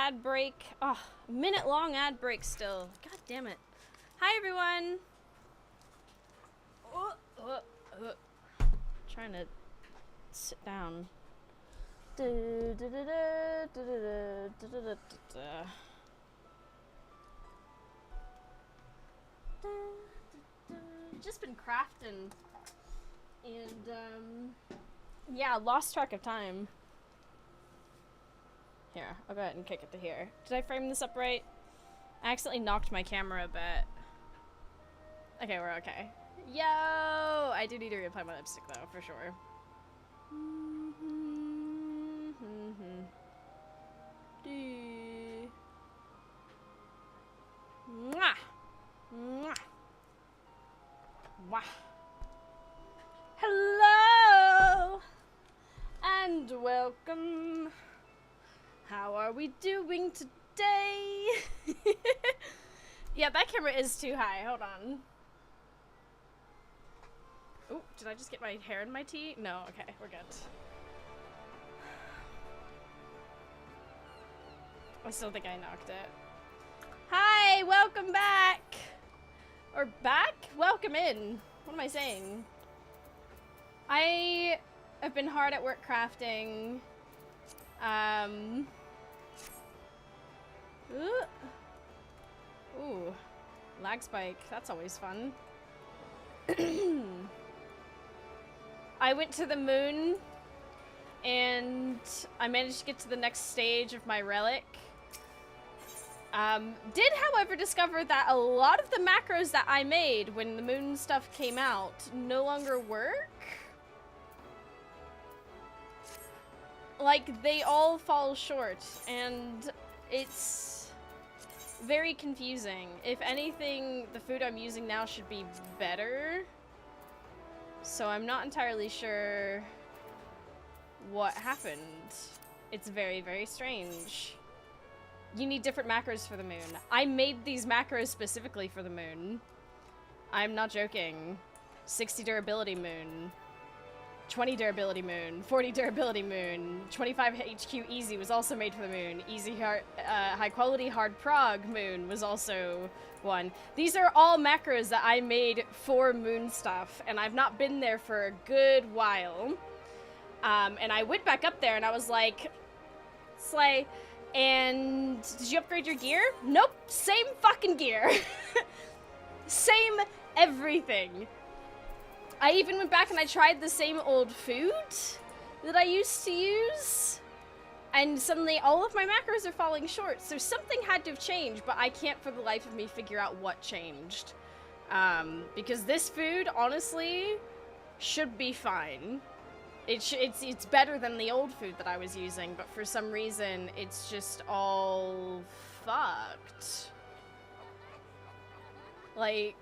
ad break. Oh, minute long ad break still. God damn it. Hi everyone. Trying to sit down. Just been crafting and yeah, lost track of time. Here, I'll go ahead and kick it to here. Did I frame this up right? I accidentally knocked my camera a bit. Okay, we're okay. Yo! I do need to reapply my lipstick though, for sure. Mwah! Mwah! Wah! Hello! And welcome! How are we doing today? Yeah, that camera is too high. Hold on. Oh, did I just get my hair in my tea? No, okay, we're good. I still think I knocked it. Hi, welcome back! Or back? Welcome in. What am I saying? I have been hard at work crafting. Ooh, lag spike. That's always fun. I went to the moon, and I managed to get to the next stage of my relic. Did, however, discover that a lot of the macros that I made when the moon stuff came out no longer work. Like, they all fall short, and it's very confusing. If anything, the food I'm using now should be better. So I'm not entirely sure what happened. It's very, very strange. You need different macros for the moon. I made these macros specifically for the moon. I'm not joking. 60 durability moon. 20 durability moon, 40 durability moon, 25 HQ easy was also made for the moon, easy high quality hard prog moon was also one. These are all macros that I made for moon stuff, and I've not been there for a good while. And I went back up there and I was like, slay, and did you upgrade your gear? Nope, same fucking gear. Same everything. I even went back and I tried the same old food that I used to use, and suddenly all of my macros are falling short, so something had to have changed, but I can't for the life of me figure out what changed. Because this food, honestly, should be fine. It's better than the old food that I was using, but for some reason, it's just all fucked. Like...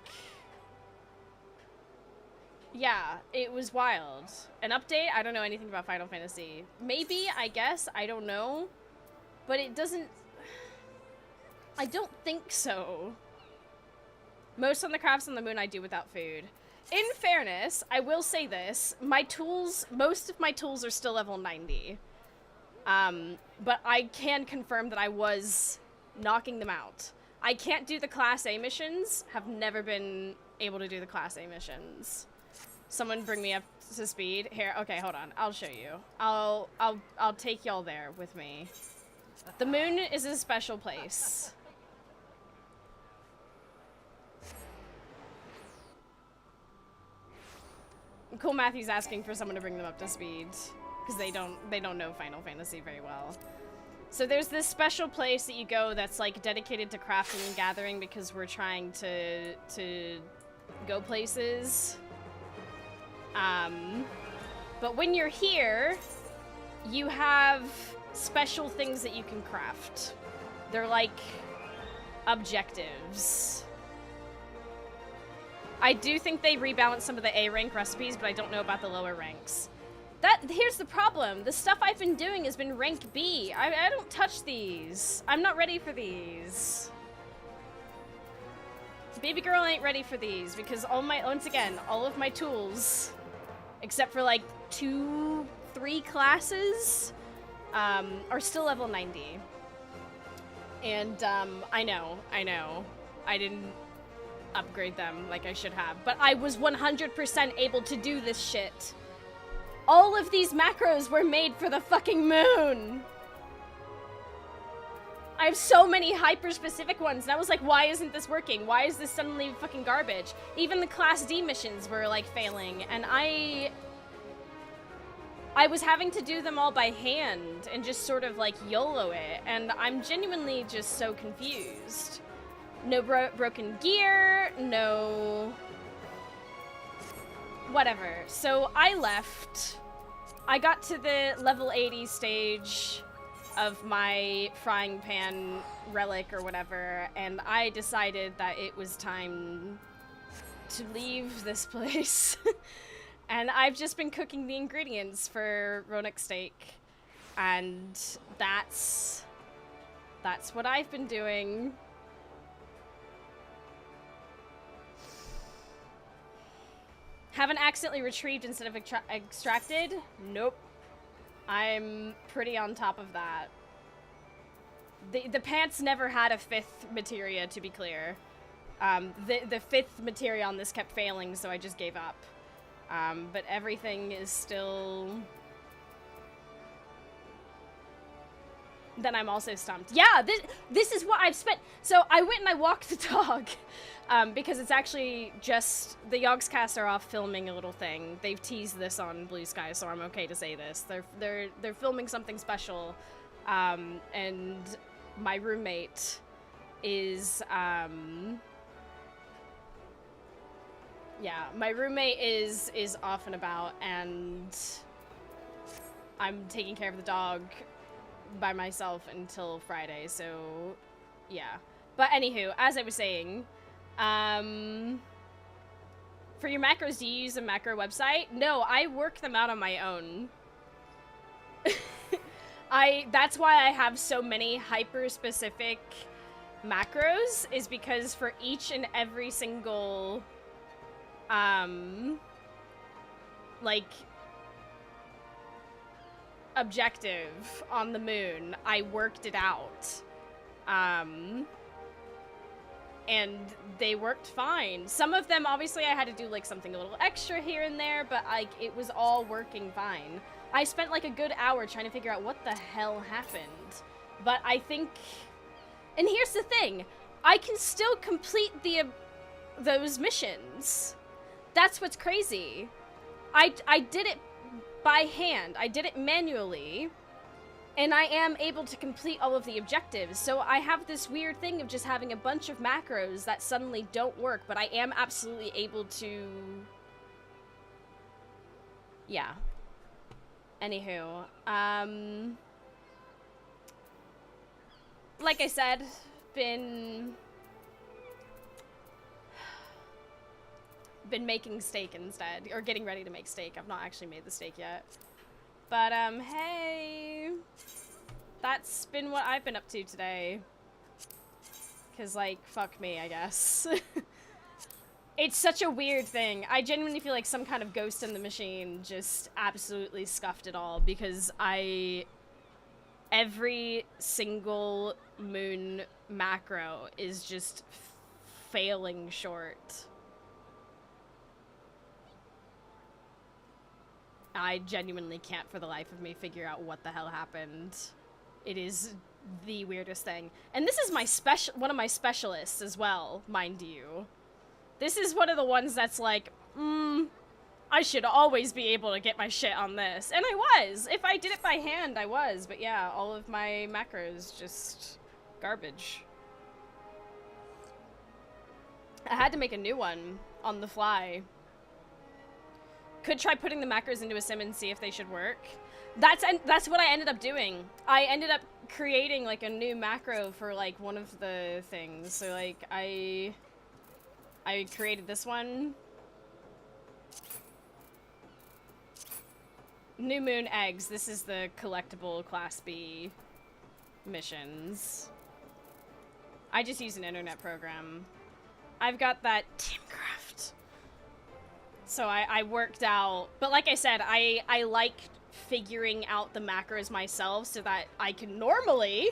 yeah, it was wild. An update? I don't know anything about Final Fantasy. Maybe, I guess, I don't know. But it doesn't... I don't think so. Most of the crafts on the moon I do without food. In fairness, I will say this. My tools, most of my tools are still level 90. But I can confirm that I was knocking them out. I can't do the Class A missions. Have never been able to do the Class A missions. Someone bring me up to speed. Here, okay, hold on. I'll show you. I'll take y'all there with me. The moon is a special place. Cool Matthew's asking for someone to bring them up to speed because they don't know Final Fantasy very well. So there's this special place that you go that's like dedicated to crafting and gathering because we're trying to go places. But when you're here, you have special things that you can craft. They're like objectives. I do think they rebalanced some of the A rank recipes, but I don't know about the lower ranks. Here's the problem. The stuff I've been doing has been rank B. I don't touch these. I'm not ready for these. Baby girl ain't ready for these because once again, all of my tools, except for like 2-3 classes, are still level 90. And, I know. I didn't upgrade them like I should have, but I was 100% able to do this shit. All of these macros were made for the fucking moon! I have so many hyper-specific ones, and I was like, why isn't this working? Why is this suddenly fucking garbage? Even the Class D missions were, like, failing, and I was having to do them all by hand and just sort of, like, YOLO it, and I'm genuinely just so confused. No broken gear, no... whatever. So I left. I got to the level 80 stage of my frying pan relic or whatever, and I decided that it was time to leave this place. And I've just been cooking the ingredients for Roanoke steak, and that's what I've been doing. Haven't accidentally retrieved instead of extracted? Nope. I'm pretty on top of that. The pants never had a 5th materia, to be clear. The 5th materia on this kept failing, so I just gave up. But everything is still... Then I'm also stumped. Yeah, this is what I've spent... So I went and I walked the dog. Because it's actually just... The Yogscast are off filming a little thing. They've teased this on Blue Sky, so I'm okay to say this. They're filming something special. And my roommate is... Yeah, my roommate is off and about, and I'm taking care of the dog by myself until Friday, so yeah. But anywho, as I was saying, for your macros, do you use a macro website? No, I work them out on my own. That's why I have so many hyper-specific macros, is because for each and every single... like, objective on the moon, I worked it out. And they worked fine. Some of them, obviously, I had to do, like, something a little extra here and there, but, like, it was all working fine. I spent, like, a good hour trying to figure out what the hell happened. But I think... And here's the thing. I can still complete those missions. That's what's crazy. I did it by hand. I did it manually. And I am able to complete all of the objectives. So I have this weird thing of just having a bunch of macros that suddenly don't work, but I am absolutely able to... Yeah. Anywho. Like I said, been making steak instead, or getting ready to make steak. I've not actually made the steak yet. But, hey, that's been what I've been up to today. 'Cause, like, fuck me, I guess. It's such a weird thing. I genuinely feel like some kind of ghost in the machine just absolutely scuffed it all, because every single moon macro is just failing short. I genuinely can't for the life of me figure out what the hell happened. It is the weirdest thing. And this is my one of my specialists as well, mind you. This is one of the ones that's like, I should always be able to get my shit on this. And I was. If I did it by hand, I was. But yeah, all of my macros just garbage. I had to make a new one on the fly. Could try putting the macros into a sim and see if they should work. That's what I ended up doing. I ended up creating like a new macro for like one of the things. So like I created this one. New Moon Eggs. This is the collectible Class B missions. I just use an internet program. I've got that Teamcraft. So I worked out, but like I said, I like figuring out the macros myself so that I can normally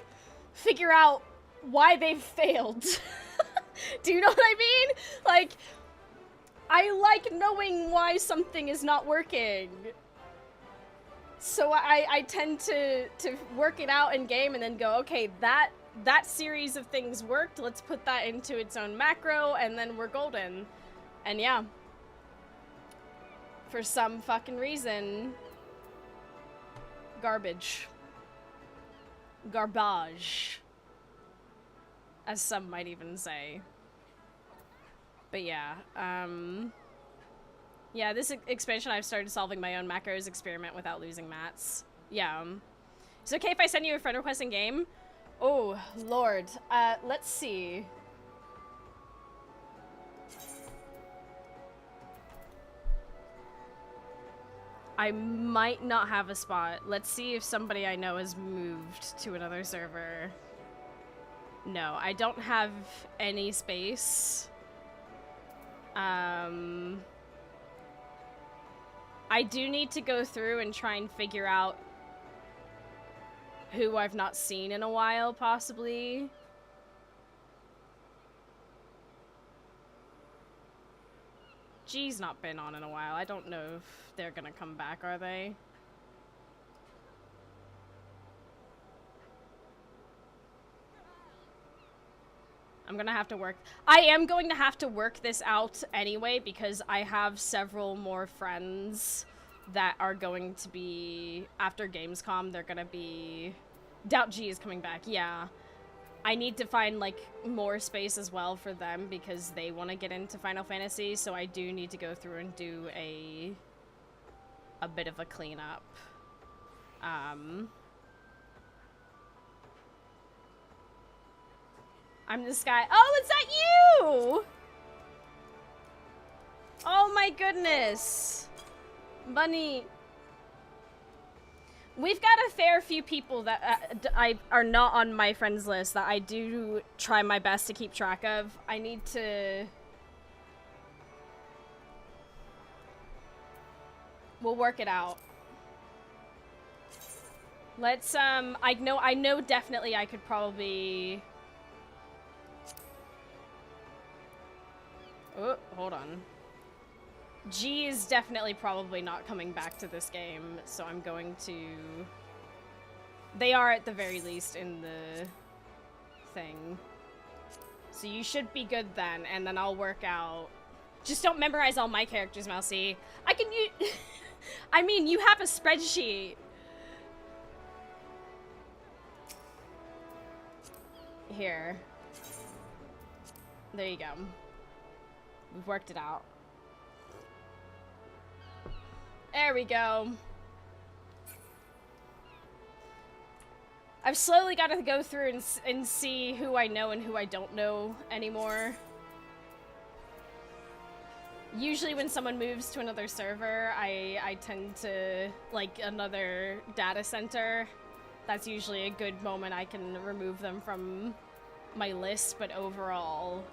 figure out why they've failed. Do you know what I mean? Like, I like knowing why something is not working. So I tend to work it out in game and then go, okay, that series of things worked, let's put that into its own macro, and then we're golden. And yeah. For some fucking reason, garbage. Garbage. As some might even say. But yeah, yeah, this expansion I've started solving my own macros experiment without losing mats. Yeah. Is it okay if I send you a friend request in game? Oh, Lord. Let's see. I might not have a spot. Let's see if somebody I know has moved to another server. No, I don't have any space. I do need to go through and try and figure out who I've not seen in a while, possibly. G's not been on in a while. I don't know if they're gonna come back, are they? I'm gonna have to work. I am going to have to work this out anyway because I have several more friends that are going to be, after Gamescom, they're gonna be... Doubt G is coming back, yeah. I need to find, like, more space as well for them because they want to get into Final Fantasy, so I do need to go through and do a bit of a cleanup. I'm this guy. Oh, is that you? Oh my goodness. Bunny. We've got a fair few people that are not on my friends list that I do try my best to keep track of. I need to... We'll work it out. Let's, I know definitely I could probably... Oh, hold on. G is definitely probably not coming back to this game, so I'm going to... They are at the very least in the thing. So you should be good then, and then I'll work out... Just don't memorize all my characters, Mousy. I can use... I mean, you have a spreadsheet. Here. There you go. We've worked it out. There we go. I've slowly got to go through and see who I know and who I don't know anymore. Usually when someone moves to another server, I tend to, like, another data center. That's usually a good moment I can remove them from my list, but overall...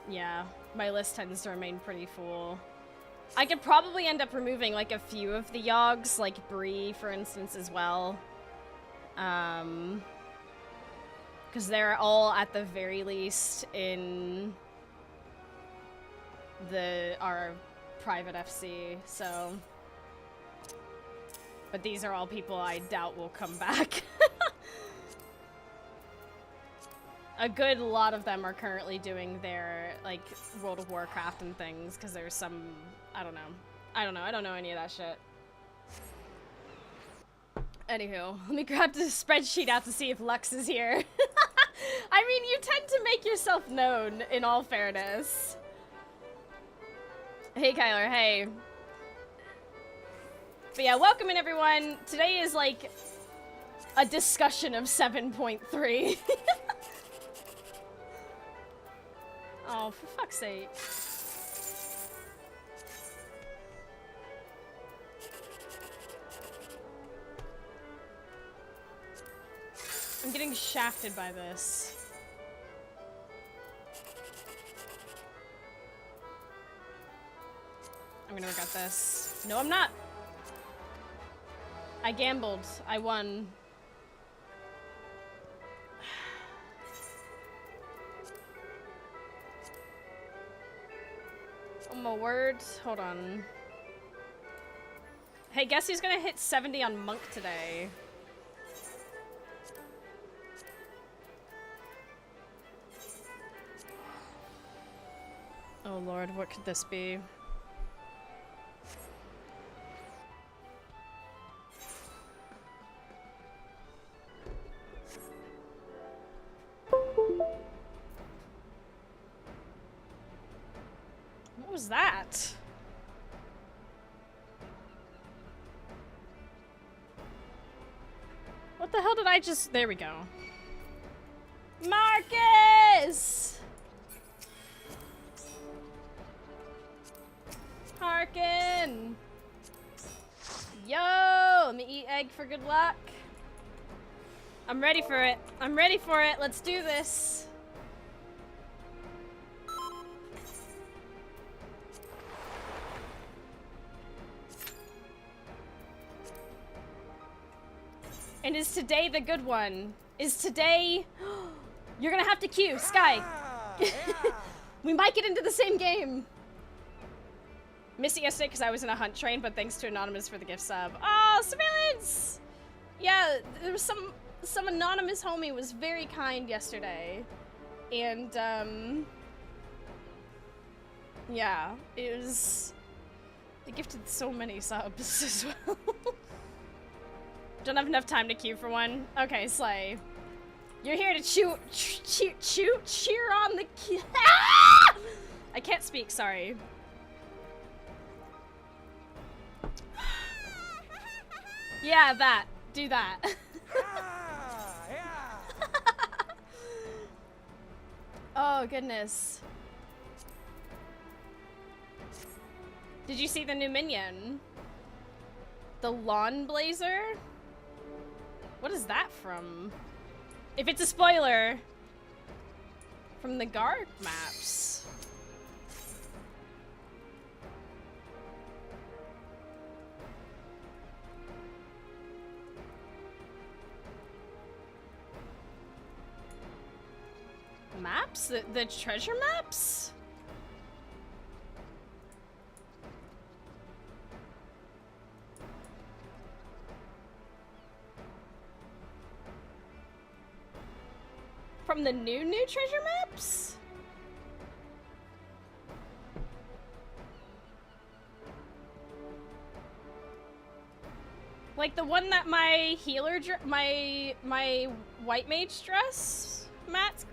yeah, my list tends to remain pretty full. I could probably end up removing, like, a few of the Yogs, like Bree, for instance, as well. Because they're all, at the very least, in our private FC, so... But these are all people I doubt will come back. A good lot of them are currently doing their, like, World of Warcraft and things, because there's some... I don't know any of that shit. Anywho, let me grab the spreadsheet out to see if Lux is here. I mean, you tend to make yourself known, in all fairness. Hey, Kyler, hey. But yeah, welcome in, everyone. Today is, like, a discussion of 7.3. Oh, for fuck's sake. I'm getting shafted by this. I'm gonna regret this. No, I'm not. I gambled. I won. my word. Hold on. Hey, guess who's gonna hit 70 on Monk today? Oh lord, what could this be? What was that? What the hell did I just... There we go. Marcus! Harkin! Yo! Let me eat egg for good luck. I'm ready for it. I'm ready for it. Let's do this. And is today the good one? Is today... You're gonna have to queue, Sky. We might get into the same game. Missed it yesterday because I was in a hunt train, but thanks to Anonymous for the gift sub. Oh, surveillance! Yeah, there was some anonymous homie was very kind yesterday. And, yeah, it was... They gifted so many subs as well. Don't have enough time to queue for one. Okay, Slay. You're here to cheer on the ah! I can't speak, sorry. Yeah, that. Do that. Oh, goodness. Did you see the new minion? The Lawn Blazer? What is that from? If it's a spoiler, from the Guard maps. Maps? The treasure maps? From the new treasure maps? Like the one that my healer, my white mage dress, Matt.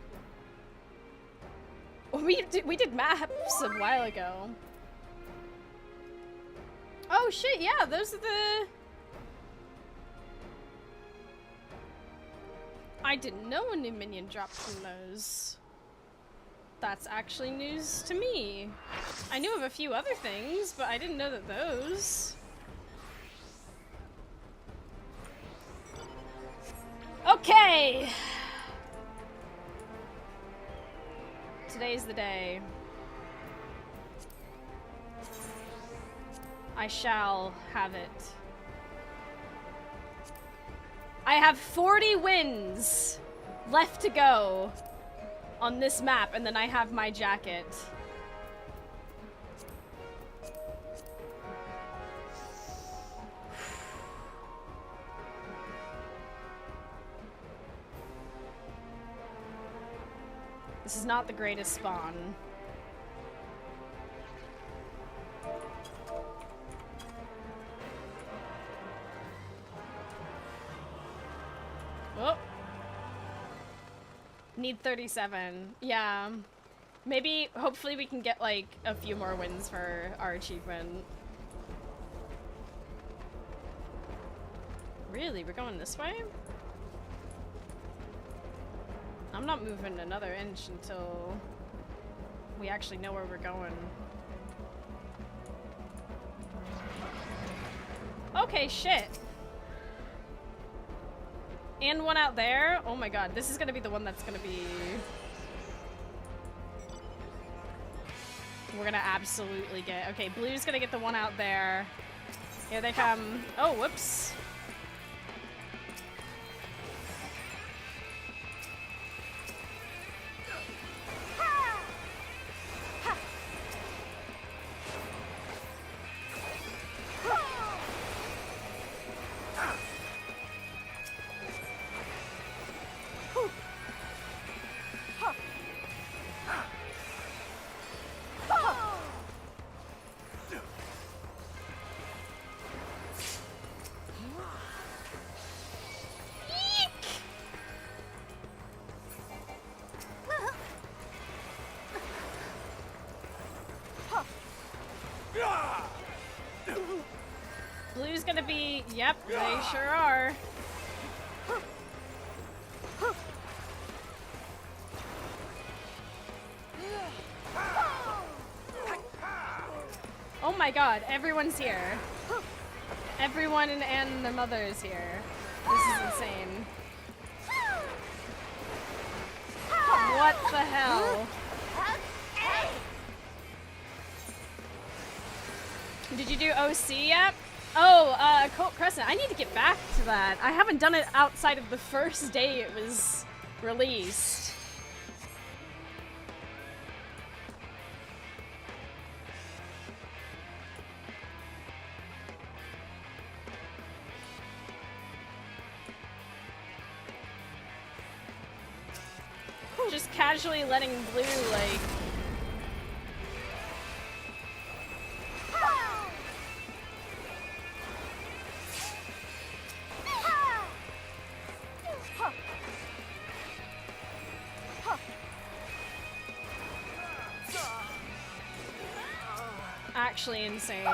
We did maps a while ago. Oh shit! Yeah, those are the. I didn't know a new minion dropped from those. That's actually news to me. I knew of a few other things, but I didn't know that those. Okay! Today's the day. I shall have it. I have 40 wins left to go on this map, and then I have my jacket. This is not the greatest spawn. Oh. Need 37. Yeah. Maybe, hopefully we can get like a few more wins for our achievement. Really? We're going this way? I'm not moving another inch until we actually know where we're going. Okay, shit. And one out there. Oh my god, this is gonna be the one that's gonna be... We're gonna absolutely get... Okay, blue's gonna get the one out there. Here they come. Oh, whoops. Blue's gonna be... Yep, they sure are. Oh my god, everyone's here. Everyone and their mother is here. This is insane. What the hell? Did you do OC yet? Oh, Colt Crescent. I need to get back to that. I haven't done it outside of the first day it was released. Just casually letting Blue, like... Actually insane.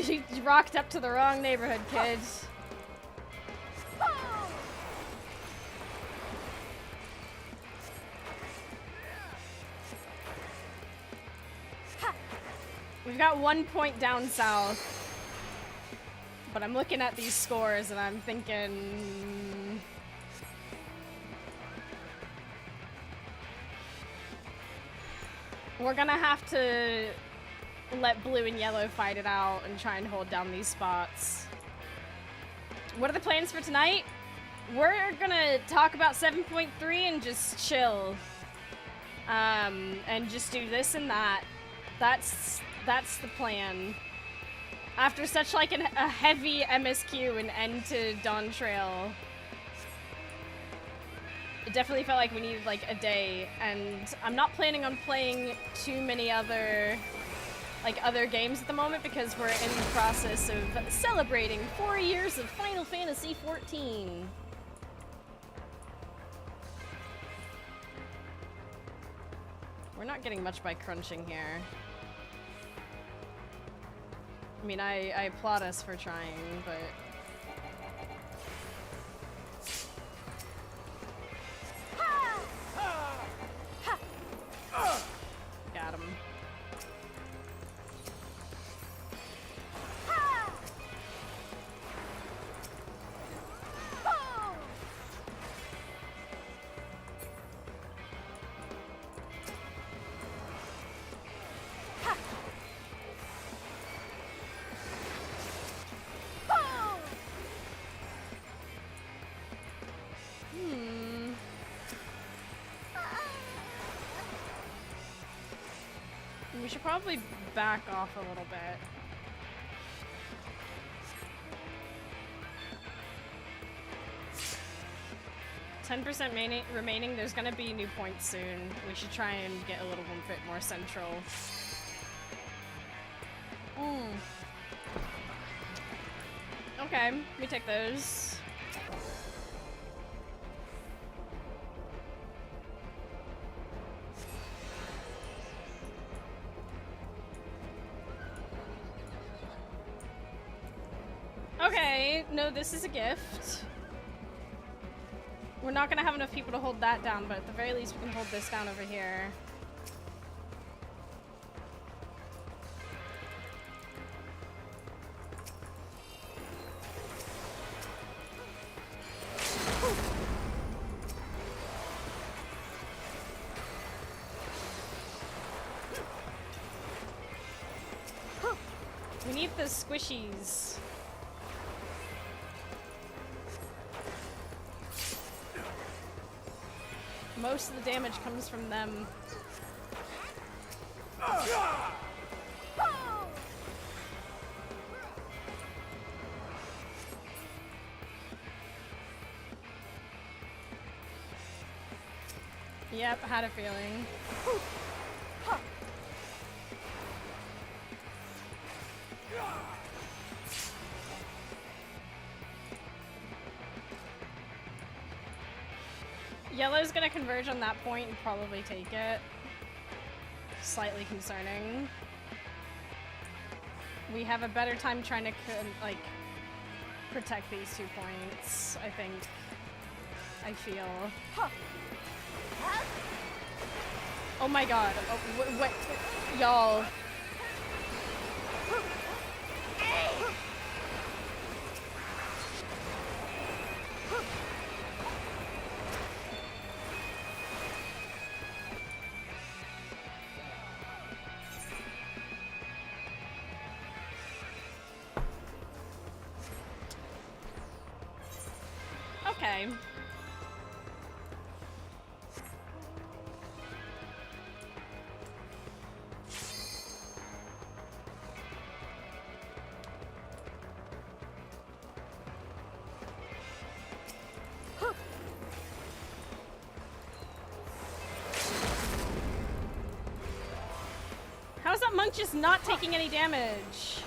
You rocked up to the wrong neighborhood, kids. We've got 1 point down south. But I'm looking at these scores and I'm thinking... We're gonna have to let Blue and Yellow fight it out and try and hold down these spots. What are the plans for tonight? We're gonna talk about 7.3 and just chill. And just do this and that. That's the plan. After such like a heavy MSQ and end to Dawn Trail, it definitely felt like we needed like a day, and I'm not planning on playing too many other games at the moment because we're in the process of celebrating 4 years of Final Fantasy XIV. We're not getting much by crunching here. I mean, I applaud us for trying, but... Got him. We should probably back off a little bit. %% remaining. There's gonna be new points soon. We should try and get a little bit more central. Okay, we take those. Okay, no, this is a gift. We're not gonna have enough people to hold that down, but at the very least we can hold this down over here. We need the squishies. Most of the damage comes from them. Yep, had a feeling. Yellow's gonna converge on that point and probably take it. Slightly concerning. We have a better time trying to, like, protect these 2 points, I think. I feel. Oh my god. Oh, what? Y'all. Okay. How's that monk just not taking any damage?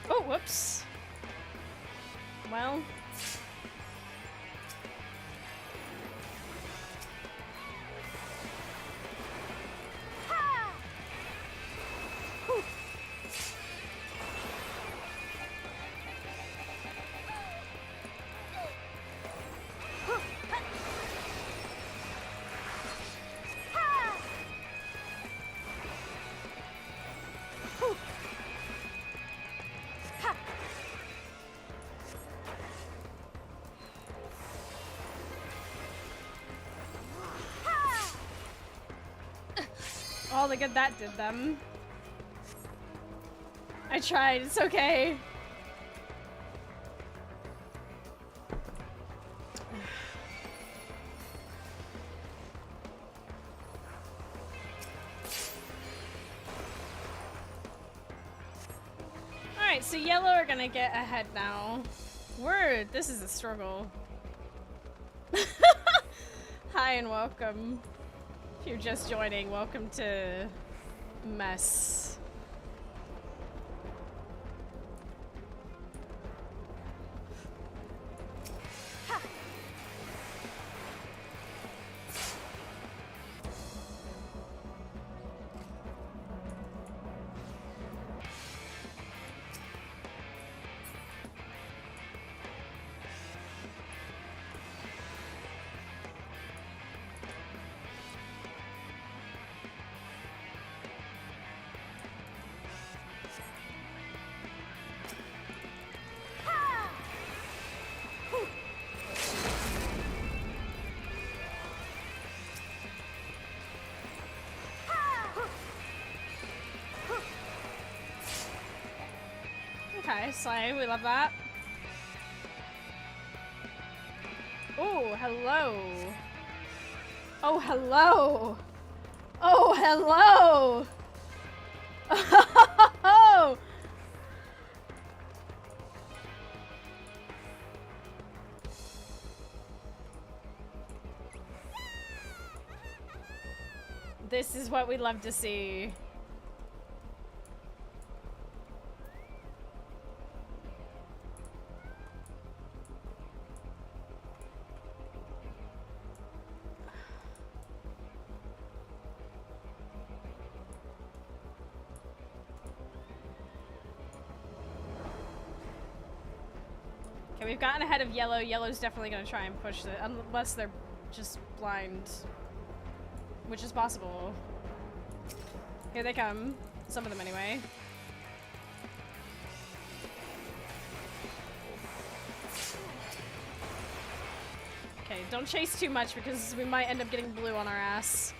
Oh, whoops. Well. All the good that did them. I tried, it's okay. Alright, so yellow are gonna get ahead now. Word, this is a struggle. Hi and welcome. If you're just joining, welcome to Mess. Okay, slay, we love that. Oh, hello. Oh, hello. Oh, hello. Oh. This is what we love to see. Okay, we've gotten ahead of yellow. Yellow's definitely gonna try and push it, unless they're just blind. Which is possible. Here they come. Some of them anyway. Okay, don't chase too much because we might end up getting blue on our ass.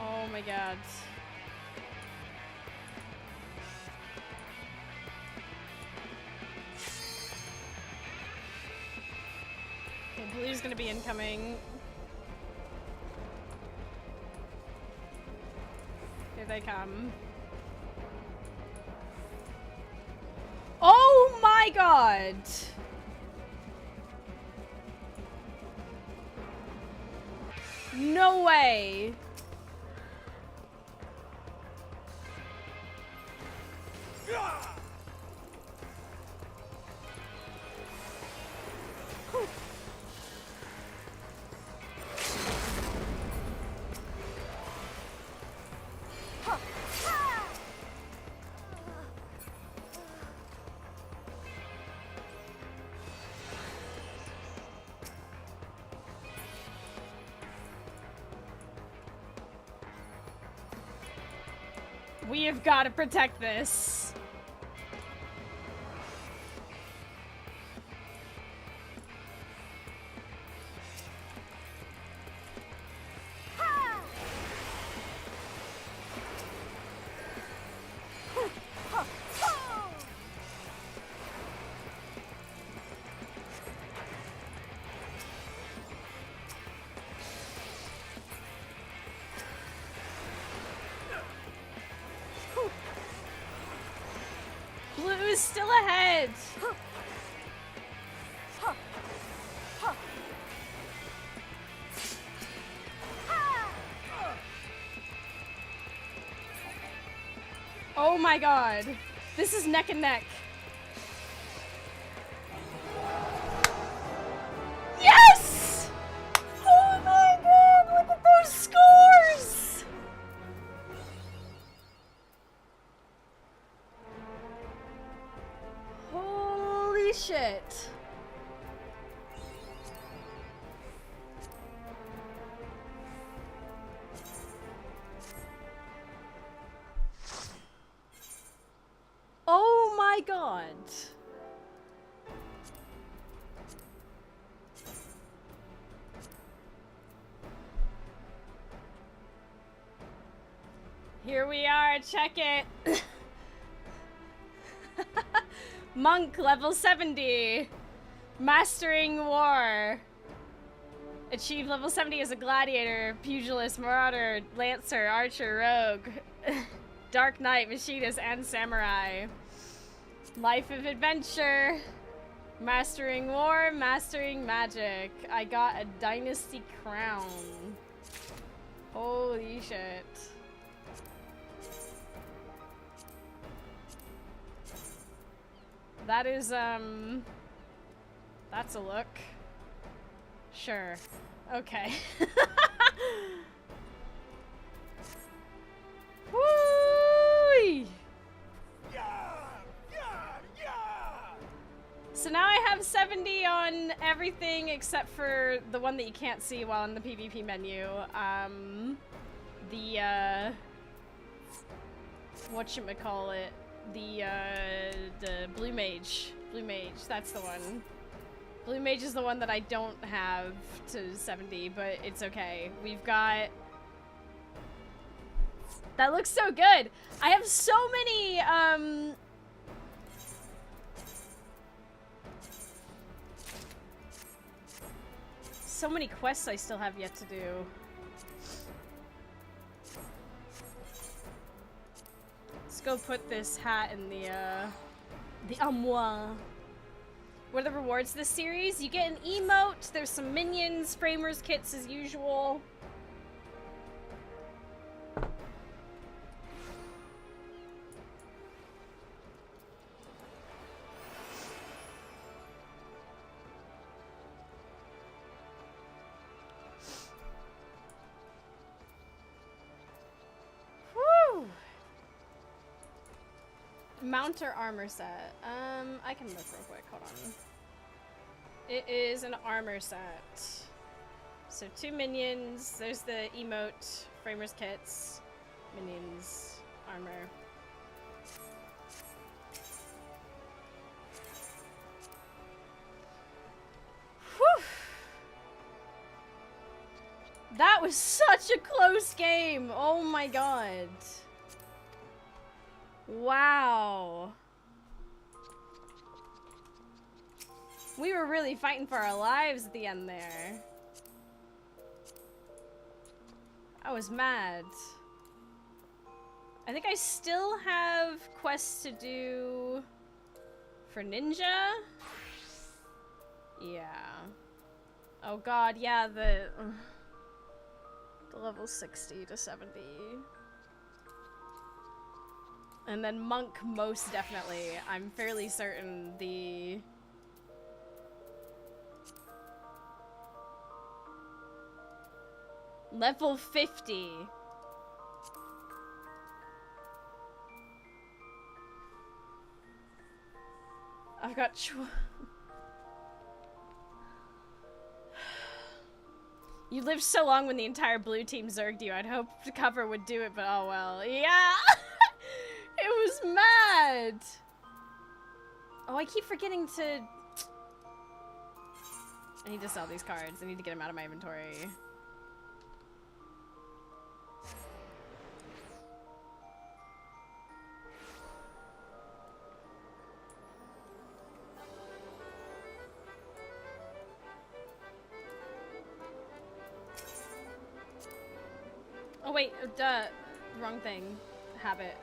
Oh my god. Okay, blue's gonna be incoming. Here they come. Oh my god! No way! We have got to protect this. Blue is still ahead. Oh my god. This is neck and neck. Yes! Oh my god, look at those scores! Holy shit. Oh my god. Here we are, check it. Monk, level 70. Mastering War. Achieve level 70 as a gladiator, pugilist, marauder, lancer, archer, rogue, dark knight, machinist, and samurai. Life of adventure. Mastering War, mastering magic. I got a dynasty crown. Holy shit. That is, that's a look. Sure. Okay. Woo! So now I have 70 on everything except for the one that you can't see while in the PvP menu. Whatchamacallit? The Blue Mage. Blue Mage, that's the one. Blue Mage is the one that I don't have to 70, but it's okay. We've got... That looks so good! I have so many, so many quests I still have yet to do. Let's go put this hat in the armoire. What are the rewards this series? You get an emote, there's some minions, framers kits as usual. Whew! Mount or armor set? I can look real quick, hold on. It is an armor set. So 2 minions, there's the emote, framers kits, minions, armor. That was such a close game. Oh my god. Wow. We were really fighting for our lives at the end there. I was mad. I think I still have quests to do for Ninja. Yeah. Oh god, yeah, the level 60 to 70. And then Monk, most definitely. I'm fairly certain the... Level 50. I've got You lived so long when the entire blue team zerged you. I'd hoped the cover would do it, but oh well. Yeah! It was mad! Oh, I keep forgetting to... I need to sell these cards. I need to get them out of my inventory. Oh wait, duh. Wrong thing. Habit.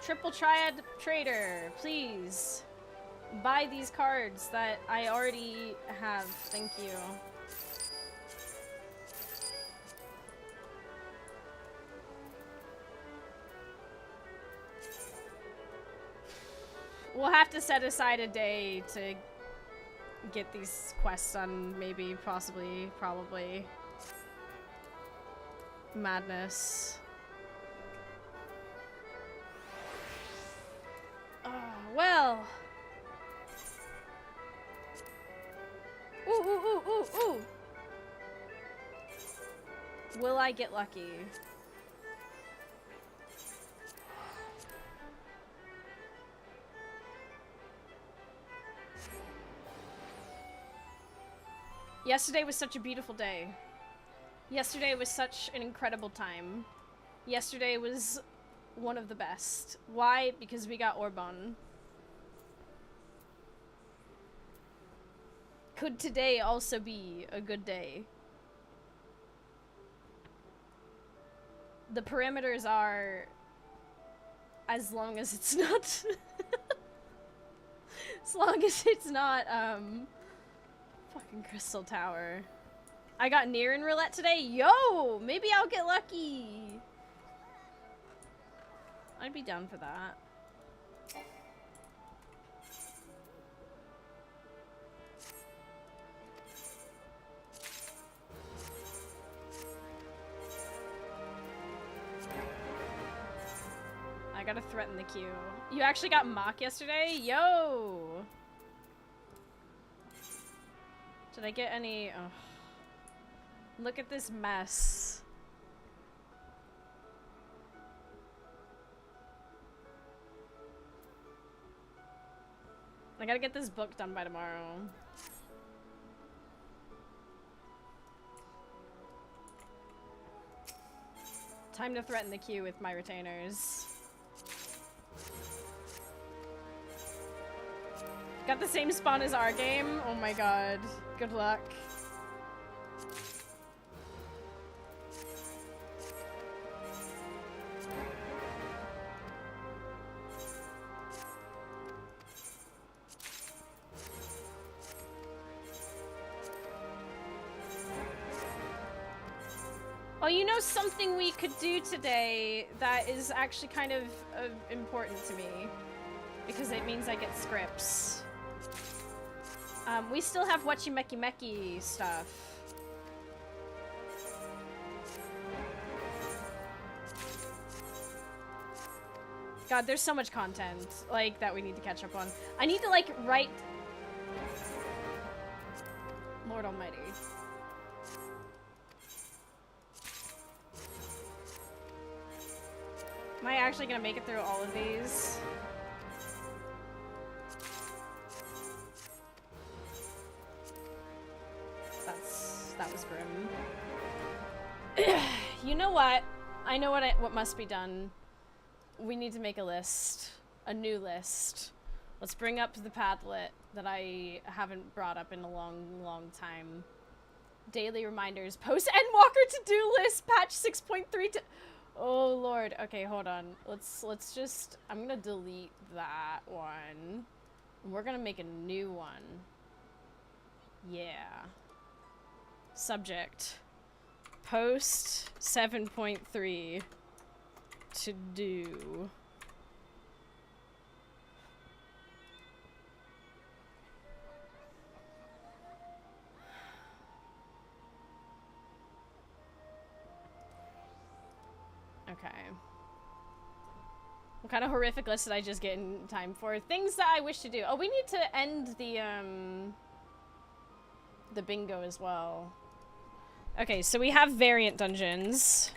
Triple Triad Trader, please. Buy these cards that I already have. Thank you. We'll have to set aside a day to get these quests done. Maybe, possibly, probably. Madness. Oh, well. Ooh, ooh, ooh, ooh, ooh. Will I get lucky? Yesterday was such a beautiful day. Yesterday was such an incredible time. Yesterday was one of the best. Why? Because we got Orbon. Could today also be a good day? The parameters are as long as it's not as long as it's not fucking Crystal Tower. I got near in roulette today. Yo, maybe I'll get lucky. I'd be down for that. I gotta threaten the queue. You actually got mock yesterday? Yo! Did I get any... Oh. Look at this mess. I gotta get this book done by tomorrow. Time to threaten the queue with my retainers. Got the same spawn as our game? Oh my god. Good luck. Oh, you know something we could do today that is actually kind of important to me? Because it means I get scripts. We still have Whatchy Mecky Mecky stuff. God, there's so much content, like, that we need to catch up on. I need to, like, write... Lord Almighty. Am I actually gonna make it through all of these? That was grim. You know what? I know what must be done. We need to make a list. A new list. Let's bring up the Padlet that I haven't brought up in a long time. Daily reminders. Post Endwalker to-do list. Patch 6.3 to... Oh, Lord. Okay, hold on. Let's just... I'm gonna delete that one. We're gonna make a new one. Yeah. Subject. Post 7.3 to do. Okay. What kind of horrific list did I just get in time for? Things that I wish to do. Oh, we need to end the bingo as well. Okay, so we have variant dungeons.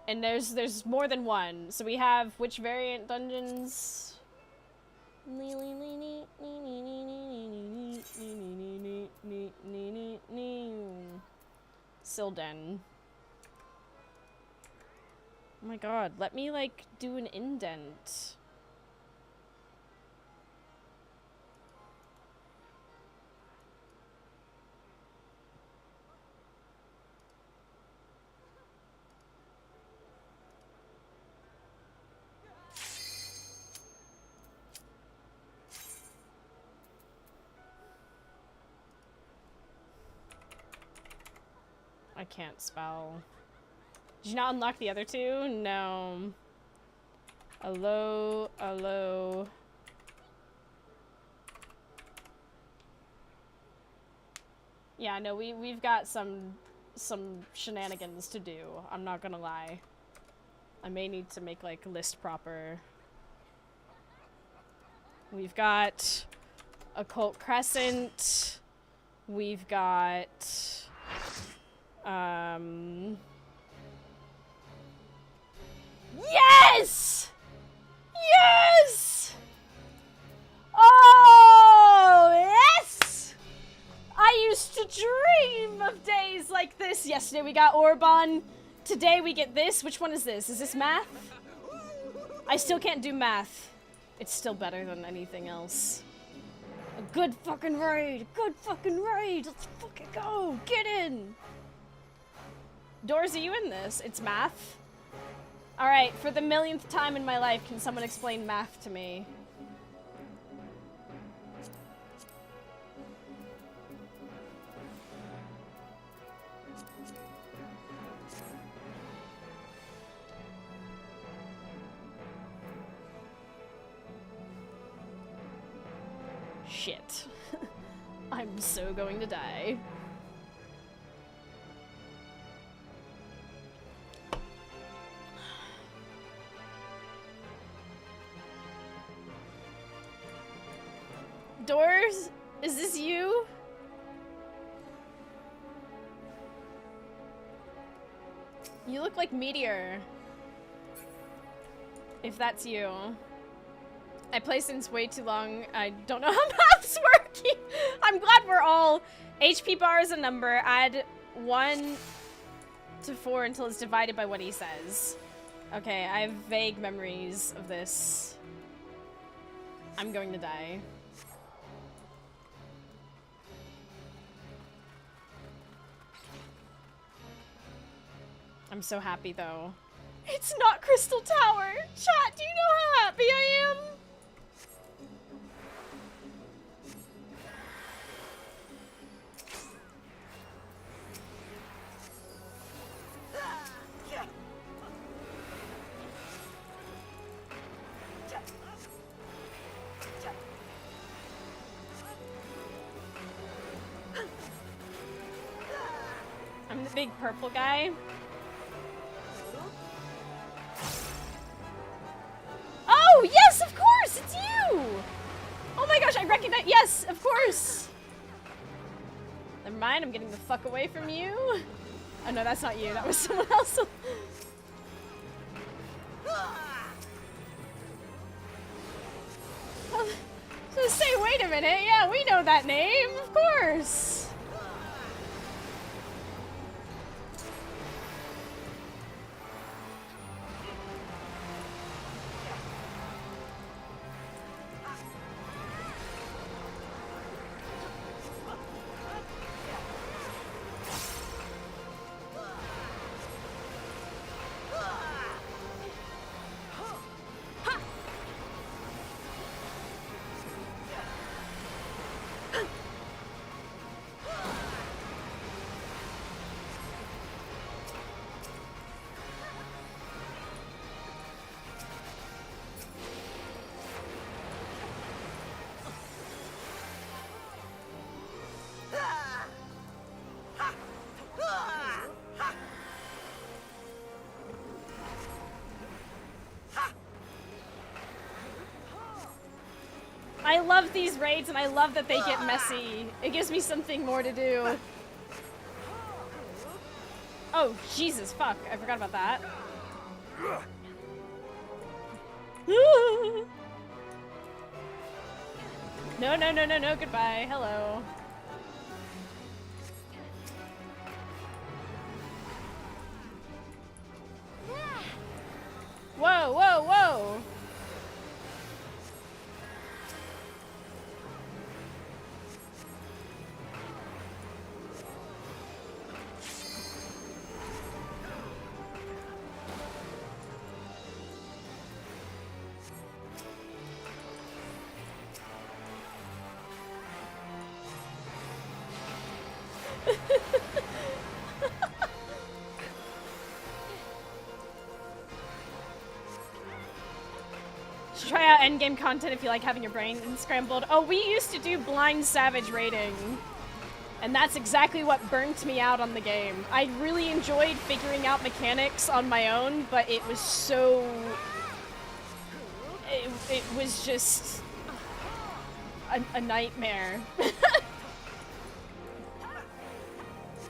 And there's more than one. So we have which variant dungeons? Silden. Oh my god, let me like do an indent. I can't spell. Did you not unlock the other two? No. Hello. Yeah, no, we've got some shenanigans to do. I'm not gonna lie. I may need to make like list proper. We've got Occult Crescent. We've got yes! Yes! Oh, yes! I used to dream of days like this. Yesterday we got Orban. Today we get this. Which one is this? Is this math? I still can't do math. It's still better than anything else. A good fucking raid! Good fucking raid! Let's fucking go! Get in! Doors, are you in this? It's math? Alright, for the millionth time in my life, can someone explain math to me? Shit. I'm so going to die. Doors? Is this you? You look like Meteor. If that's you. I play since way too long. I don't know how math's working. I'm glad we're all... HP bar is a number. Add 1 to 4 until it's divided by what he says. Okay, I have vague memories of this. I'm going to die. I'm so happy though. It's not Crystal Tower! Chat, do you know how happy I am? I'm the big purple guy. Oh, yes, of course, it's you! Oh my gosh, I recognize, yes, of course! Never mind, I'm getting the fuck away from you. Oh no, that's not you, that was someone else. So say, wait a minute, yeah, we know that name, of course. I love these raids, and I love that they get messy. It gives me something more to do. Oh, Jesus, fuck. I forgot about that. No, no, no, no, no, goodbye. Hello. Whoa, whoa, whoa! Should try out endgame content if you like having your brain scrambled. Oh, we used to do blind savage raiding. And that's exactly what burnt me out on the game. I really enjoyed figuring out mechanics on my own, but it was so... It was just... a nightmare.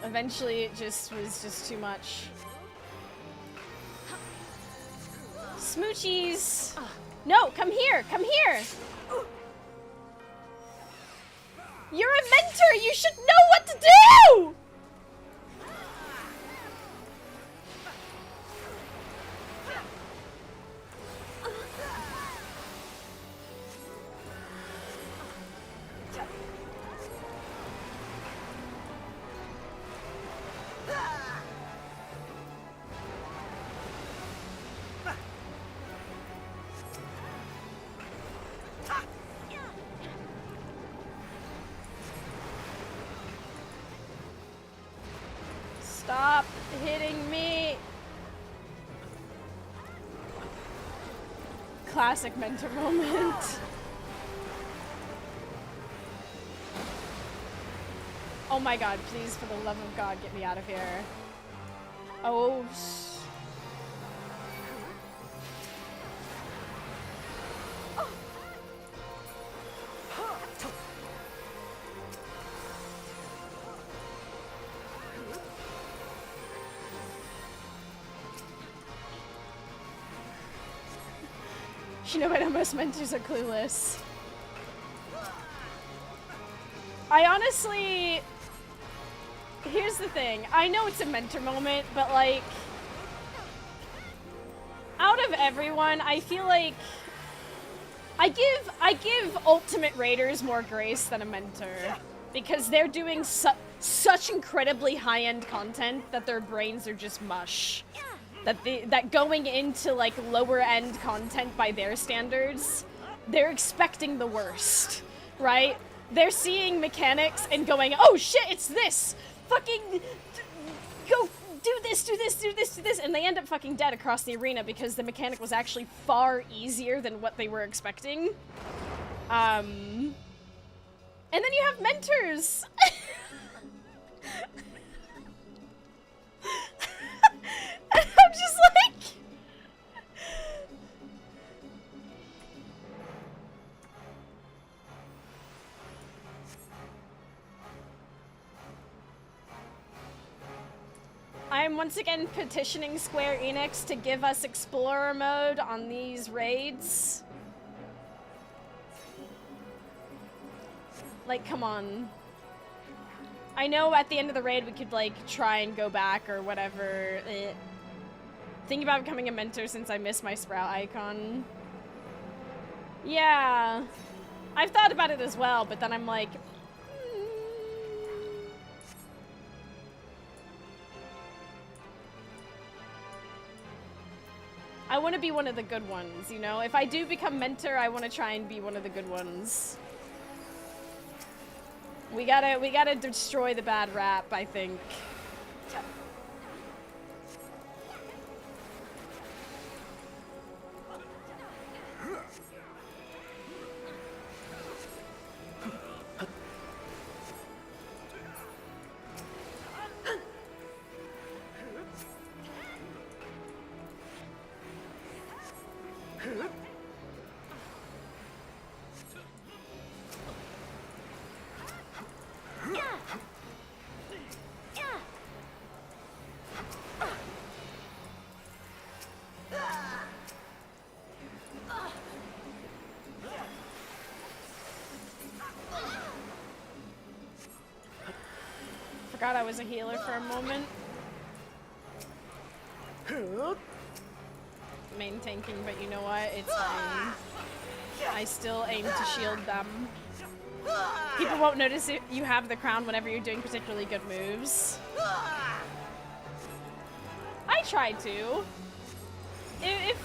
Eventually, it was just too much. Smoochies! No, come here! Come here! You're a mentor! You should know what to do! Stop hitting me! Classic mentor moment. Oh my god, please, for the love of God, get me out of here. Oh, you know what? Most mentors are clueless. I honestly... Here's the thing. I know it's a mentor moment, but like... Out of everyone, I feel like... I give Ultimate Raiders more grace than a mentor. Because they're doing such incredibly high-end content that their brains are just mush. That going into like lower end content by their standards, they're expecting the worst, right? They're seeing mechanics and going, oh shit, it's this! Fucking go do this, do this, do this, do this, and they end up fucking dead across the arena because the mechanic was actually far easier than what they were expecting. And then you have mentors! I'm just like... I am once again petitioning Square Enix to give us Explorer mode on these raids. Like, come on. I know at the end of the raid we could, like, try and go back or whatever. Thinking about becoming a mentor since I miss my Sprout icon. Yeah. I've thought about it as well, but then I'm like... I want to be one of the good ones, you know? If I do become mentor, I want to try and be one of the good ones. We gotta destroy the bad rap, I think. forgot I was a healer for a moment. Main tanking, but you know what? It's fine. I still aim to shield them. People won't notice if you have the crown whenever you're doing particularly good moves. I try to. If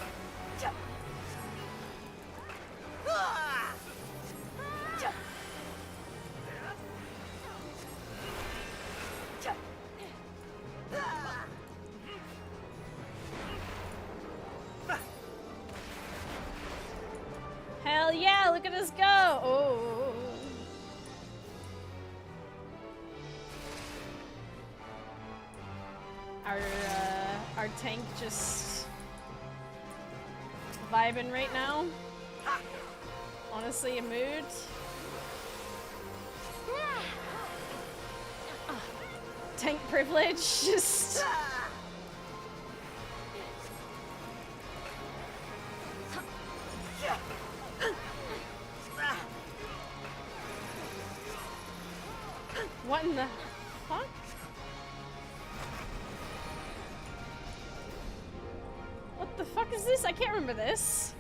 hell yeah, look at us go! Oh. Our tank just vibing right now. Honestly, a mood. Tank privilege, just. What in the fuck? What the fuck is this? I can't remember this.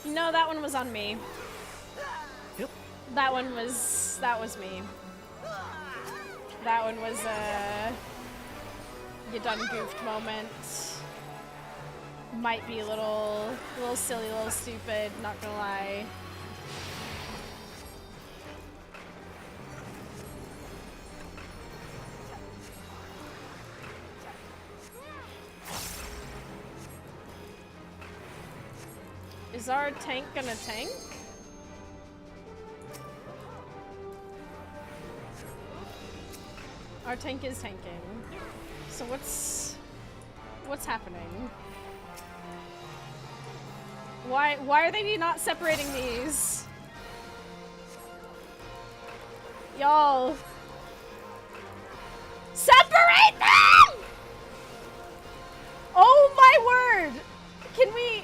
No, that one was on me. Yep. That was me. That one was you done goofed moment. Might be a little silly, a little stupid, not gonna lie. Is our tank gonna tank? Our tank is tanking. So what's happening? Why are they not separating these? Y'all. Separate them! Oh my word! Can we?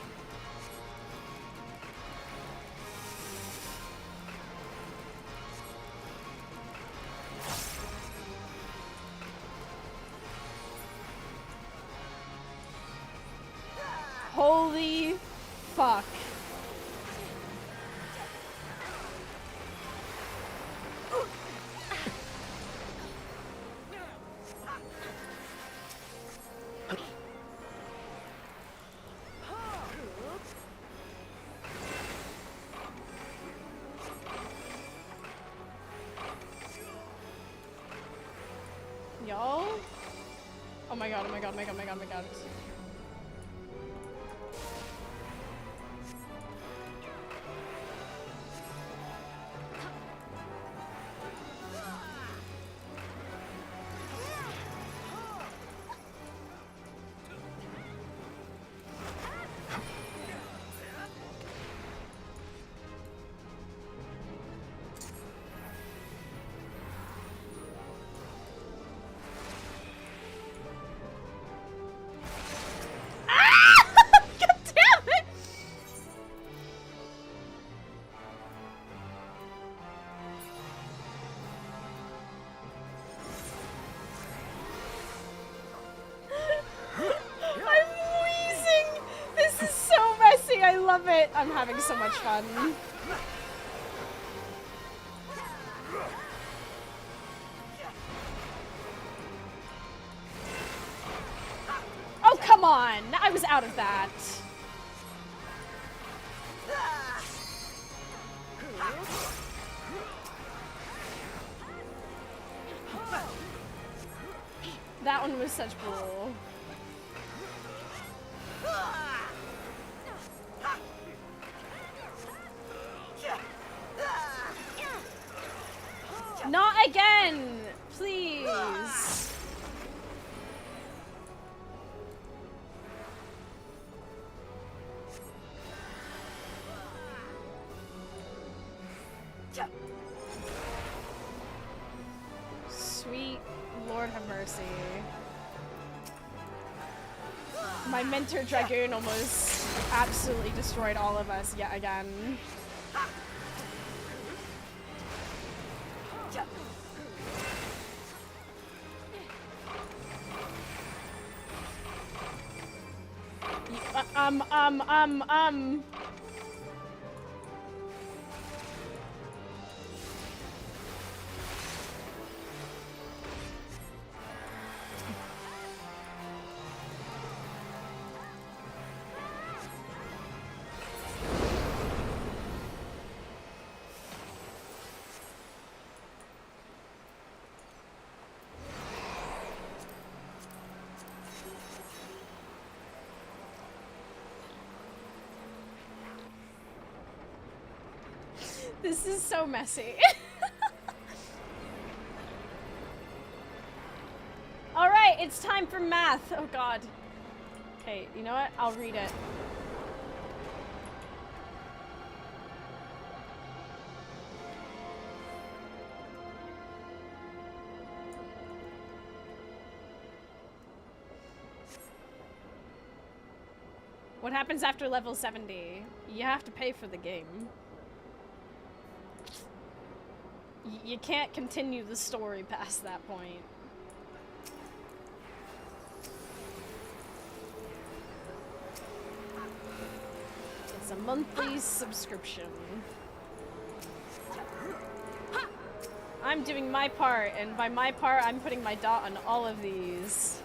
Holy fuck. Y'all? Oh my god, oh my god, oh my god, oh my god, oh my god. Love it. I'm having so much fun. Oh, come on. I was out of that. That one was such bull. Not again! Please! mercy. My Mentor Dragoon almost absolutely destroyed all of us yet again. Um. This is so messy. All right, it's time for math. Oh God. Okay, you know what? I'll read it. What happens after level 70? You have to pay for the game. You can't continue the story past that point. It's a monthly subscription. I'm doing my part, and by my part, I'm putting my dot on all of these.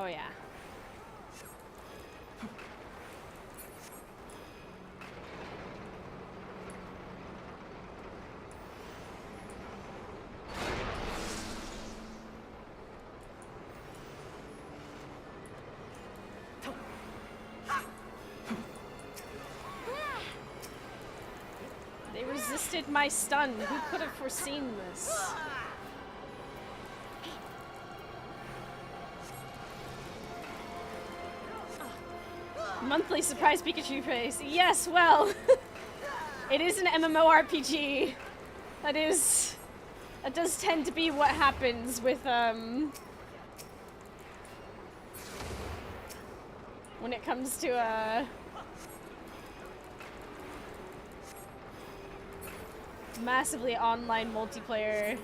Oh yeah. They resisted my stun. Who could have foreseen this? Monthly surprise Pikachu face. Yes, well, it is an MMORPG. That does tend to be what happens with, when it comes to, massively online multiplayer.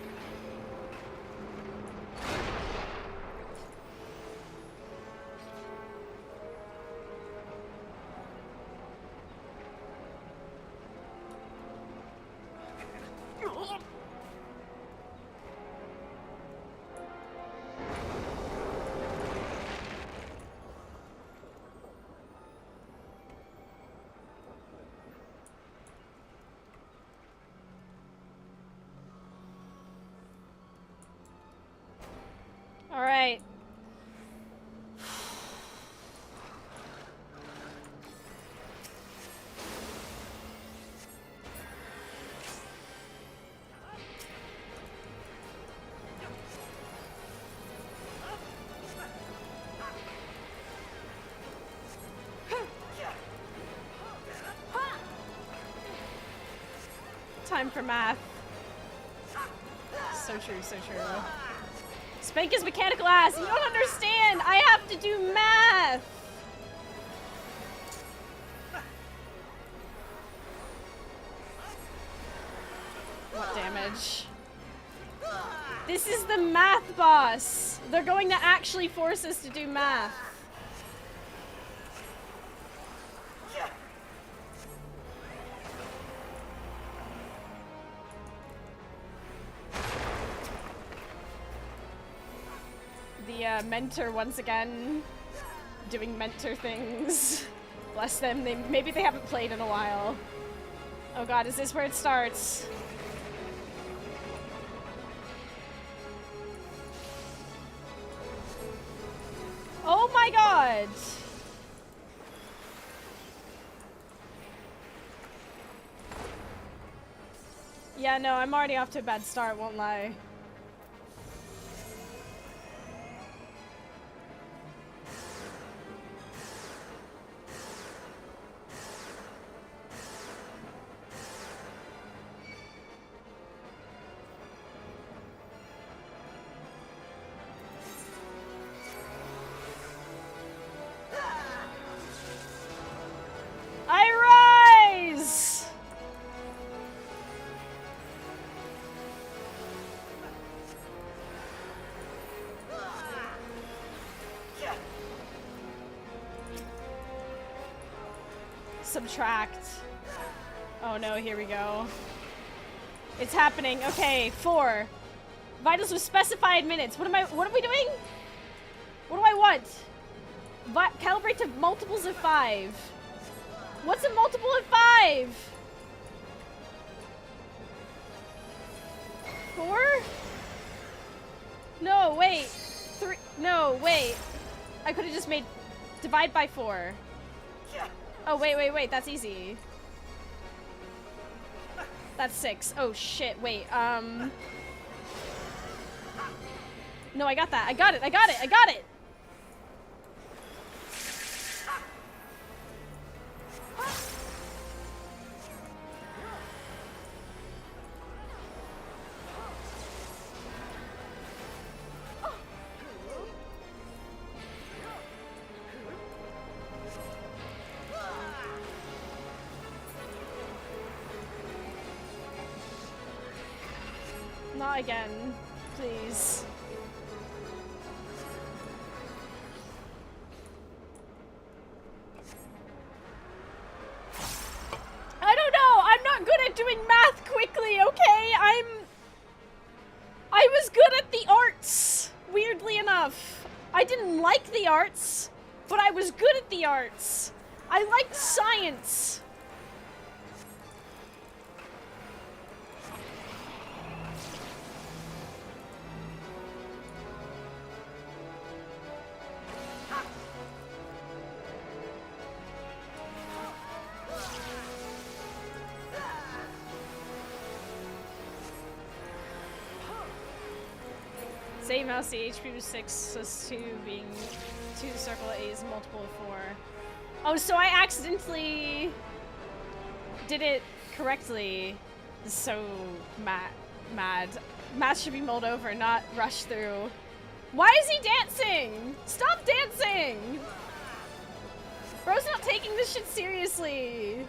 All right. Time for math. So true, so true. Spank his mechanical ass. You don't understand. I have to do math. What damage? This is the math boss. They're going to actually force us to do math. The mentor once again doing mentor things. Bless them. Maybe they haven't played in a while. Oh God, is this where it starts? Oh my God! Yeah, no, I'm already off to a bad start, won't lie. subtract. Oh no, here we go. It's happening. Okay, 4. Vitals with specified minutes. What are we doing? What do I want? Calibrate to multiples of 5. What's a multiple of 5? 4? No, wait. 3. No, wait. I could have just made divide by 4. Oh, wait. That's easy. That's 6. Oh, shit. Wait, no, I got that. I got it. Not again, please. I don't know. I'm not good at doing math quickly, okay? I was good at the arts, weirdly enough. I didn't like the arts, but I was good at the arts. I liked science. Same mouse, the HP was 6 plus 2 being 2 circle A is multiple of 4. Oh, so I accidentally did it correctly. This is so mad. Math should be mulled over, not rushed through. Why is he dancing? Stop dancing! Bro's not taking this shit seriously.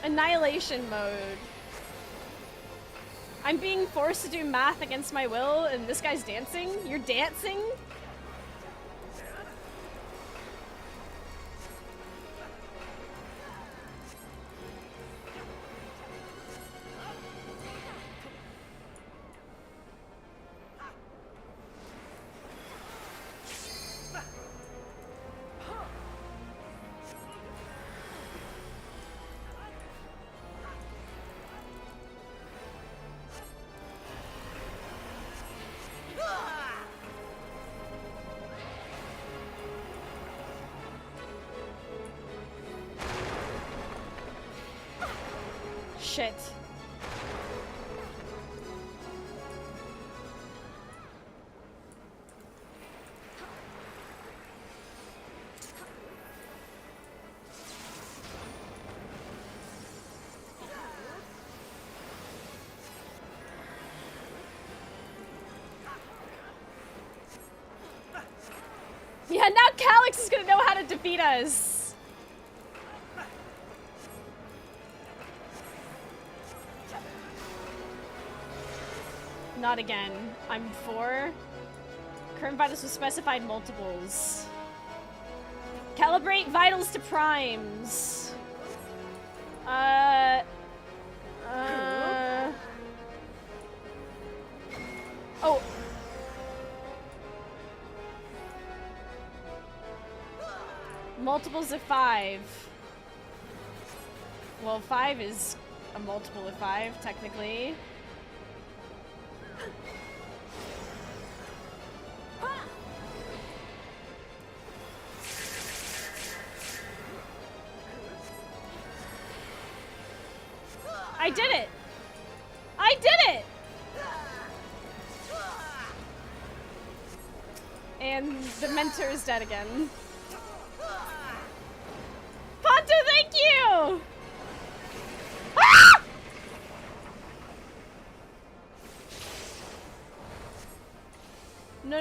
Annihilation mode. I'm being forced to do math against my will, and this guy's dancing? You're dancing? Shit. Yeah, now Calyx is gonna know how to defeat us. Not again. I'm 4. Current vitals with specified multiples. Calibrate vitals to primes. Oh. Multiples of 5. Well, 5 is a multiple of 5, technically. I did it! I did it! And the mentor is dead again. Ponto, thank you! Ah! No,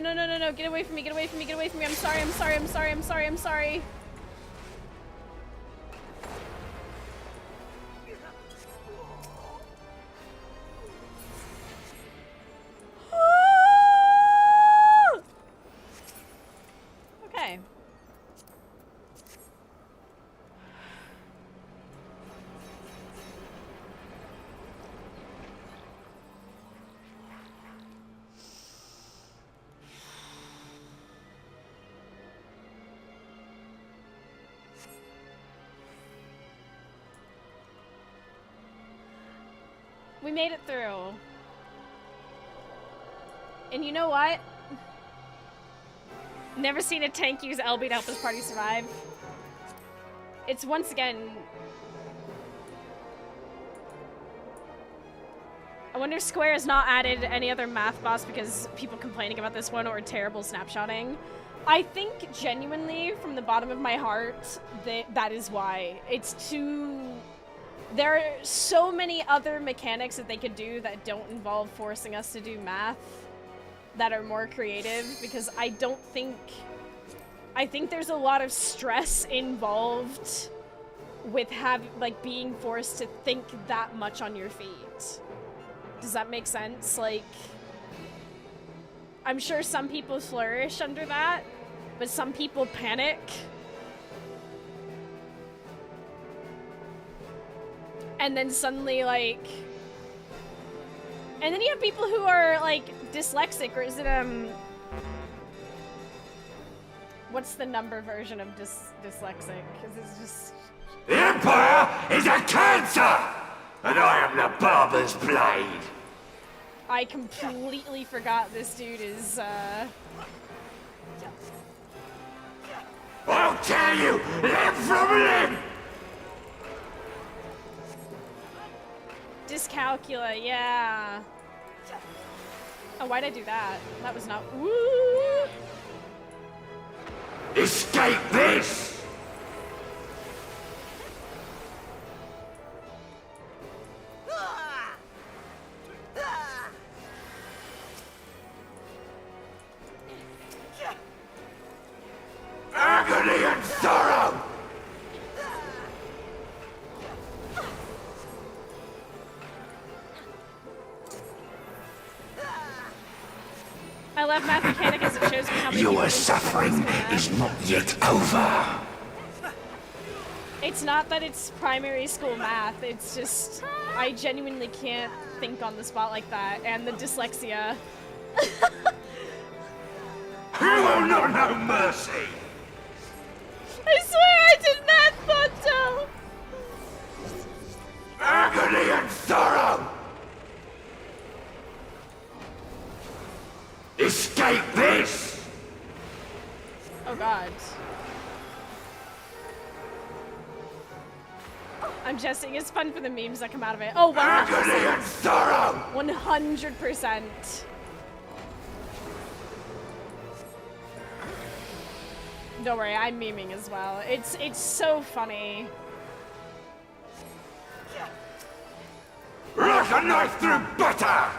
get away from me, I'm sorry. Okay. We made it through. And you know what? Never seen a tank use LB to help his party survive. It's once again... I wonder if Square has not added any other math boss because people complaining about this one or terrible snapshotting. I think genuinely, from the bottom of my heart, that is why. It's too... There are so many other mechanics that they could do that don't involve forcing us to do math that are more creative, because I don't think... I think there's a lot of stress involved with being forced to think that much on your feet. Does that make sense? Like, I'm sure some people flourish under that, but some people panic. And then suddenly, like... And then you have people who are, like, dyslexic, or is it, what's the number version of dyslexic? Because it's just... The Empire is a cancer! And I am the barber's blade! I completely forgot this dude is, I'll tear you limb from limb! Dyscalculia, yeah. Oh, why'd I do that? That was not... Woo! Escape this! Agony and sorrow! I love math mechanic as it shows me how many Your suffering is not yet over. It's not that it's primary school math, it's just I genuinely can't think on the spot like that, and the dyslexia. You will not know mercy! I swear I did math, Ponto! Agony and sorrow! Escape this! Oh god. I'm jesting, it's fun for the memes that come out of it. Oh, 100%. Agony and sorrow! 100%. Don't worry, I'm memeing as well. It's so funny. Like a knife through butter!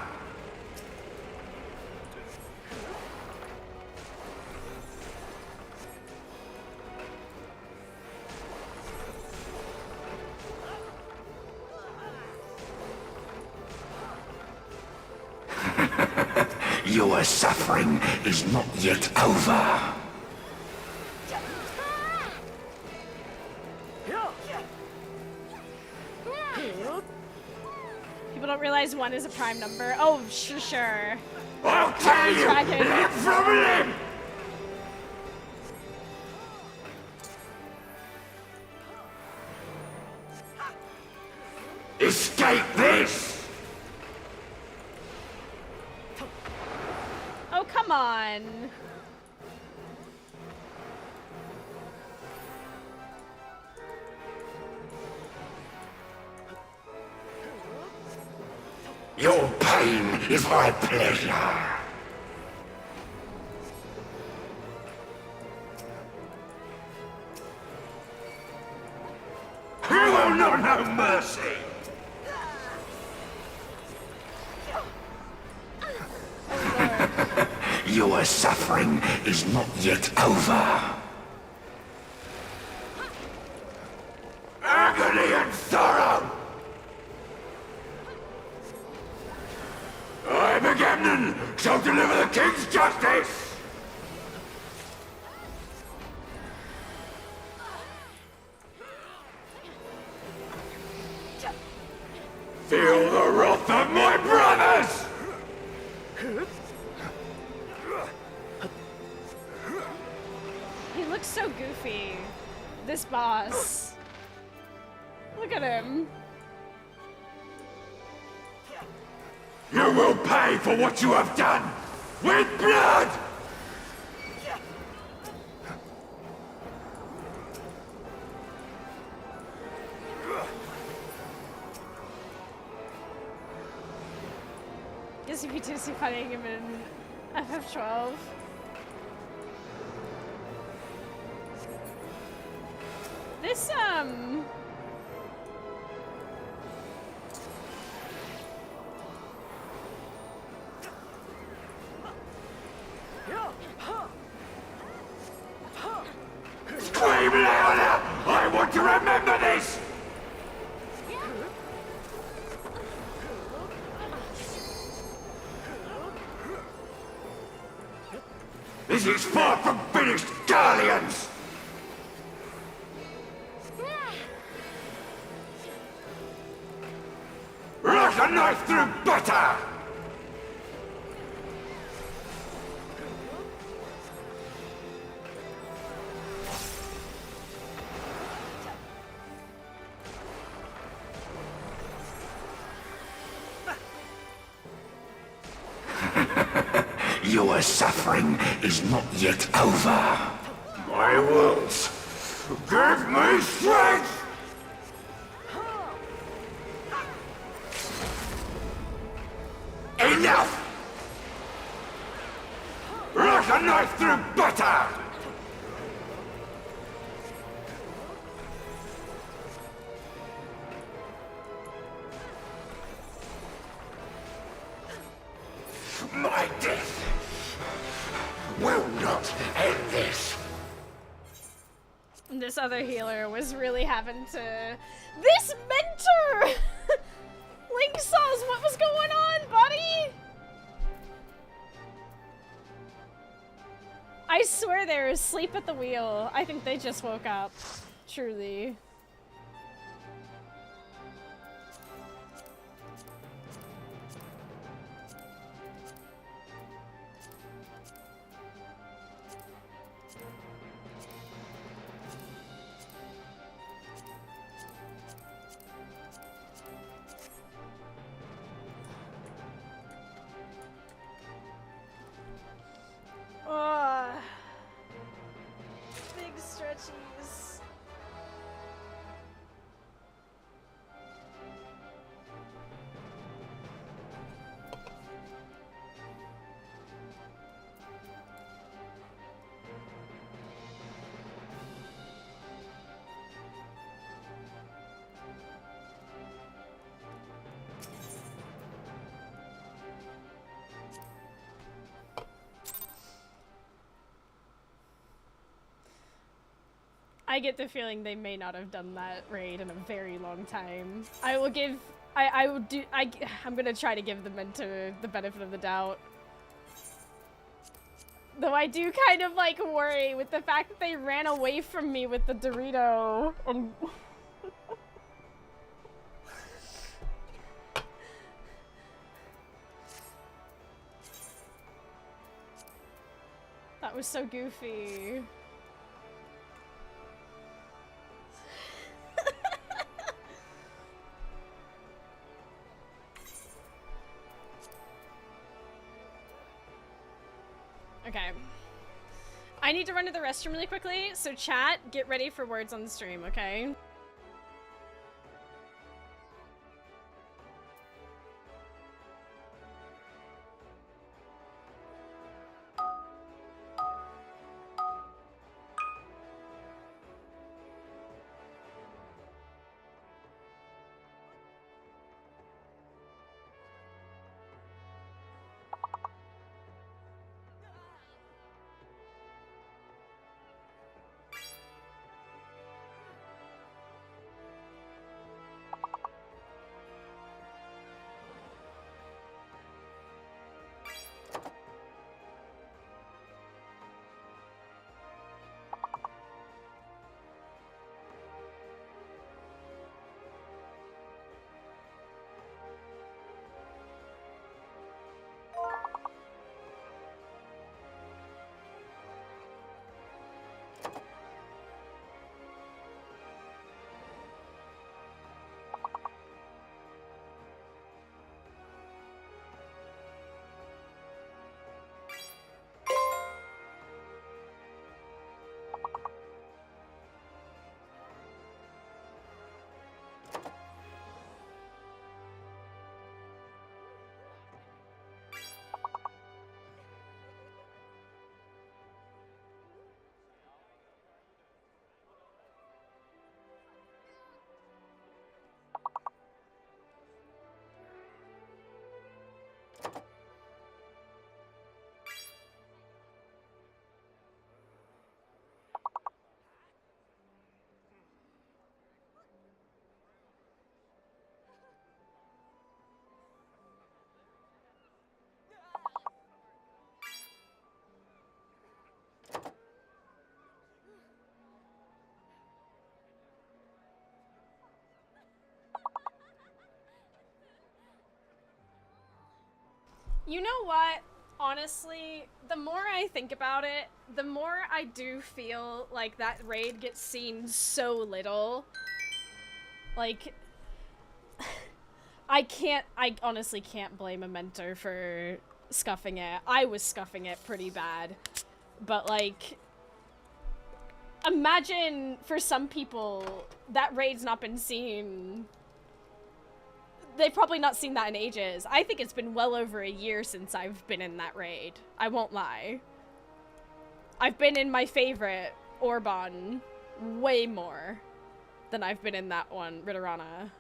Your suffering is not yet over. People don't realize 1 is a prime number. Oh, sure. I'll tear you limb from limb! Escape this! Oh, come on. Your pain is my pleasure. You will not know mercy. Your suffering is not yet over. Agony and sorrow! I, Agamemnon, shall deliver the king's justice! Feel the wrath of my brothers! He looks so goofy. This boss. Look at him. You will pay for what you have done! With blood! Guess if you do see fighting him in FF12. This, Scream louder! I want to remember this! This is far from finished, Guardians! Like a knife through butter! Your suffering is not yet over. My wounds give me strength! Enough! Like a knife through butter! My death will not end this. this other healer was really having to... This mentor! Link saws, what was going on, buddy? I swear they're asleep at the wheel. I think they just woke up. Truly. Big stretchies. I get the feeling they may not have done that raid in a very long time. I will give, I'm gonna try to give the mentor the benefit of the doubt. Though I do kind of like worry with the fact that they ran away from me with the Dorito and that was so goofy. Okay. I need to run to the restroom really quickly, so chat, get ready for words on the stream, okay? You know what? Honestly, the more I think about it, the more I do feel like that raid gets seen so little. Like, I honestly can't blame a mentor for scuffing it. I was scuffing it pretty bad. But, like, imagine for some people, that raid's not been seen. They've probably not seen that in ages. I think it's been well over a year since I've been in that raid. I won't lie. I've been in my favorite, Orban, way more than I've been in that one, Ritterana.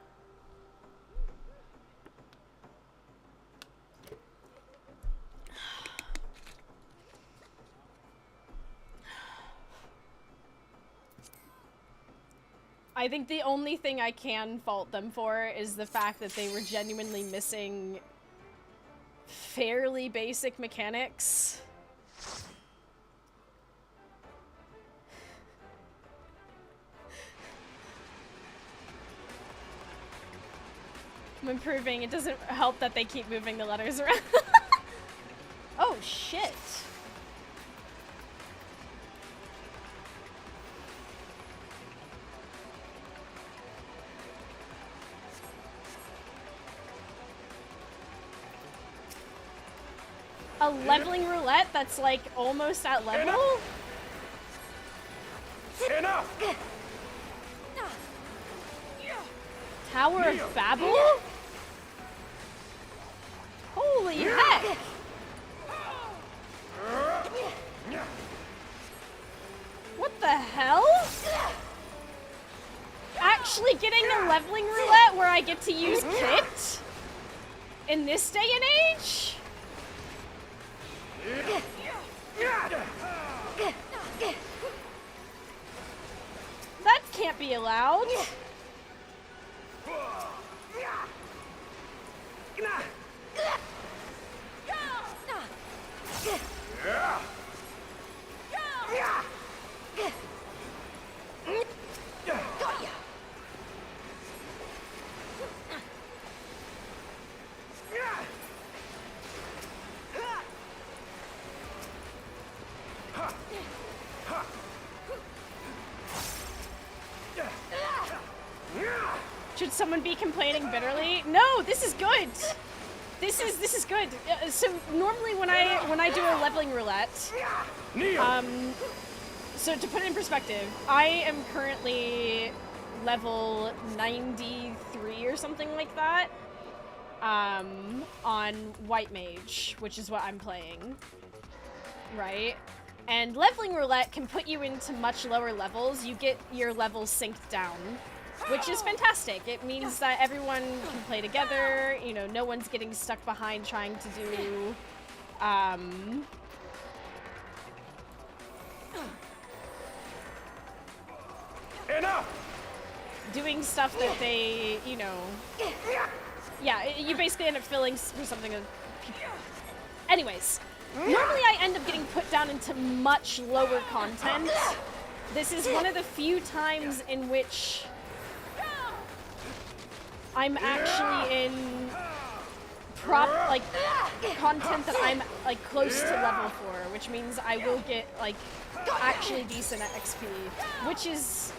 I think the only thing I can fault them for is the fact that they were genuinely missing fairly basic mechanics. I'm improving. It doesn't help that they keep moving the letters around. Oh, shit. A leveling roulette that's like almost at level? Enough! Tower of Babel? Holy heck! What the hell? Actually getting a leveling roulette where I get to use Kit? In this day and age? That can't be allowed. Should someone be complaining bitterly? No, this is good. This is good. So normally when I do a leveling roulette, so to put it in perspective, I am currently level 93 or something like that, on White Mage, which is what I'm playing, right? And leveling roulette can put you into much lower levels. You get your levels synced down, which is fantastic. It means that everyone can play together, you know, no one's getting stuck behind trying to do, Enough! doing stuff that they, you know, yeah, you basically end up filling for something that anyways, normally I end up getting put down into much lower content. This is one of the few times in which I'm actually in content that I'm like close to level 4, which means I will get like actually decent at XP, which is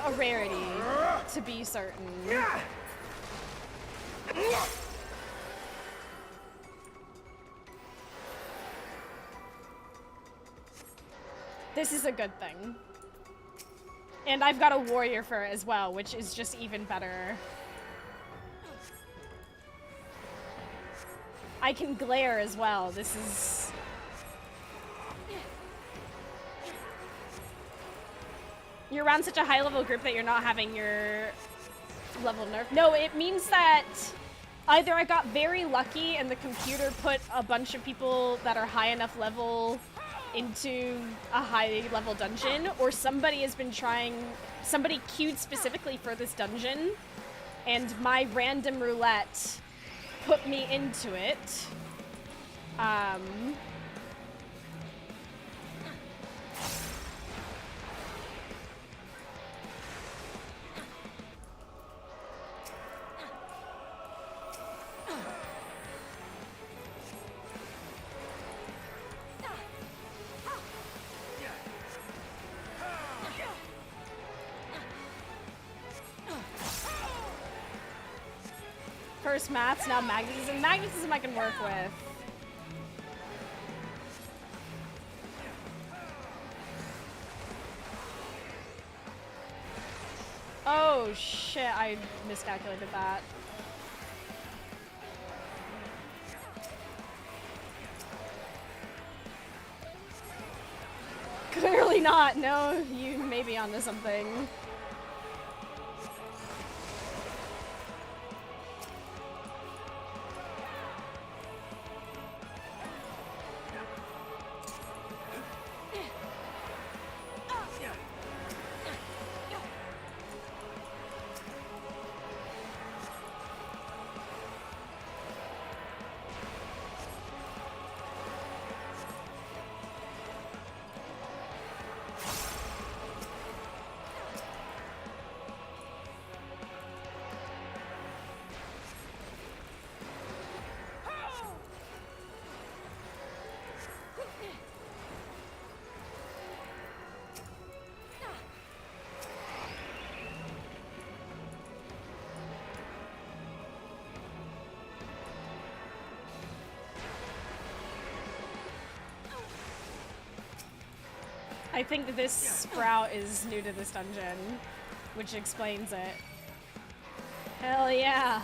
a rarity, to be certain. This is a good thing. And I've got a warrior for it as well, which is just even better. I can glare as well. This is... You're around such a high level group that you're not having your level nerf. No, it means that either I got very lucky and the computer put a bunch of people that are high enough level into a high level dungeon, or somebody has been trying, somebody queued specifically for this dungeon, and my random roulette put me into it. First maths, now magnetism. Magnetism I can work with. Oh shit, I miscalculated that. Clearly not. No, you may be onto something. I think that this sprout is new to this dungeon, which explains it. Hell yeah!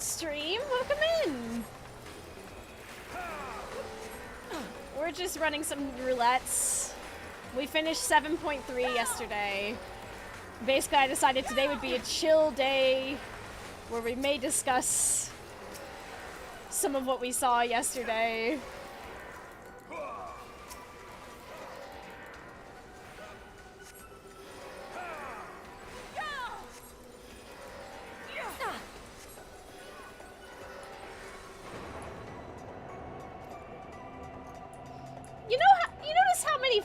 Stream, welcome in. We're just running some roulettes. We finished 7.3 yesterday. Basically, I decided today would be a chill day where we may discuss some of what we saw yesterday.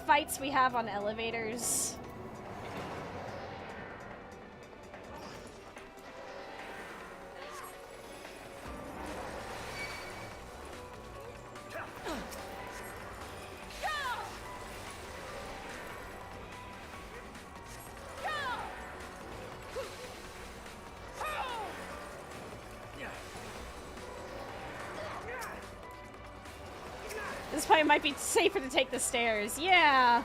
Fights we have on elevators. This probably might be safer to take the stairs. Yeah,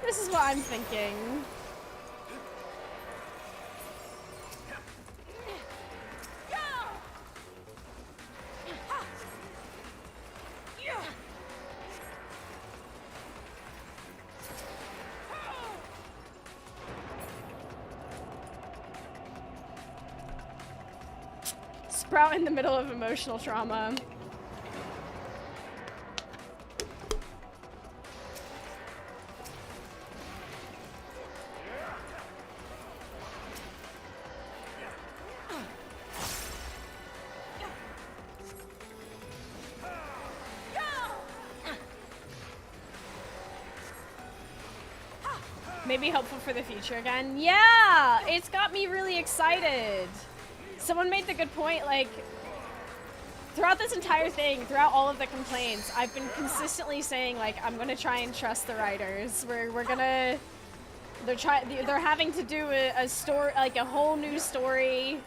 this is what I'm thinking. Sprout in the middle of emotional trauma. Maybe hopeful for the future again. Yeah, it's got me really excited. Someone made the good point, like, throughout this entire thing, throughout all of the complaints, I've been consistently saying, like, I'm gonna try and trust the writers. We're gonna, they're having to do a story, like a whole new story.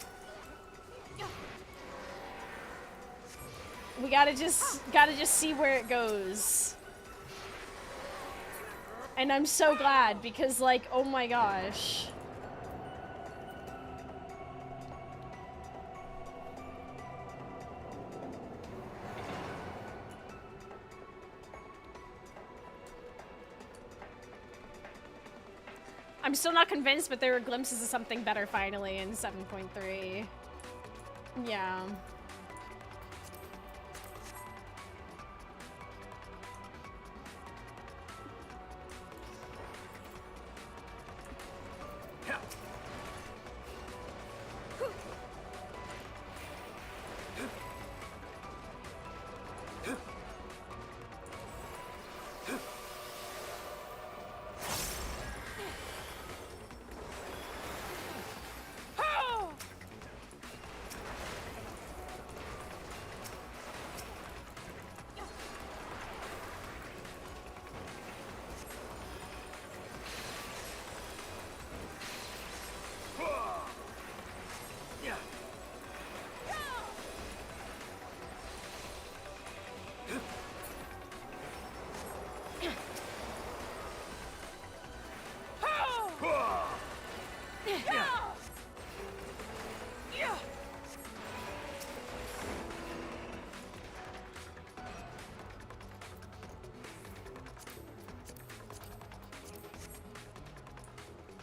We gotta just see where it goes. And I'm so glad because, like, oh my gosh. I'm still not convinced, but there were glimpses of something better finally in 7.3. Yeah.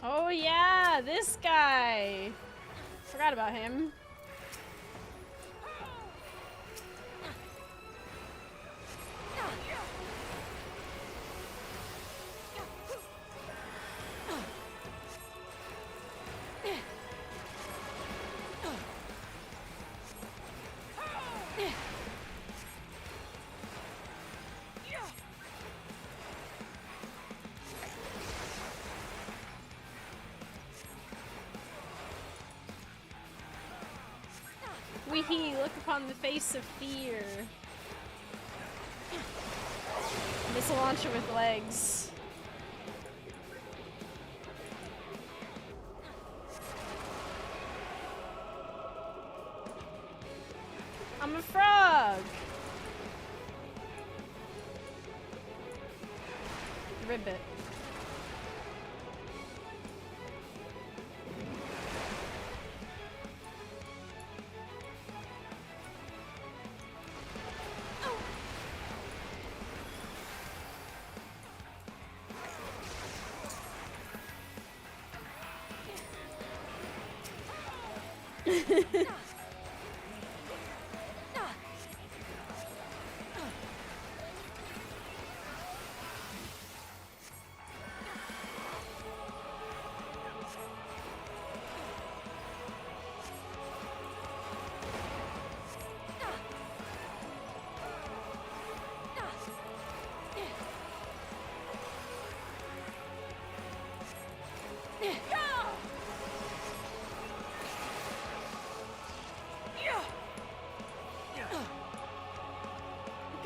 Oh yeah, this guy. Forgot about him. Weehee, look upon the face of fear. Missile launcher with legs. I'm a frog! Ribbit.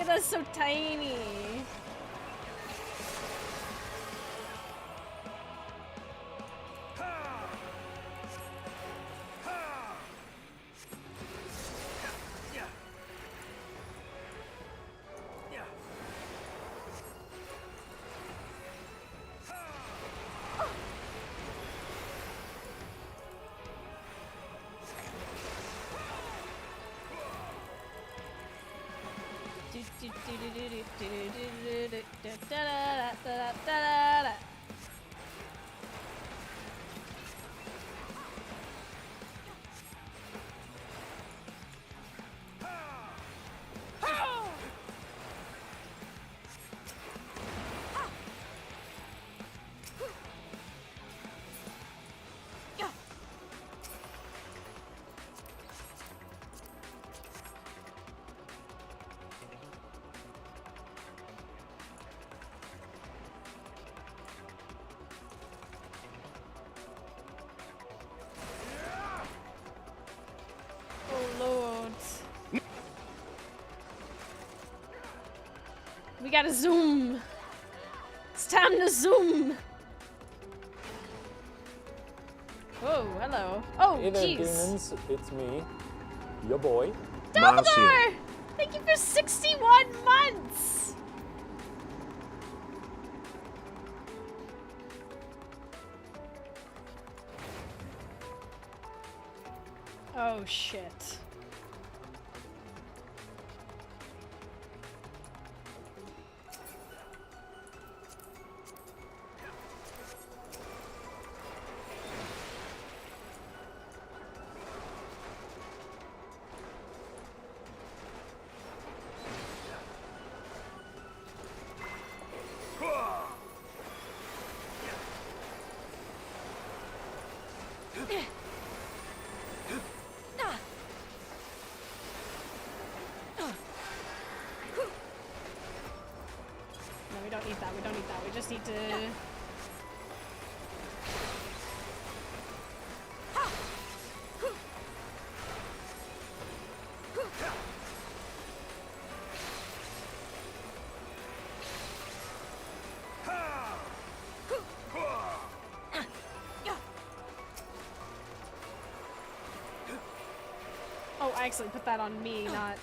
Look at us, so tiny. We gotta zoom. It's time to zoom. Whoa, hello. Oh, Hey there, jeez. demons. It's me, your boy. Dumbledore! Thank you for 61 months! Oh, shit. need to... Oh, I actually put that on me, not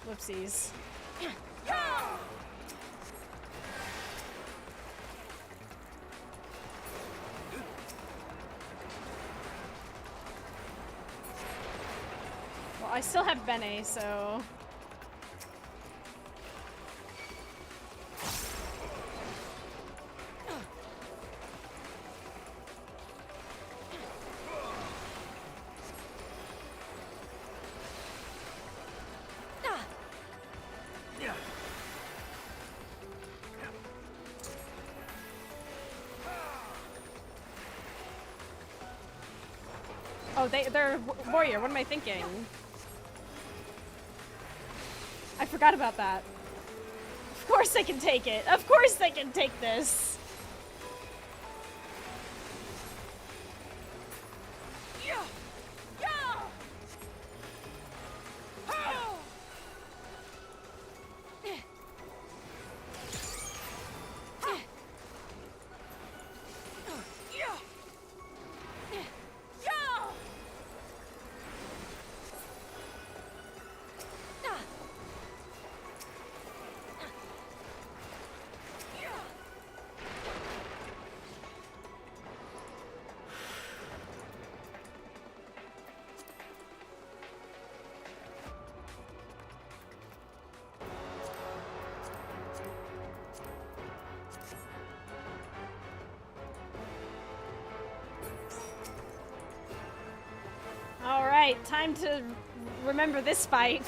whoopsies. Well, I still have Bene, so... Oh, they're warrior. What am I thinking? I forgot about that. Of course they can take it. Of course they can take this. Alright, time to remember this fight.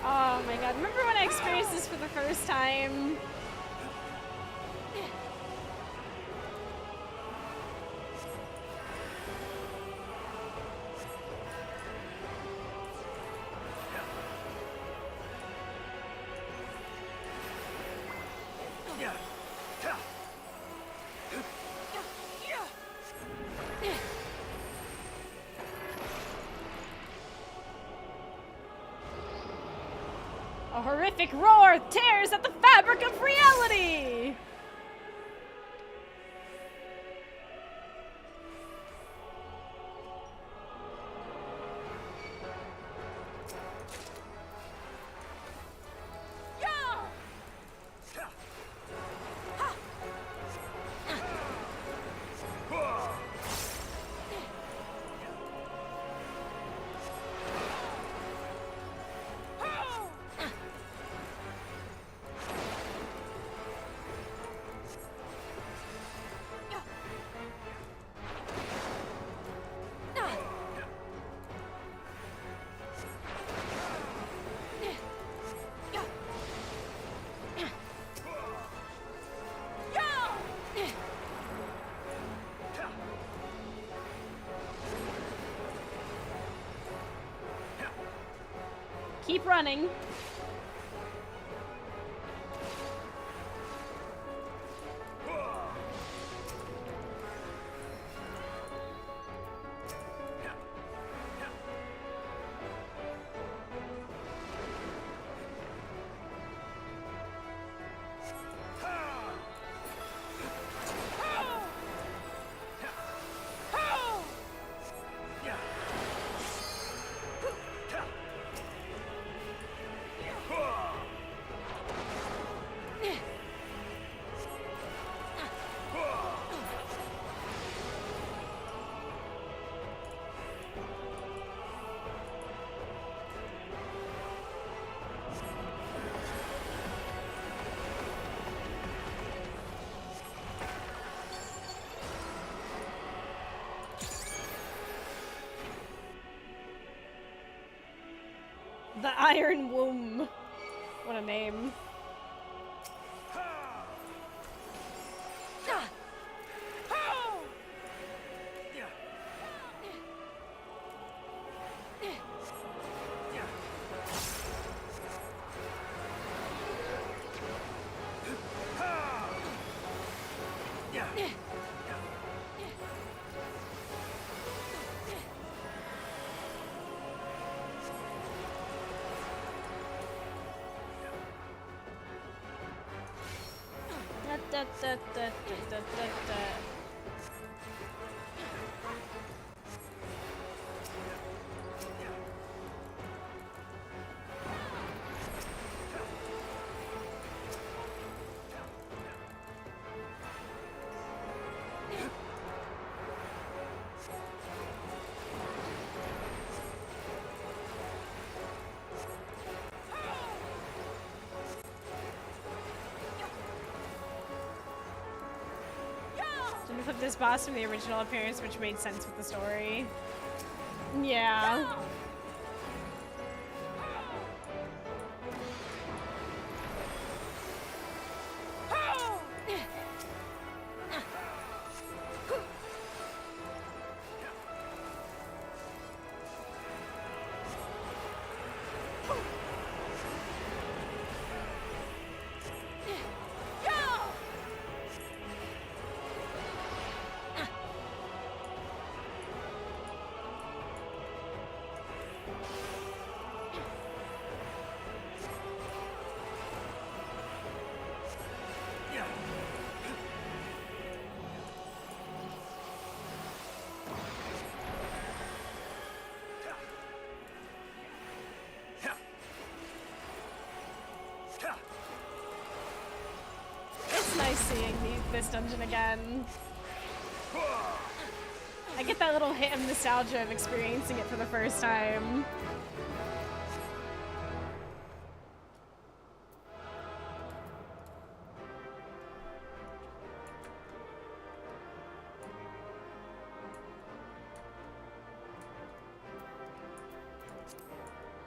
Oh my god, remember when I experienced this for the first time? A horrific roar tears at the fabric of reality! Keep running. The Iron Womb. What a name. Flip this boss from the original appearance, which made sense with the story. Yeah. This dungeon again. I get that little hit of nostalgia of experiencing it for the first time.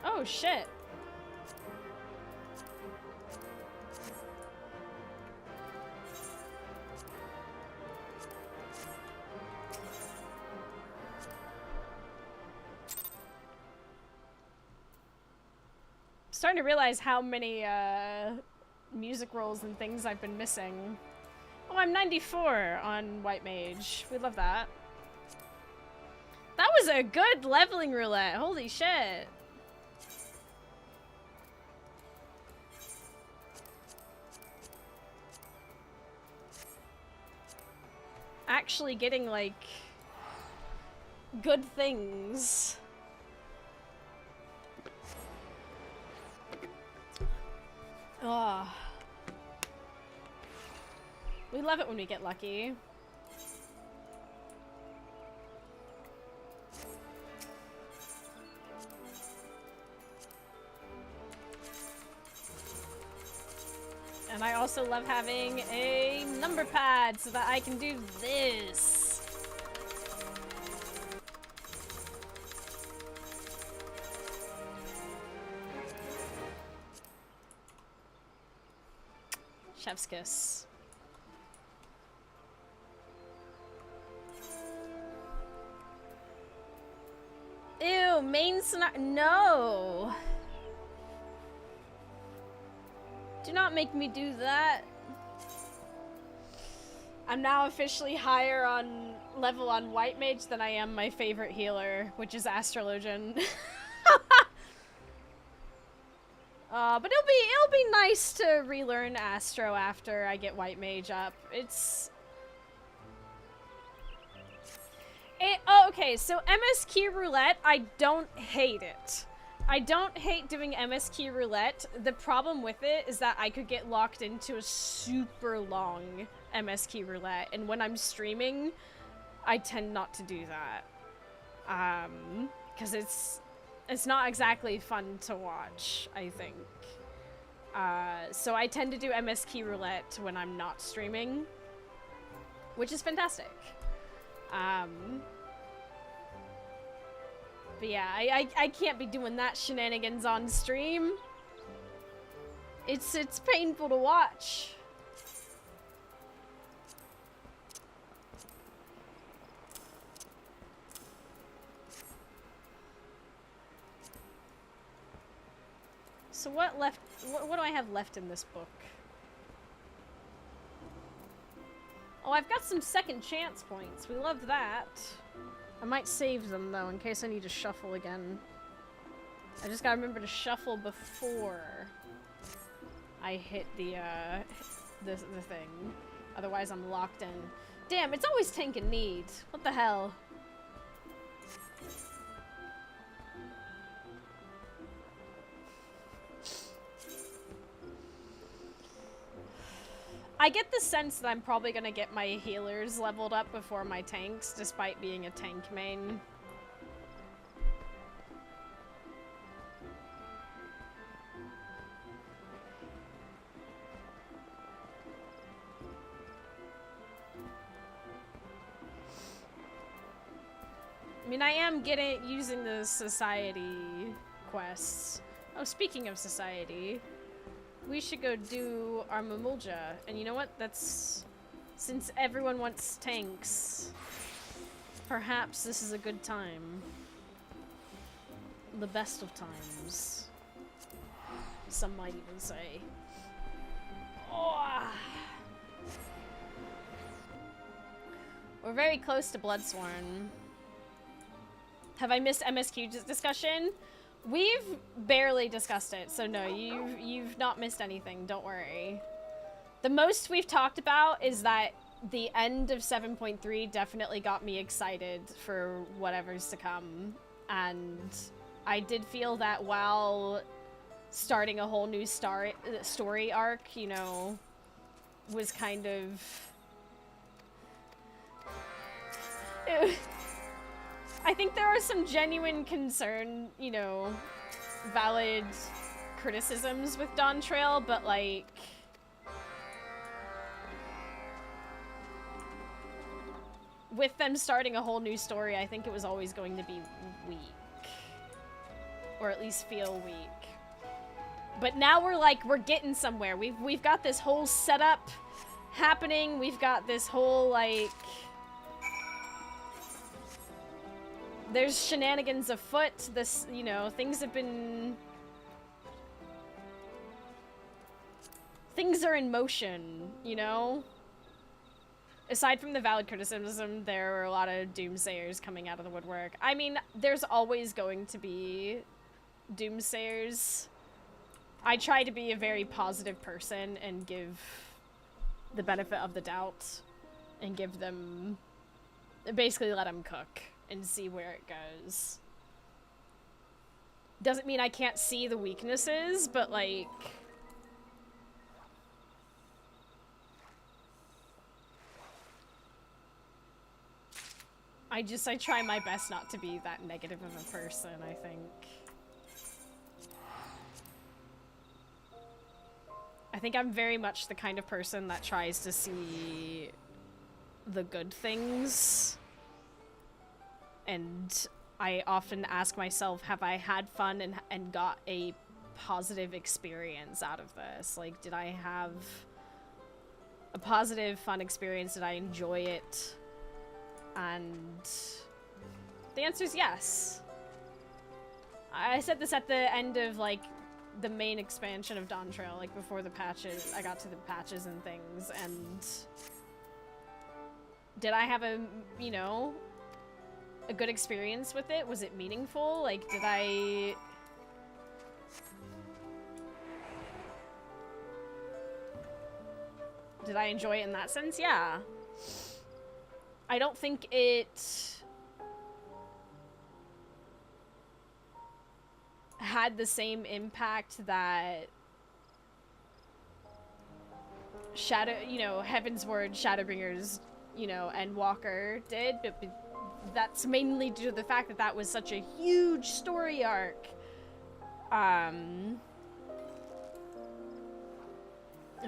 Oh shit. Starting to realize how many music rolls and things I've been missing. Oh, I'm 94 on White Mage. We love that. That was a good leveling roulette. Holy shit. Actually getting, like, good things. Oh. We love it when we get lucky. And I also love having a number pad so that I can do this. Chef's kiss. Ew, main scenario. No. Do not make me do that. I'm now officially higher on level on White Mage than I am my favorite healer, which is Astrologian. But it'll be nice to relearn Astro after I get White Mage up. Okay, so MSQ roulette, I don't hate it. I don't hate doing MSQ roulette. The problem with it is that I could get locked into a super long MSQ roulette, and when I'm streaming, I tend not to do that. Because it's not exactly fun to watch, I think. So I tend to do MSQ roulette when I'm not streaming, which is fantastic. But yeah, I can't be doing that shenanigans on stream. It's painful to watch. So what do I have left in this book? Oh, I've got some second chance points. We love that. I might save them, though, in case I need to shuffle again. I just gotta remember to shuffle before I hit the thing. Otherwise, I'm locked in. Damn, it's always tank and need. What the hell? I get the sense that I'm probably gonna get my healers leveled up before my tanks, despite being a tank main. I mean, I am using the society quests. Oh, speaking of society, we should go do our Mamulja. And you know what? Since everyone wants tanks, perhaps this is a good time. The best of times. Some might even say. Oh. We're very close to Bloodsworn. Have I missed MSQ discussion? We've barely discussed it, so no, you've not missed anything, don't worry. The most we've talked about is that the end of 7.3 definitely got me excited for whatever's to come. And I did feel that while starting a whole new story arc, you know, was kind of... I think there are some genuine concern, you know, valid criticisms with Dawn Trail, but like... with them starting a whole new story, I think it was always going to be weak. Or at least feel weak. But now we're getting somewhere. We've got this whole setup happening. We've got this whole, like... there's shenanigans afoot. This, you know, things have been... things are in motion, you know? Aside from the valid criticism, there were a lot of doomsayers coming out of the woodwork. I mean, there's always going to be doomsayers. I try to be a very positive person and give the benefit of the doubt and give them... basically let them cook and see where it goes. Doesn't mean I can't see the weaknesses, but like... I try my best not to be that negative of a person, I think. I think I'm very much the kind of person that tries to see the good things. And I often ask myself, have I had fun and got a positive experience out of this? Like, did I have a positive, fun experience? Did I enjoy it? And the answer is yes. I said this at the end of, like, the main expansion of Dawn Trail, like, before the patches, I got to the patches and things, and did I have a, you know, a good experience with it? Was it meaningful? Like, did I enjoy it in that sense? Yeah. I don't think it had the same impact that Heaven's Word, Shadowbringers, you know, and Walker did, but that's mainly due to the fact that that was such a huge story arc. And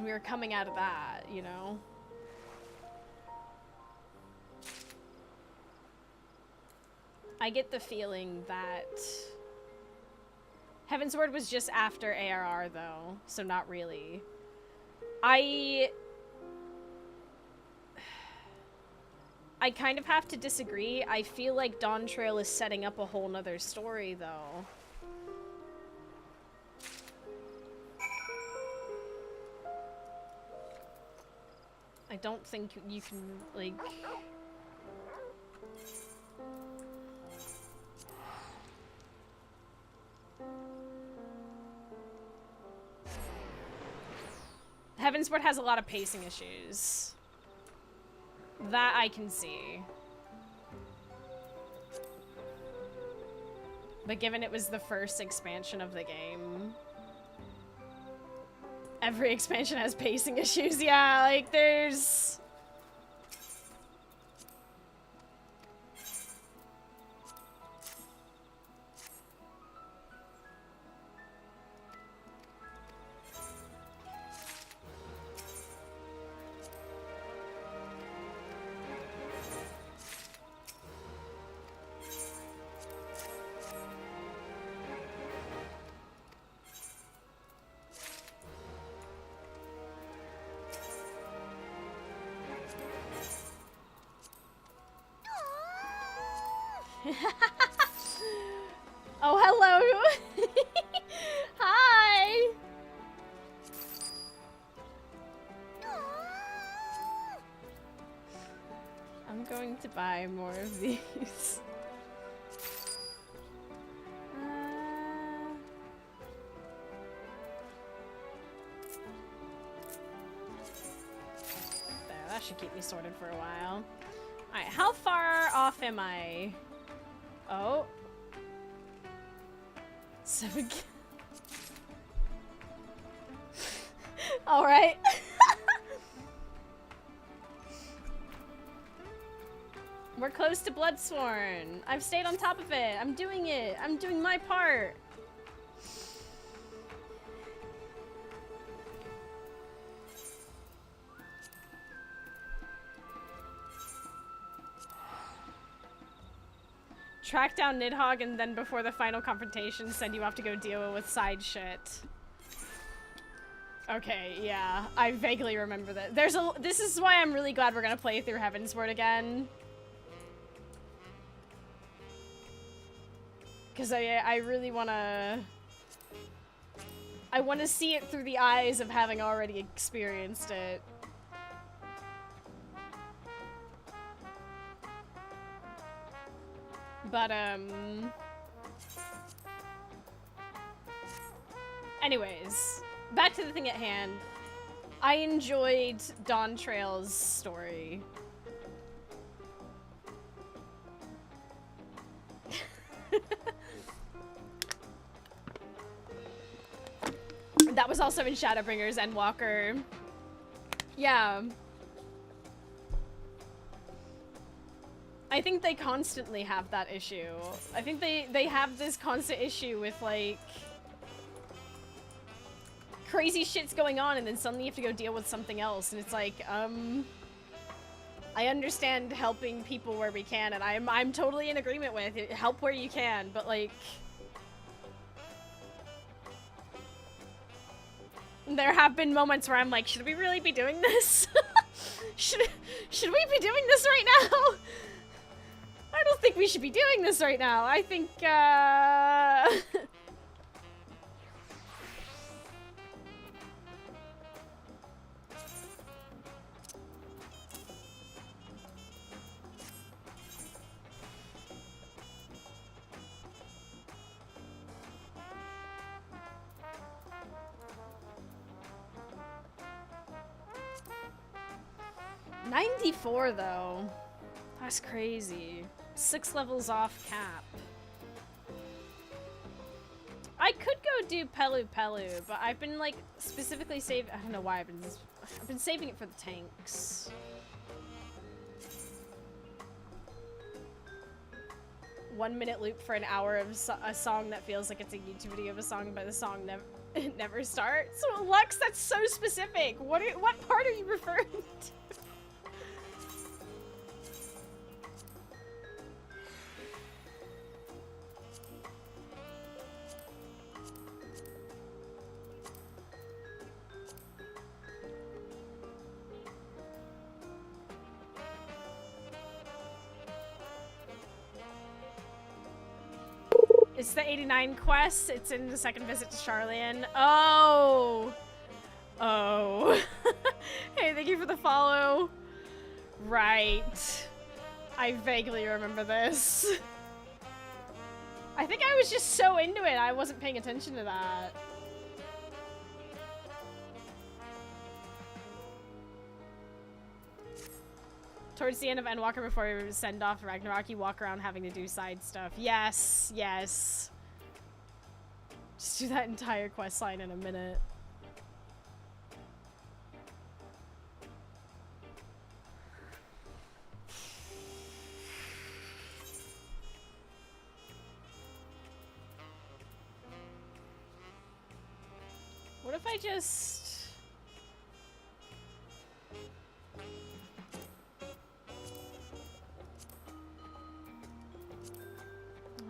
we were coming out of that, you know? I get the feeling that Heaven's Word was just after ARR, though, so not really. I kind of have to disagree. I feel like Dawn Trail is setting up a whole nother story, though. I don't think you can, like... Heavensward has a lot of pacing issues. That I can see. But given it was the first expansion of the game... Every expansion has pacing issues, yeah, like, there's... Oh, hello! Hi! I'm going to buy more of these. There, that should keep me sorted for a while. Alright, how far off am I? Oh. 7. Alright. We're close to Bloodsworn. I've stayed on top of it. I'm doing it. I'm doing my part. Track down Nidhogg and then before the final confrontation send you off to go deal with side shit. Okay, yeah. I vaguely remember that. This is why I'm really glad we're gonna play through Heavensward again. Because I really wanna... I wanna see it through the eyes of having already experienced it. But, anyways, back to the thing at hand. I enjoyed Dawn Trail's story. That was also in Shadowbringers and Walker. Yeah. I think they constantly have that issue. I think they have this constant issue with, like, crazy shit's going on and then suddenly you have to go deal with something else. And it's like, I understand helping people where we can, and I'm totally in agreement with it. Help where you can, but, like... There have been moments where I'm like, should we really be doing this? should we be doing this right now? I don't think we should be doing this right now. I think, 94 though. That's crazy. 6 levels off cap. I could go do Pelu Pelu, but I've been like specifically saving. I don't know why I've been saving it for the tanks. One-minute loop for an hour of a song that feels like it's a YouTube video of a song, but the song never starts. So Lux, that's so specific. What part are you referring to? It's the 89 quest. It's in the second visit to Charlian. Oh. Oh. Hey, thank you for the follow. Right. I vaguely remember this. I think I was just so into it, I wasn't paying attention to that. Towards the end of Endwalker, before you send off Ragnarok, you walk around having to do side stuff. Yes, yes. Just do that entire quest line in a minute. What if I just...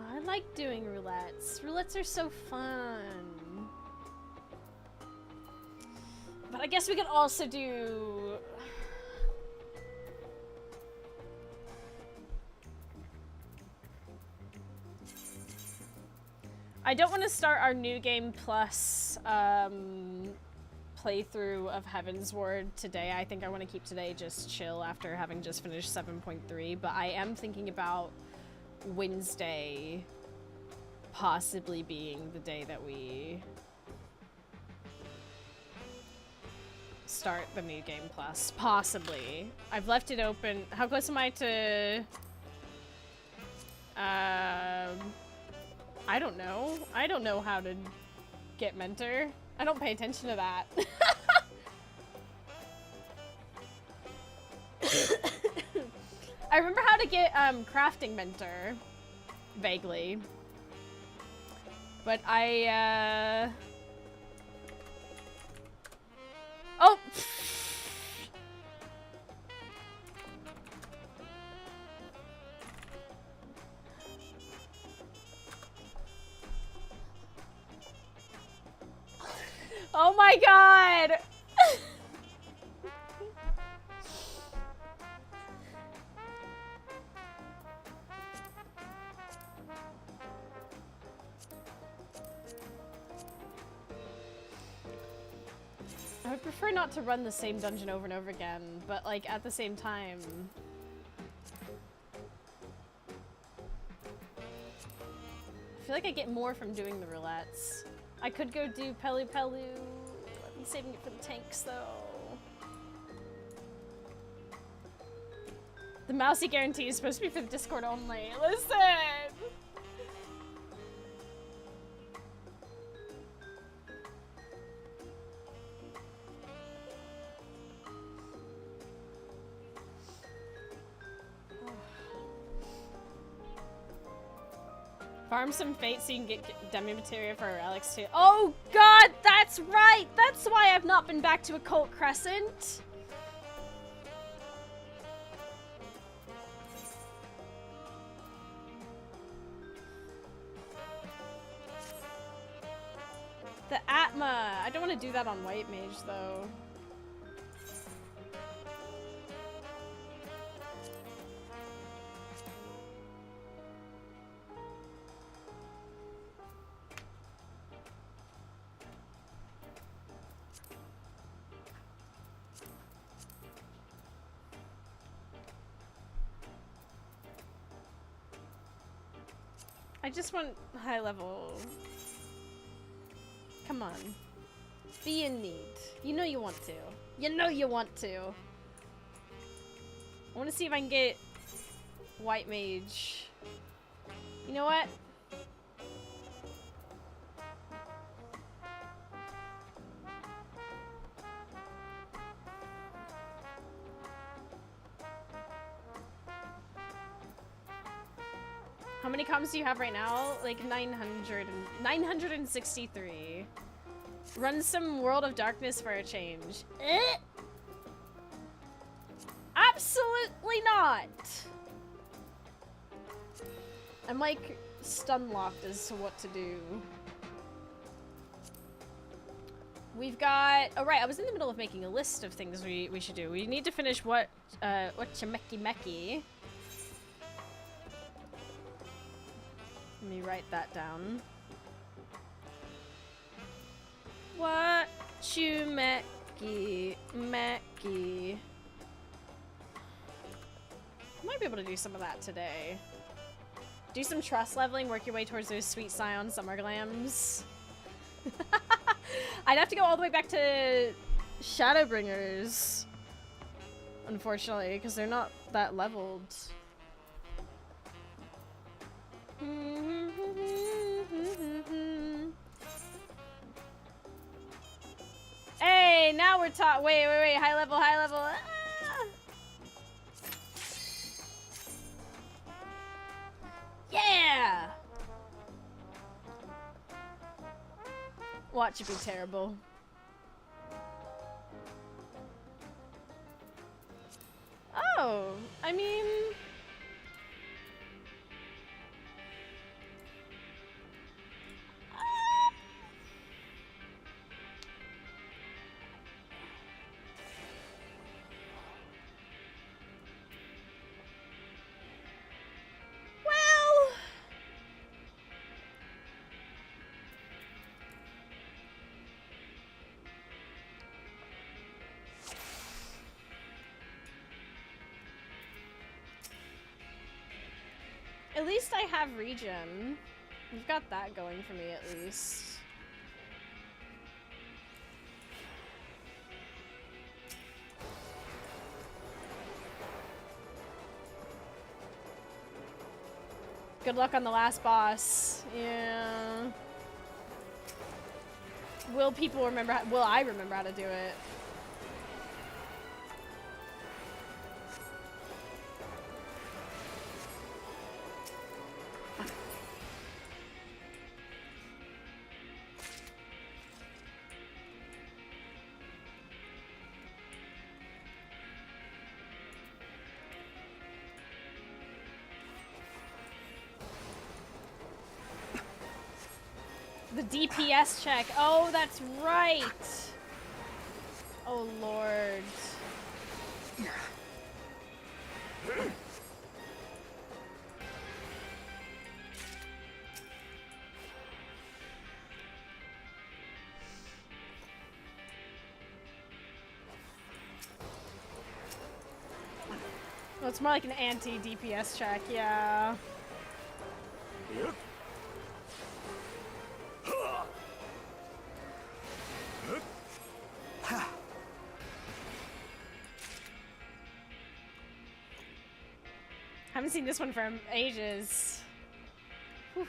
I like doing roulettes. Roulettes are so fun. But I guess we could also do... I don't want to start our New Game Plus playthrough of Heaven's Ward today. I think I want to keep today just chill after having just finished 7.3, but I am thinking about Wednesday possibly being the day that we start the New Game Plus. Possibly. I've left it open. How close am I to... I don't know. I don't know how to get mentor. I don't pay attention to that. I remember how to get crafting mentor vaguely. But I oh. Oh my god! I would prefer not to run the same dungeon over and over again, but like at the same time... I feel like I get more from doing the roulettes. I could go do Pelu Pelu. I've been saving it for the tanks though. The mousy guarantee is supposed to be for the Discord only. Listen! Farm some fate so you can get demi materia for relics too. Oh god, that's right! That's why I've not been back to Occult Crescent! The Atma! I don't want to do that on White Mage though. I just want high level. Come on. Be in need. You know you want to. You know you want to. I want to see if I can get White Mage. You know what? How many comms do you have right now? Like 963. Run some World of Darkness for a change. Absolutely not! I'm like stun locked as to what to do. We've got, oh right, I was in the middle of making a list of things we should do. We need to finish what Chimeki Meki. Let me me write that down. What you Mackie? Mackie. Might be able to do some of that today. Do some trust leveling, work your way towards those sweet Scion summer glams. I'd have to go all the way back to Shadowbringers, unfortunately, because they're not that leveled. Hey, now we're talking. Wait, high level. Ah! Yeah! Watch it be terrible. Oh, I mean... well... At least I have regen. We've got that going for me, at least. Good luck on the last boss. Yeah. Will people remember how, will I remember how to do it? The DPS check. Oh, that's right. Oh, Lord. Well, it's more like an anti-DPS check, yeah. Haven't seen this one for ages. Whew.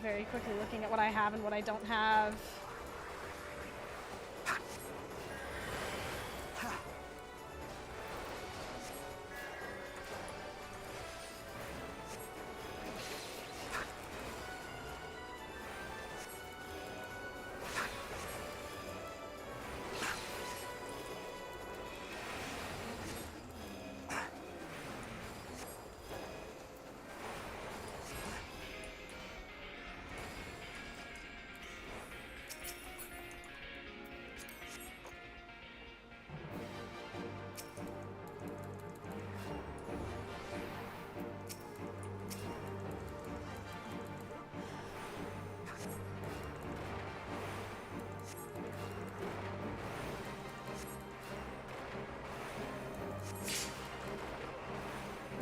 Very quickly looking at what I have and what I don't have.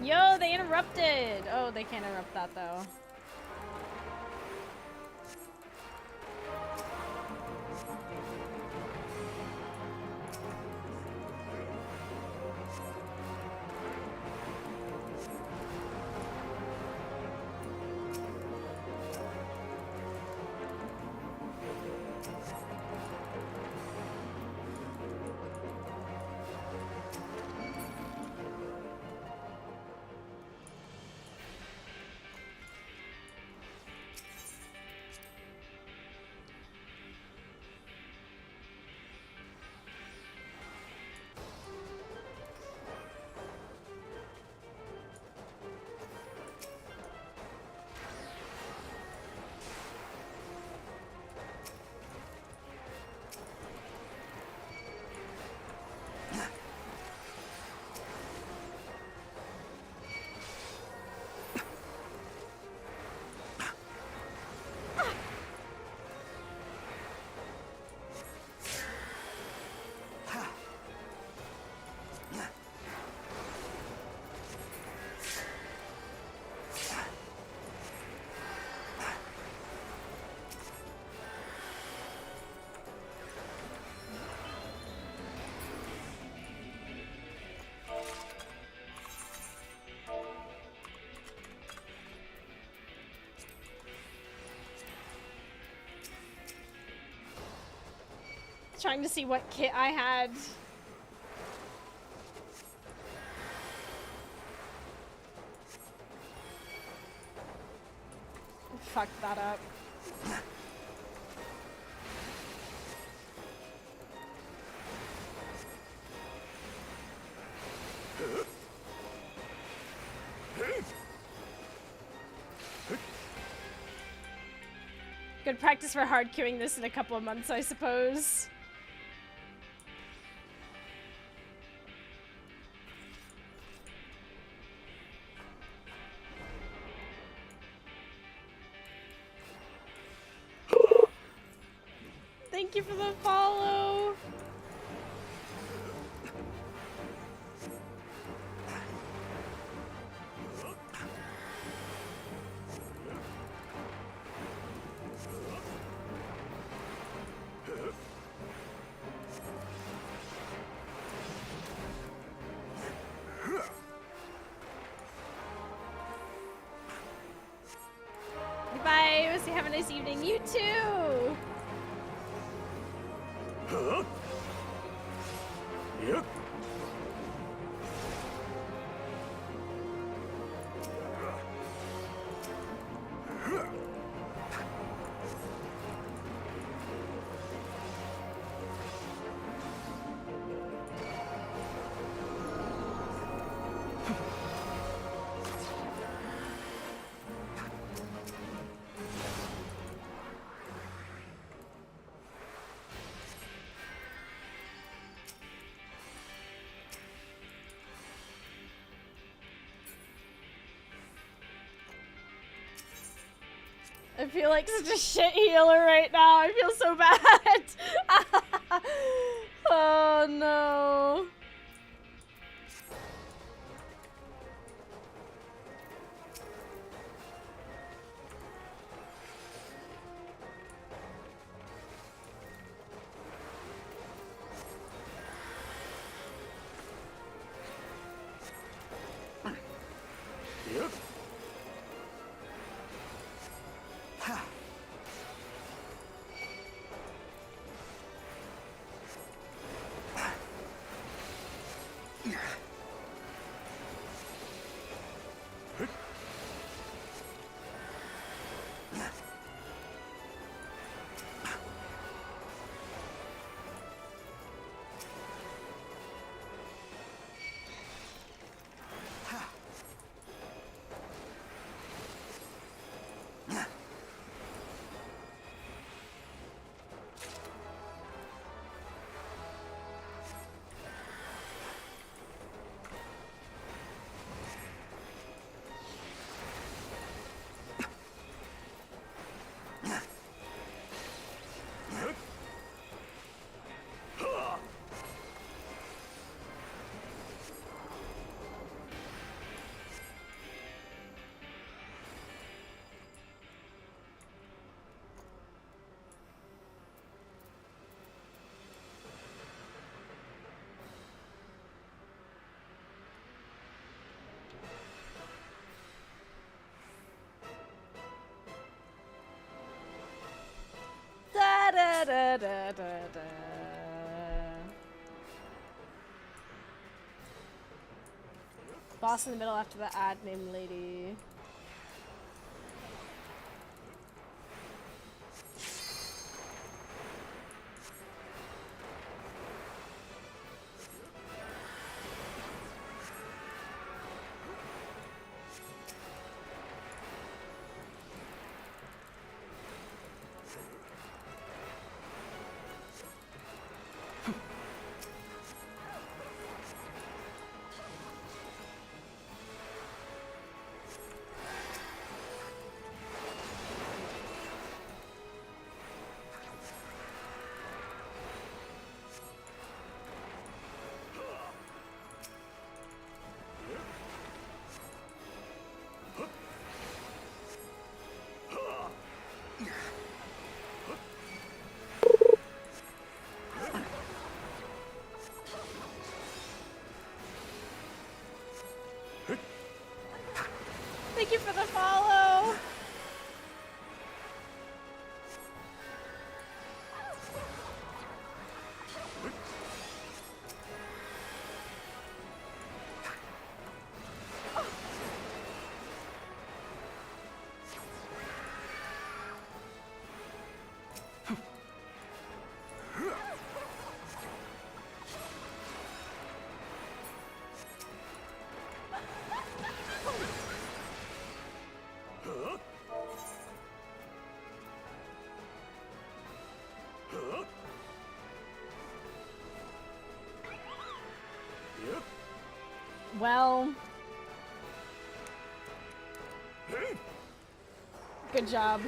Yo, they interrupted! Oh, they can't interrupt that though. Trying to see what kit I had. Fucked that up. Good practice for hard queuing this in a couple of months, I suppose. Thank you for the follow. Goodbye. We'll see you. Have a nice evening. You too. Huh? Yep. I feel like such a shit healer right now. I feel so bad. Oh no. Yep. Da da da da da da. Boss in the middle after the ad name lady. Thank you for the follow. go. Good job.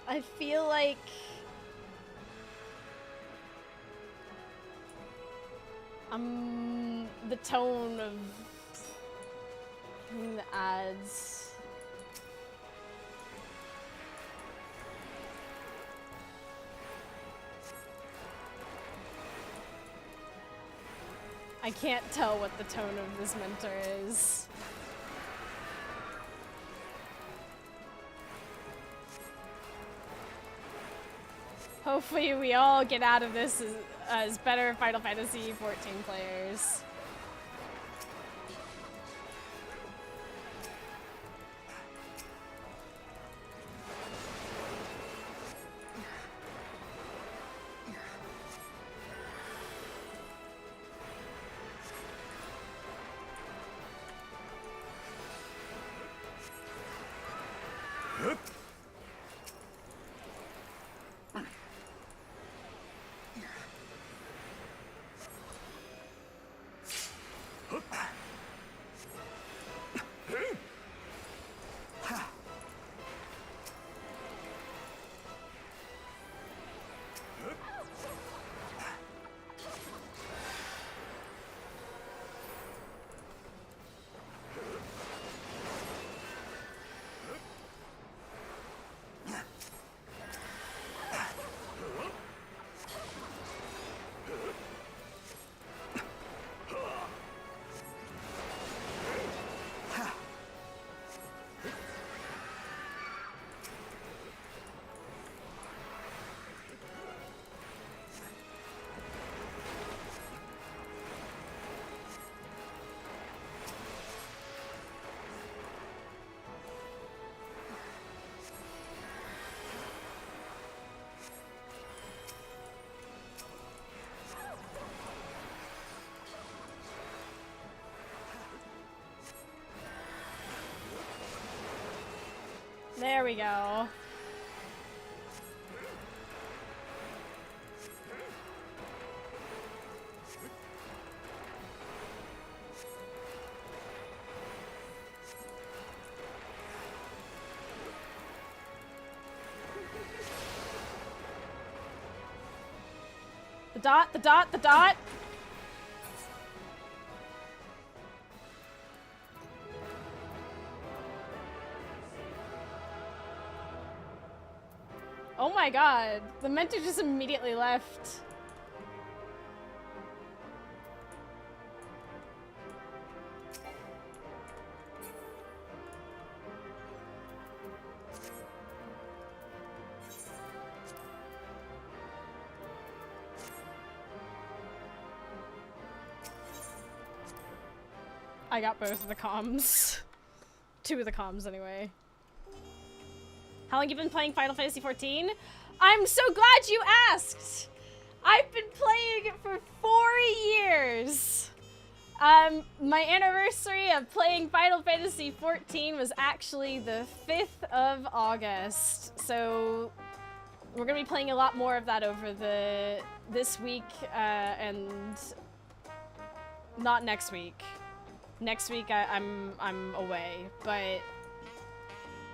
I feel like the tone of the ads. I can't tell what the tone of this mentor is. Hopefully we all get out of this as better Final Fantasy 14 players. There we go. The dot, the dot, the dot. Oh my god, the mentor just immediately left. I got both of the comms. Two of the comms anyway. How long you been playing Final Fantasy 14? I'm so glad you asked! I've been playing it for 4 years! My anniversary of playing Final Fantasy 14 was actually the 5th of August. So we're gonna be playing a lot more of that over this week, and not next week. Next week I'm away, but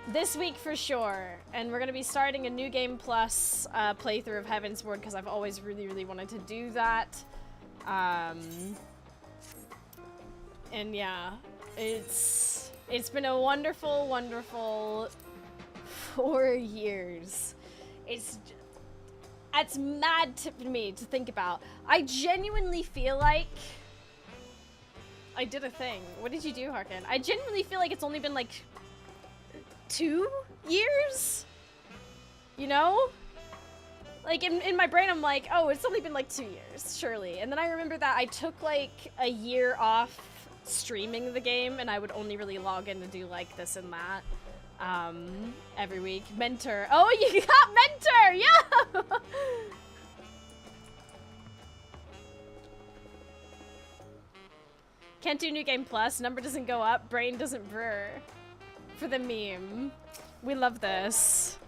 this week for sure. And we're gonna be starting a New Game Plus playthrough of Heavensward because I've always really wanted to do that. And yeah, it's been a wonderful 4 years. It's mad to me to think about. I genuinely feel like I did a thing. What did you do, Harkin? I genuinely feel like it's only been like 2 years? You know? Like in my brain I'm like, oh, it's only been like 2 years, surely. And then I remember that I took like a year off streaming the game and I would only really log in to do like this and that every week. Mentor. Oh, you got Mentor! Yeah! Can't do New Game Plus. Number doesn't go up. Brain doesn't brr. For the meme. We love this.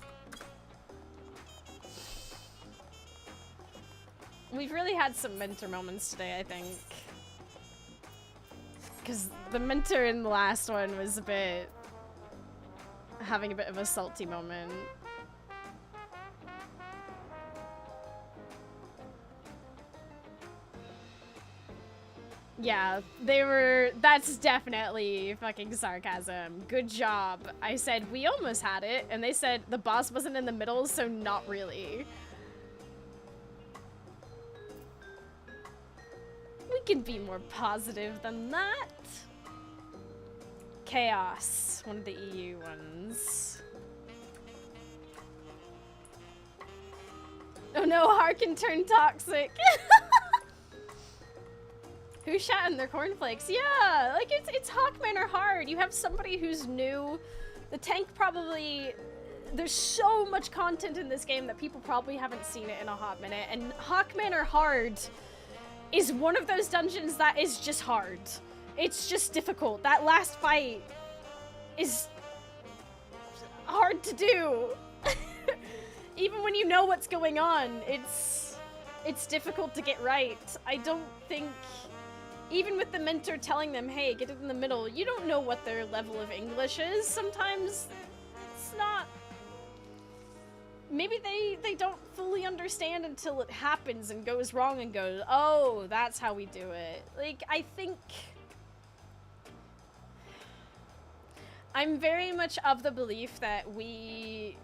We've really had some Mentor moments today, I think. Because the Mentor in the last one was having a bit of a salty moment. Yeah, that's definitely fucking sarcasm. Good job. I said, we almost had it, and they said the boss wasn't in the middle, so not really. We can be more positive than that. Chaos, one of the EU ones. Oh no, Harkin turned toxic. Who shat in their cornflakes? Yeah, like it's Hawkman or hard. You have somebody who's new. The tank probably, there's so much content in this game that people probably haven't seen it in a hot minute. And Hawkman or hard is one of those dungeons that is just hard. It's just difficult. That last fight is hard to do. Even when you know what's going on, it's difficult to get right. I don't think, even with the mentor telling them, hey, get it in the middle, you don't know what their level of English is. Sometimes it's not, maybe they don't fully understand until it happens and goes wrong and goes, oh, that's how we do it. Like, I think I'm very much of the belief that we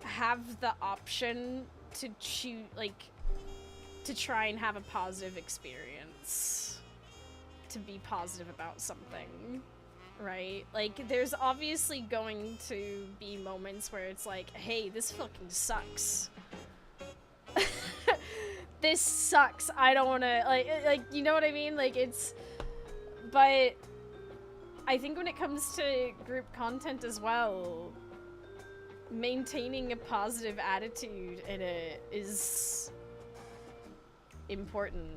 have the option to choose, like, to try and have a positive experience, to be positive about something, right? Like, there's obviously going to be moments where it's like, hey, this fucking sucks. This sucks. I don't want to, like, you know what I mean? Like, it's, but I think when it comes to group content as well, maintaining a positive attitude in it is important.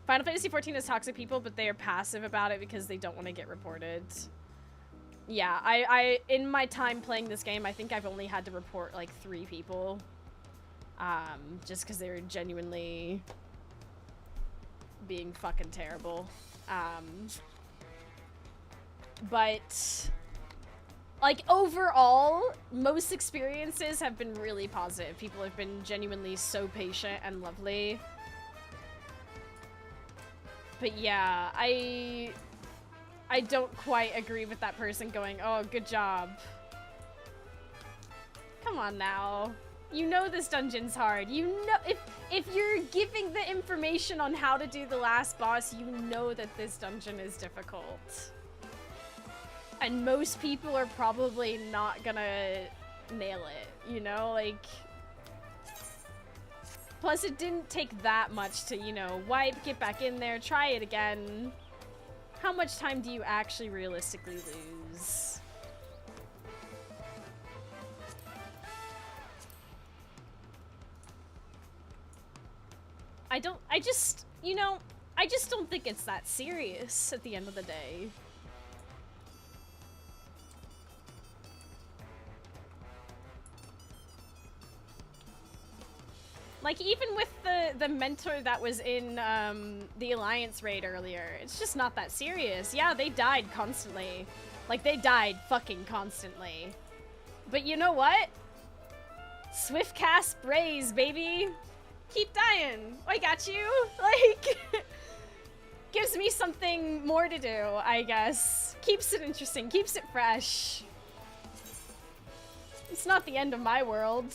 Final Fantasy XIV has toxic people, but they are passive about it because they don't want to get reported. Yeah, I in my time playing this game, I think I've only had to report like 3 people. Just because they were genuinely being fucking terrible. But like, overall, most experiences have been really positive. People have been genuinely so patient and lovely. But yeah, I don't quite agree with that person going, oh, good job. Come on now. You know this dungeon's hard. You know, if you're giving the information on how to do the last boss, you know that this dungeon is difficult. And most people are probably not gonna nail it, you know? Like, plus it didn't take that much to, you know, wipe, get back in there, try it again. How much time do you actually realistically lose? I just, you know, I just don't think it's that serious at the end of the day. Like, even with the mentor that was in the Alliance raid earlier, it's just not that serious. Yeah, they died constantly. Like, they died fucking constantly. But you know what? Swift cast sprays, baby. Keep dying. I got you. Like, gives me something more to do, I guess. Keeps it interesting, keeps it fresh. It's not the end of my world.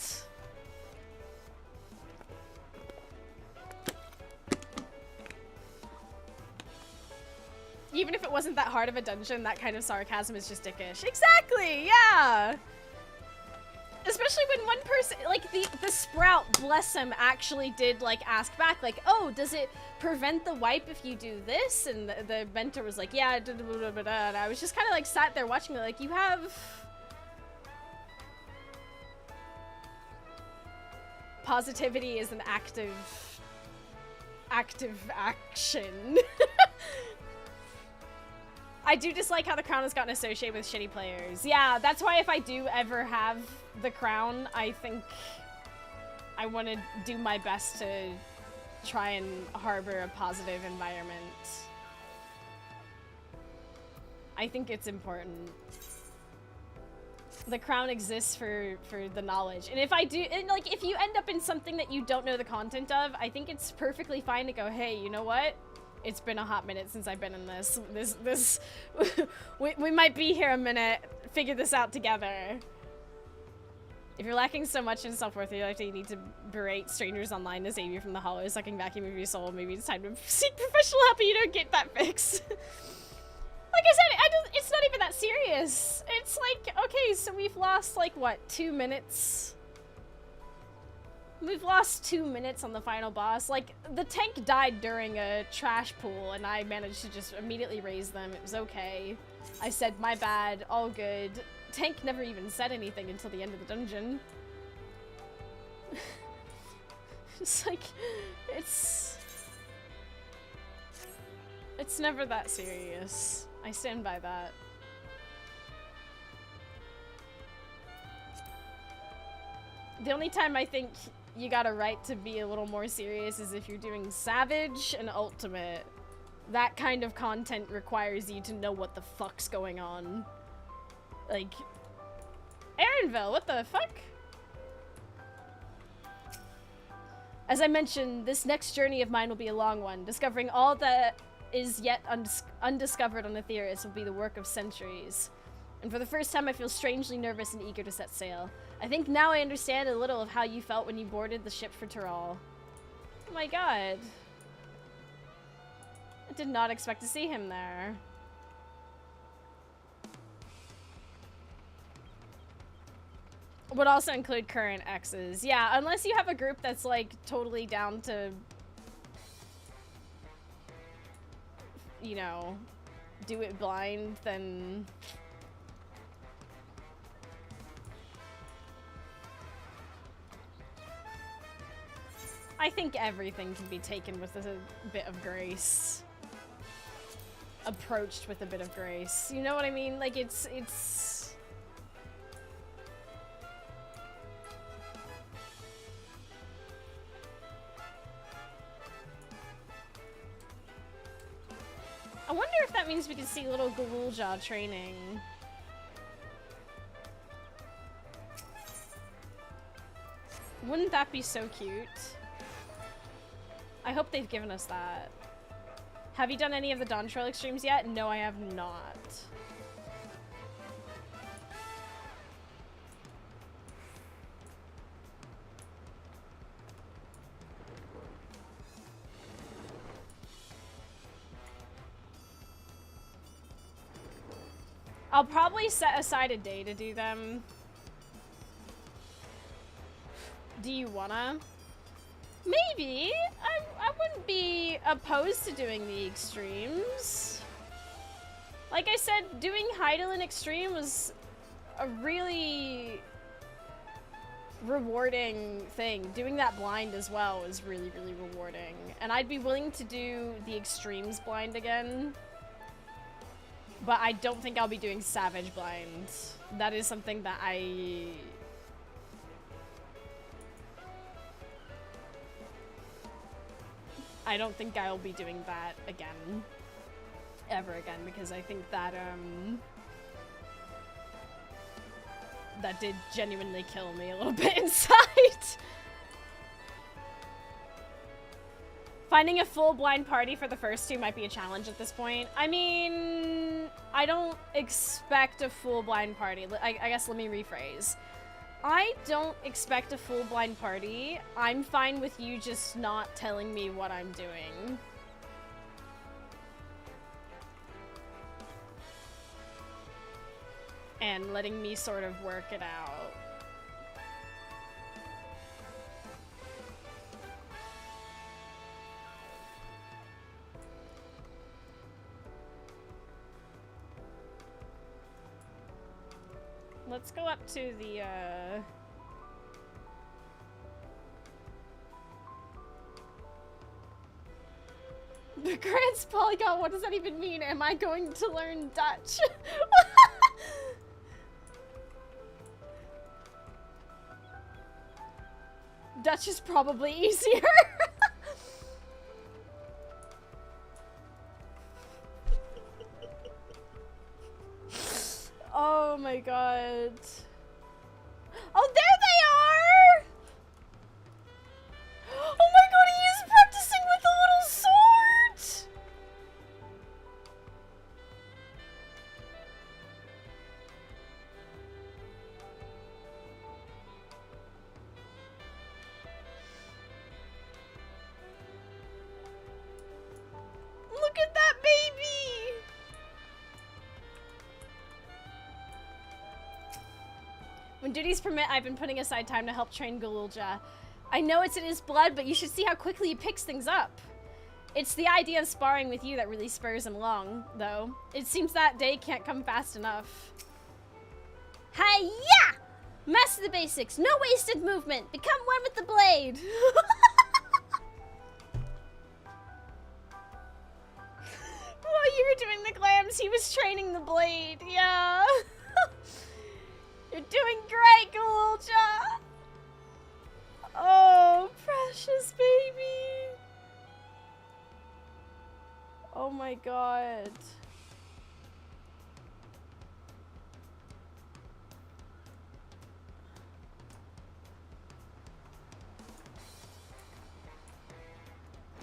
Even if it wasn't that hard of a dungeon, that kind of sarcasm is just dickish. Exactly, yeah! Especially when one person, like, the Sprout, bless him, actually did, like, ask back, like, oh, does it prevent the wipe if you do this? And the mentor was like, yeah, da, da, da, da, da. And I was just kind of, like, sat there watching it, like, you have... Positivity is an active action. I do dislike how the crown has gotten associated with shitty players. Yeah, that's why if I do ever have the crown, I think I want to do my best to try and harbor a positive environment. I think it's important. The crown exists for the knowledge. And if I do, and like, if you end up in something that you don't know the content of, I think it's perfectly fine to go, hey, you know what? It's been a hot minute since I've been in this. We might be here a minute. Figure this out together. If you're lacking so much in self-worth, you need to berate strangers online to save you from the hollow sucking vacuum of your soul. Maybe it's time to seek professional help, but you don't get that fix. Like I said, it's not even that serious. It's like, okay, so we've lost, like, what, 2 minutes? We've lost 2 minutes on the final boss. Like, the tank died during a trash pool, and I managed to just immediately raise them. It was okay. I said, my bad, all good. Tank never even said anything until the end of the dungeon. It's like, it's never that serious. I stand by that. The only time I think you got a right to be a little more serious is if you're doing Savage and Ultimate. That kind of content requires you to know what the fuck's going on. Like, Aaronville, what the fuck? As I mentioned, this next journey of mine will be a long one. Discovering all that is yet undiscovered on Aetherius will be the work of centuries. And for the first time, I feel strangely nervous and eager to set sail. I think now I understand a little of how you felt when you boarded the ship for Tyrol. Oh my god. I did not expect to see him there. Would also include current exes. Yeah, unless you have a group that's, like, totally down to, you know, do it blind, then... I think everything can be taken with a bit of grace. Approached with a bit of grace. You know what I mean? Like, it's... I wonder if that means we can see little Ghouljaw training. Wouldn't that be so cute? I hope they've given us that. Have you done any of the Dawn Trail extremes yet? No, I have not. I'll probably set aside a day to do them. Do you wanna? Maybe. I wouldn't be opposed to doing the extremes. Like I said, doing Hydaelyn Extreme was a really rewarding thing. Doing that blind as well was really, really rewarding. And I'd be willing to do the extremes blind again. But I don't think I'll be doing Savage blind. That is something that I don't think I'll be doing that again. Ever again, because I think that, that did genuinely kill me a little bit inside. Finding a full blind party for the first two might be a challenge at this point. I mean, I don't expect a full blind party. I guess let me rephrase. I don't expect a full blind party. I'm fine with you just not telling me what I'm doing. And letting me sort of work it out. Let's go up to the, The Grants Polygon, what does that even mean? Am I going to learn Dutch? Dutch is probably easier. Oh my god. Oh, there they are! Oh my god, he is practicing with the little sword! Look at that baby! When duties permit, I've been putting aside time to help train Galulja. I know it's in his blood, but you should see how quickly he picks things up. It's the idea of sparring with you that really spurs him along, though. It seems that day can't come fast enough. Hi-ya! Master the basics. No wasted movement. Become one with the blade. While you were doing the glams, he was training the blade. Yeah. You're doing great, Galulja! Oh, precious baby! Oh my god.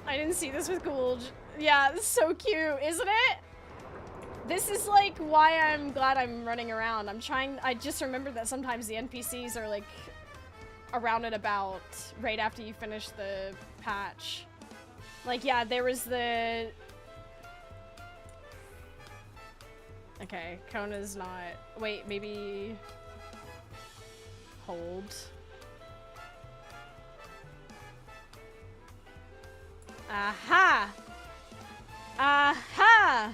I didn't see this with Galulja. Yeah, this is so cute, isn't it? This is like why I'm glad I'm running around. I just remembered that sometimes the NPCs are like around and about right after you finish the patch. Like, yeah, there was the... Okay, Kona's not... Wait, maybe... Hold. Aha! Aha!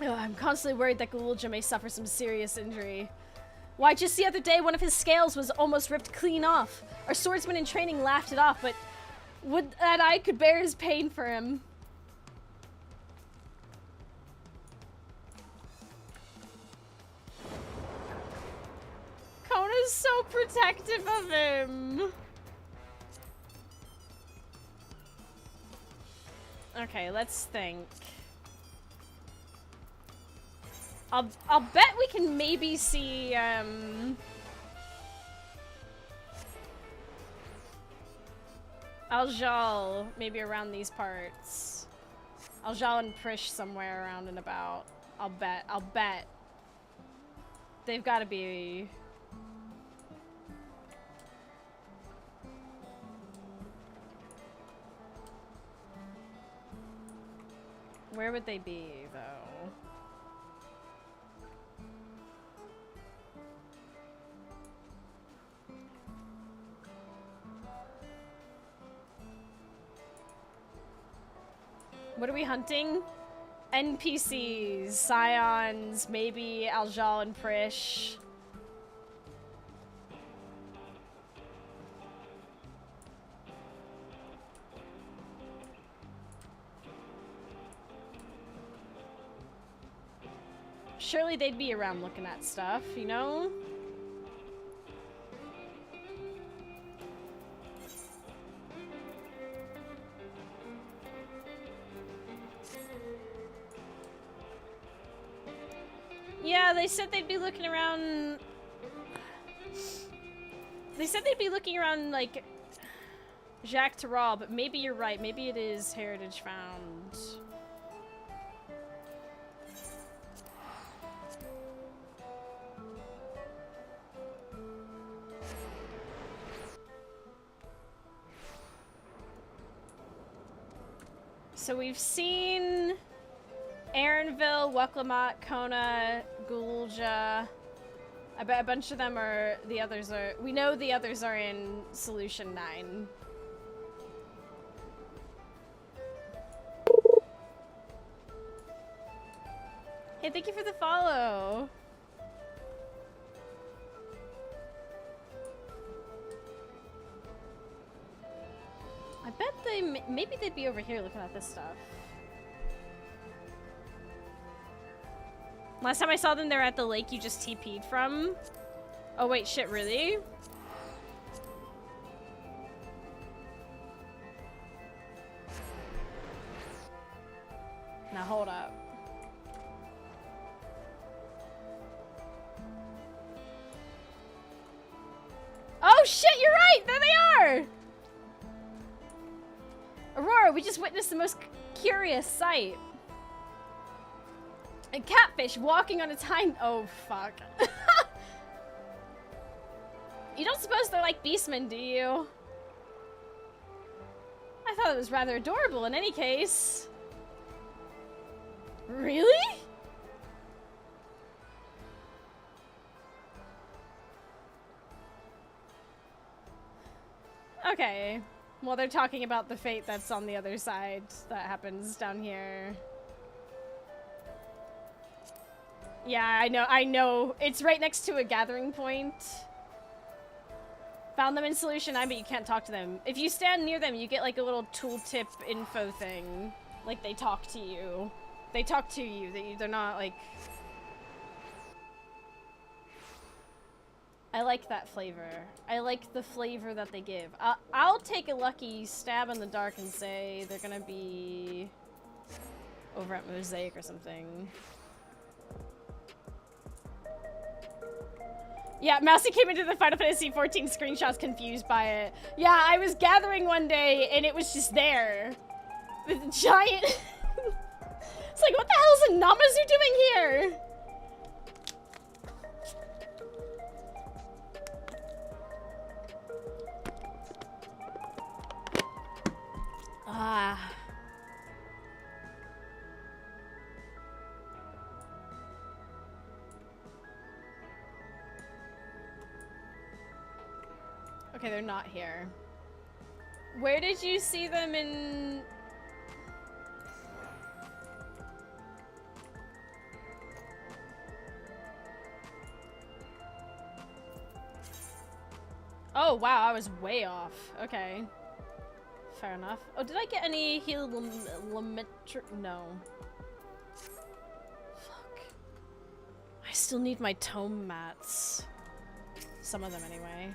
Oh, I'm constantly worried that Galulja may suffer some serious injury. Why, just the other day, one of his scales was almost ripped clean off. Our swordsman in training laughed it off, but would that I could bear his pain for him. Kona's so protective of him. Okay, let's think. I'll bet we can maybe see, Aljal, maybe around these parts. Aljal and Prish somewhere around and about. I'll bet. They've gotta be... Where would they be, though? What are we hunting? NPCs, Scions, maybe Aljal and Prish. Surely they'd be around looking at stuff, you know? Yeah, they said they'd be looking around... They said they'd be looking around, like, Jacques Tarot, but maybe you're right. Maybe it is Heritage Found. So we've seen Aaronville, Weklamat, Kona, Gulja. I bet a bunch of them are, the others are, we know the others are in Solution 9. Hey, thank you for the follow. I bet maybe they'd be over here looking at this stuff. Last time I saw them, they're at the lake you just TP'd from. Oh wait, shit, really? Now hold up. Oh shit, you're right! There they are! Aurora, we just witnessed the most curious sight. A catfish walking on its hind- oh, fuck. You don't suppose they're like beastmen, do you? I thought it was rather adorable in any case. Really? Okay. Well, they're talking about the fate that's on the other side that happens down here. Yeah, I know. It's right next to a gathering point. Found them in Solution 9, but you can't talk to them. If you stand near them, you get like a little tooltip info thing. Like, they talk to you. They talk to you. They're not like... I like that flavor. I like the flavor that they give. I'll take a lucky stab in the dark and say they're gonna be over at Mosaic or something. Yeah, Mousy came into the Final Fantasy XIV screenshots confused by it. Yeah, I was gathering one day and it was just there. With a giant... It's like, what the hell is a Namazu doing here? Ah. Okay, they're not here. Where did you see them in... Oh, wow, I was way off. Okay. Fair enough. Oh, did I get any heliometry? No. Fuck. I still need my tome mats. Some of them, anyway.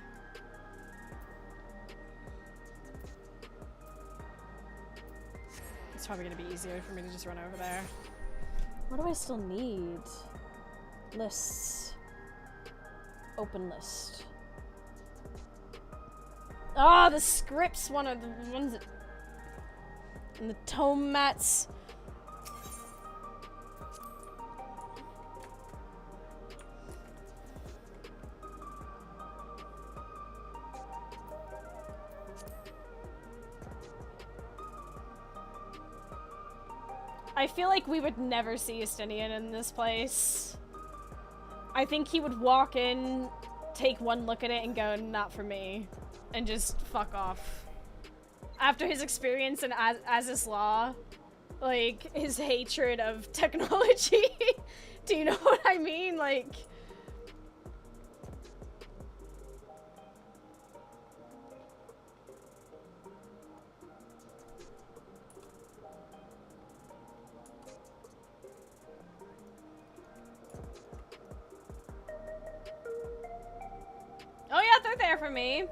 It's probably gonna be easier for me to just run over there. What do I still need? Lists. Open list. Ah, the scripts one of the ones that... And the tome mats. I feel like we would never see Estinian in this place. I think he would walk in, take one look at it, and go, not for me. And just fuck off. After his experience in Aziz Law, like, his hatred of technology. Do you know what I mean? Like... Oh yeah, they're there for me.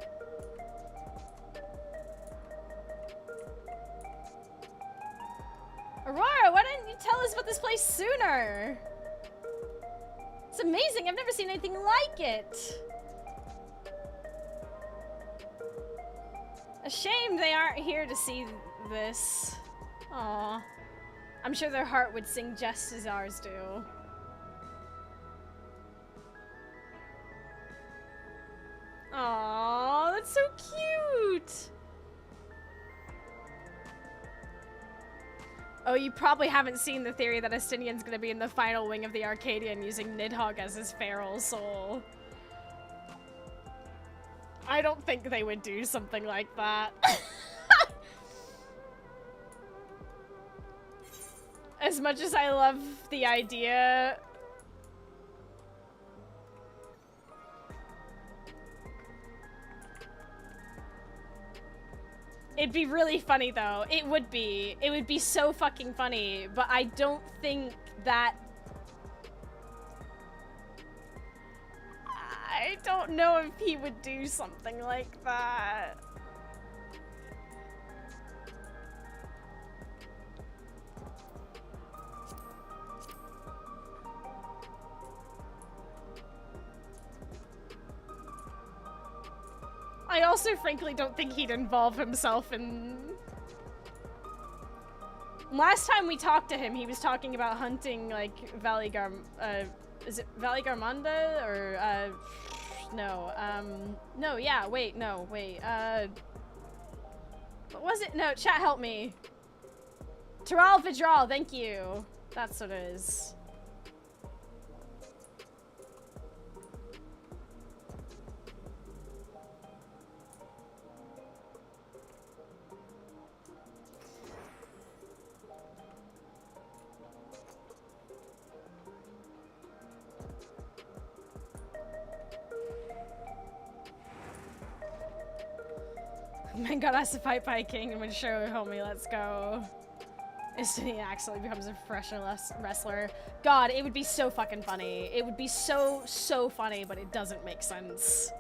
Aurora, why didn't you tell us about this place sooner? amazing! I've never seen anything like it! A shame they aren't here to see this. Aww. I'm sure their heart would sing just as ours do. Aww, that's so cute! Oh, you probably haven't seen the theory that Estinian's gonna be in the final wing of the Arcadian using Nidhogg as his feral soul. I don't think they would do something like that. As much as I love the idea... It'd be really funny though. It would be. It would be so fucking funny, but I don't think that... I don't know if he would do something like that. I also frankly don't think he'd involve himself in... Last time we talked to him, he was talking about hunting, like, is it Valley Garmanda? Or, no, no, yeah, wait, no, wait, what was it? No, chat, help me. Taral Vidral, thank you. That's what it is. Man got asked to fight by a king and would show homie, let's go. Istini actually becomes a professional wrestler. God, it would be so fucking funny. It would be so, so funny, but it doesn't make sense.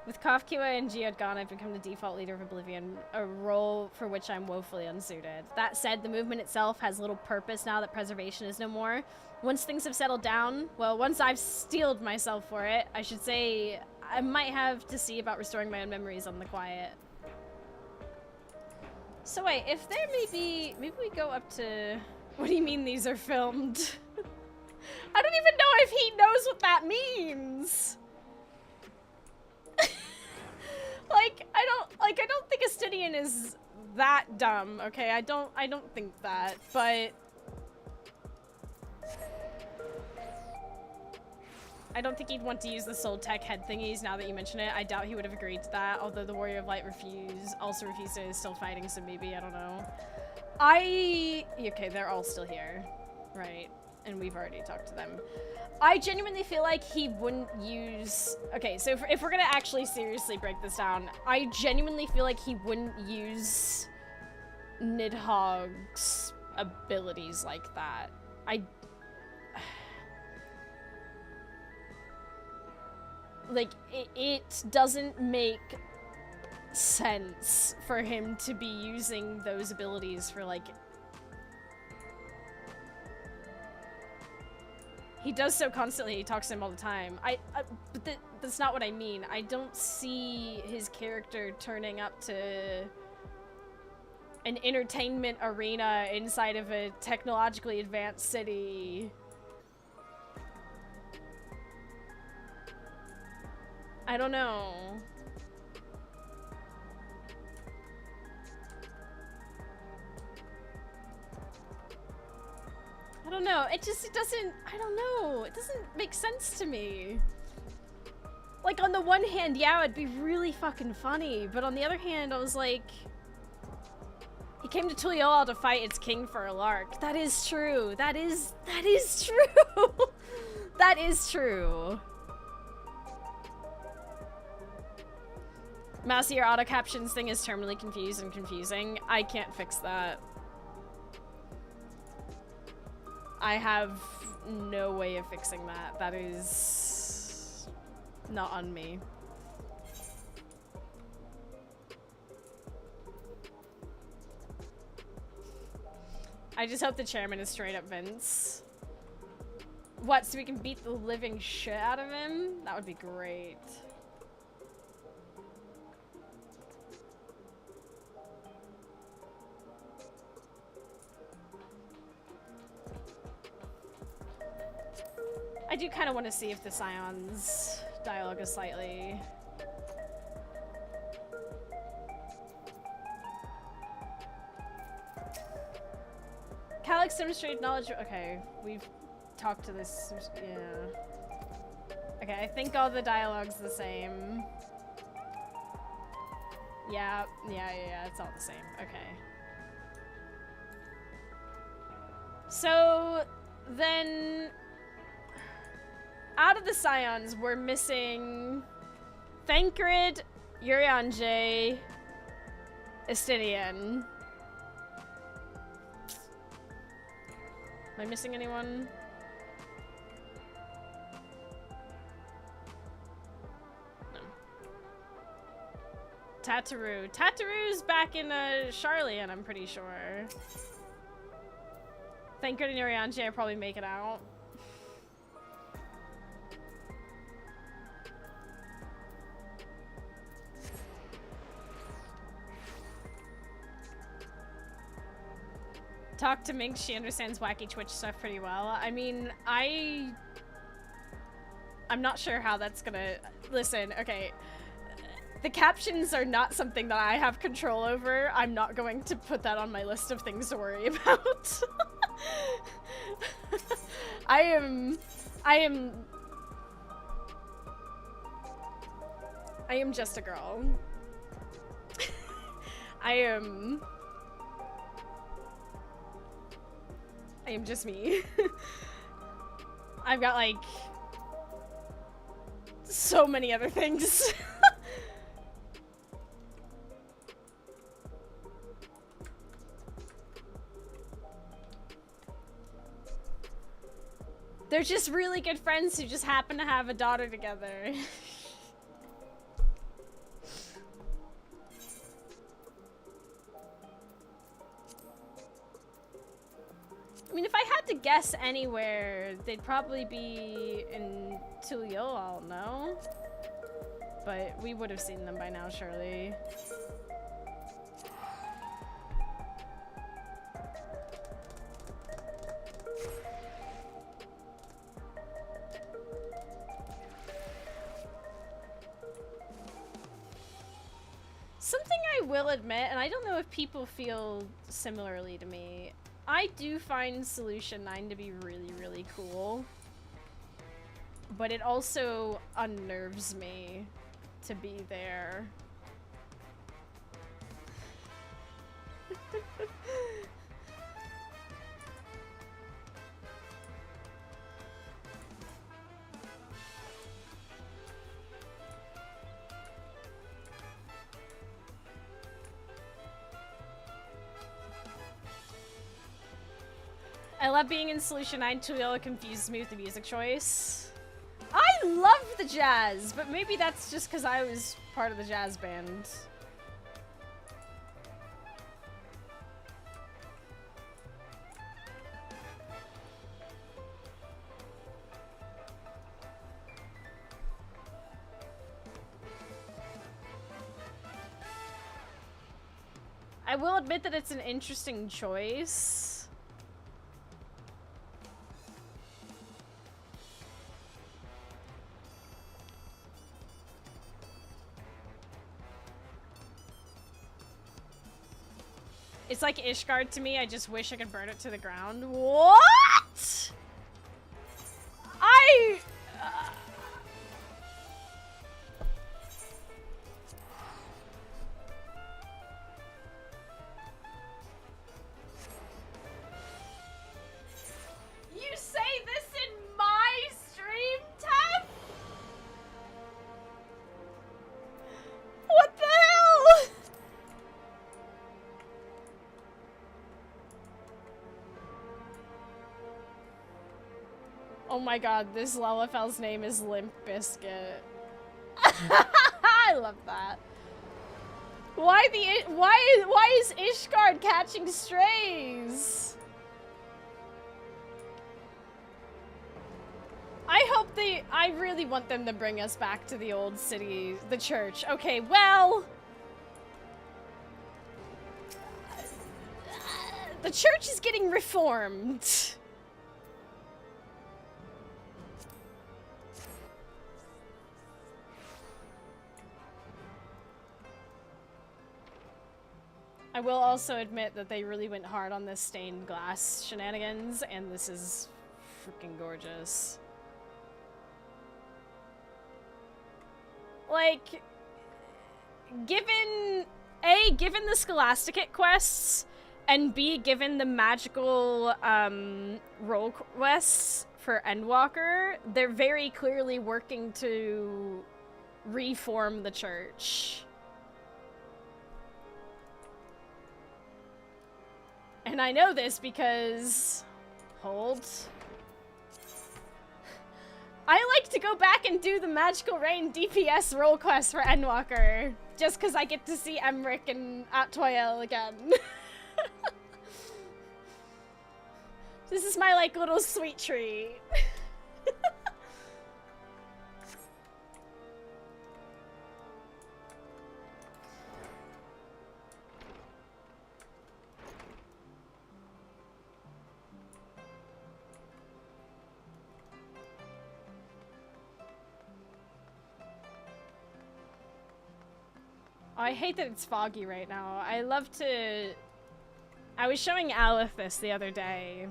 With Kafkiwa and Geode gone, I've become the default leader of Oblivion, a role for which I'm woefully unsuited. That said, the movement itself has little purpose now that preservation is no more. Once things have settled down, well, once I've steeled myself for it, I should say, I might have to see about restoring my own memories on the quiet. So wait, if there maybe we go up to... What do you mean these are filmed? I don't even know if he knows what that means! I don't think Estinian is that dumb, okay? I don't think that, but... I don't think he'd want to use the soul tech head thingies now that you mention it. I doubt he would have agreed to that, although the Warrior of Light also refused to, is still fighting, so maybe, I don't know. Okay, they're all still here, right? And we've already talked to them. I genuinely feel like he wouldn't use... Okay, so if we're gonna actually seriously break this down, I genuinely feel like he wouldn't use Nidhogg's abilities like that. Like, it doesn't make sense for him to be using those abilities for, like... He does so constantly, he talks to him all the time. But that's not what I mean. I don't see his character turning up to an entertainment arena inside of a technologically advanced city. I don't know. I don't know. It doesn't, I don't know. It doesn't make sense to me. Like, on the one hand, yeah, it'd be really fucking funny. But on the other hand, I was like... He came to Tuliyola to fight its king for a lark. That is true. That is true. That is true. Mousy, your auto captions thing is terminally confused and confusing. I can't fix that. I have no way of fixing that. That is not on me. I just hope the chairman is straight up Vince. What, so we can beat the living shit out of him? That would be great. I do kind of want to see if the Scion's dialogue is slightly... Calyx demonstrated knowledge. Okay, we've talked to this. Yeah. Okay, I think all the dialogue's the same. Yeah, it's all the same. Okay. So then, out of the Scions, we're missing Thancred, Urianger, Estinian. Am I missing anyone? No. Tataru. Tataru's back in Charlian, I'm pretty sure. Thancred and Urianger will probably make it out. Talk to Minx, she understands wacky Twitch stuff pretty well. I mean, I'm not sure how that's gonna... Listen, okay. The captions are not something that I have control over. I'm not going to put that on my list of things to worry about. I am just a girl. I am just me. I've got like so many other things. They're just really good friends who just happen to have a daughter together. I mean, if I had to guess anywhere, they'd probably be in Tuliol, no? But we would have seen them by now, surely. Something I will admit, and I don't know if people feel similarly to me, I do find Solution 9 to be really, really cool. But it also unnerves me to be there. I love being in Solution 9. Tuliol confused me with the music choice. I love the jazz, but maybe that's just because I was part of the jazz band. I will admit that it's an interesting choice. It's like Ishgard to me. I just wish I could burn it to the ground. What? You say this in my stream, Tef? What the hell? Oh my god, this Lalafel's name is Limp Biscuit. I love that. Why is Ishgard catching strays? I really want them to bring us back to the old city, the church. Okay, well... The church is getting reformed. I will also admit that they really went hard on this stained glass shenanigans, and this is freaking gorgeous. Like, given the Scholasticate quests, and B, given the magical, role quests for Endwalker, they're very clearly working to reform the church. And I know this because... Hold. I like to go back and do the Magical Rain DPS role quest for Endwalker. Just because I get to see Emmerich and Attoyel again. This is my, like, little sweet treat. Oh, I hate that it's foggy right now. I love to... I was showing Aleph this the other day.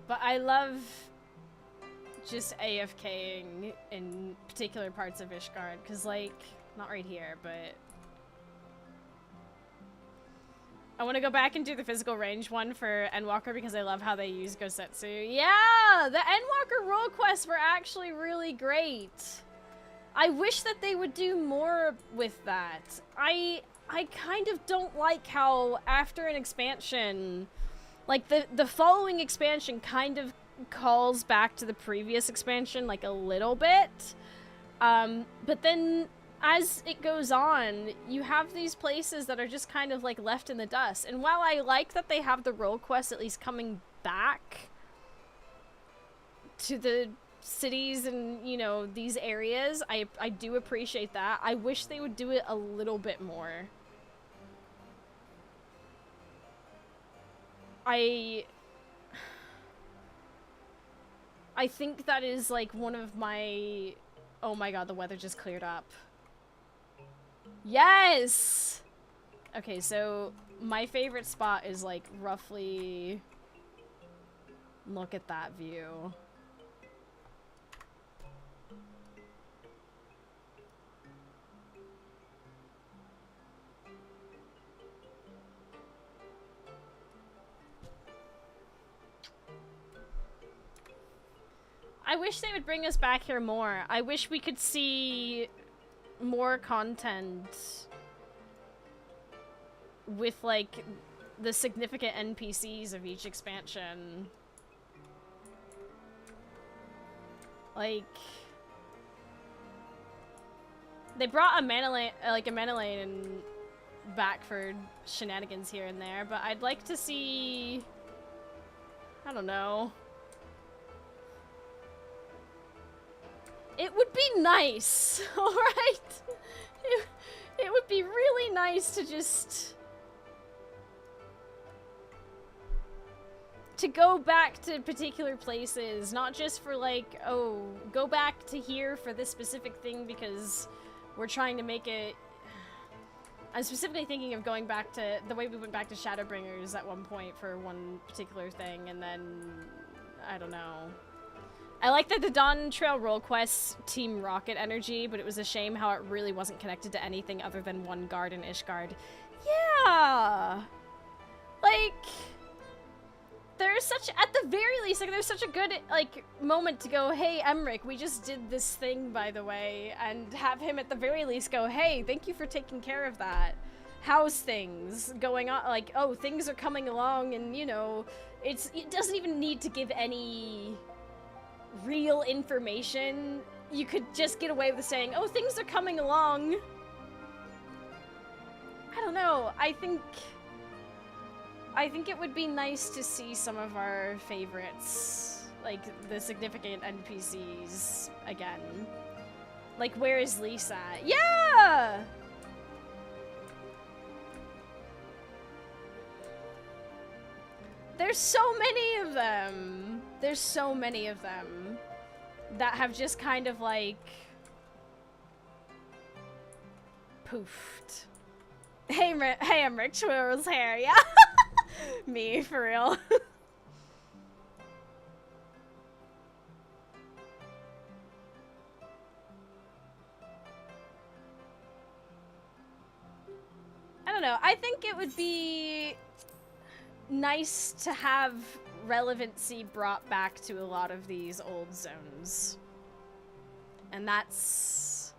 But I love just AFKing in particular parts of Ishgard, because, like, not right here, but... I want to go back and do the physical range one for Endwalker because I love how they use Gosetsu. Yeah! The Endwalker role quests were actually really great. I wish that they would do more with that. I kind of don't like how after an expansion, like the following expansion kind of calls back to the previous expansion like a little bit. But then as it goes on, you have these places that are just kind of like left in the dust. And while I like that they have the role quests at least coming back to the cities and, you know, these areas, I do appreciate that. I wish they would do it a little bit more. I think that is like one of my... Oh my god, the weather just cleared up. Yes! Okay, so my favorite spot is like roughly... Look at that view. I wish they would bring us back here more. I wish we could see more content with, like, the significant NPCs of each expansion. Like, they brought a mana lane back for shenanigans here and there, but I'd like to see, I don't know. It would be nice, alright? It would be really nice to just... to go back to particular places, not just for like, oh, go back to here for this specific thing because we're trying to make it... I'm specifically thinking of going back to the way we went back to Shadowbringers at one point for one particular thing, and then, I don't know. I like that the Dawn Trail role quests Team Rocket energy, but it was a shame how it really wasn't connected to anything other than one guard in Ishgard. Yeah! Like, there's such, at the very least, like, there's such a good, like, moment to go, hey, Emmerich, we just did this thing, by the way, and have him at the very least go, hey, thank you for taking care of that. How's things going on? Like, oh, things are coming along, and, you know, it doesn't even need to give any real information. You could just get away with saying, oh, things are coming along. I don't know. I think it would be nice to see some of our favorites, like the significant NPCs again. Like, where is Lisa? Yeah! There's so many of them. There's so many of them that have just kind of like poofed. Hey, I'm Rick Twirl's hair, yeah. Me, for real. I don't know. I think it would be nice to have relevancy brought back to a lot of these old zones. And that's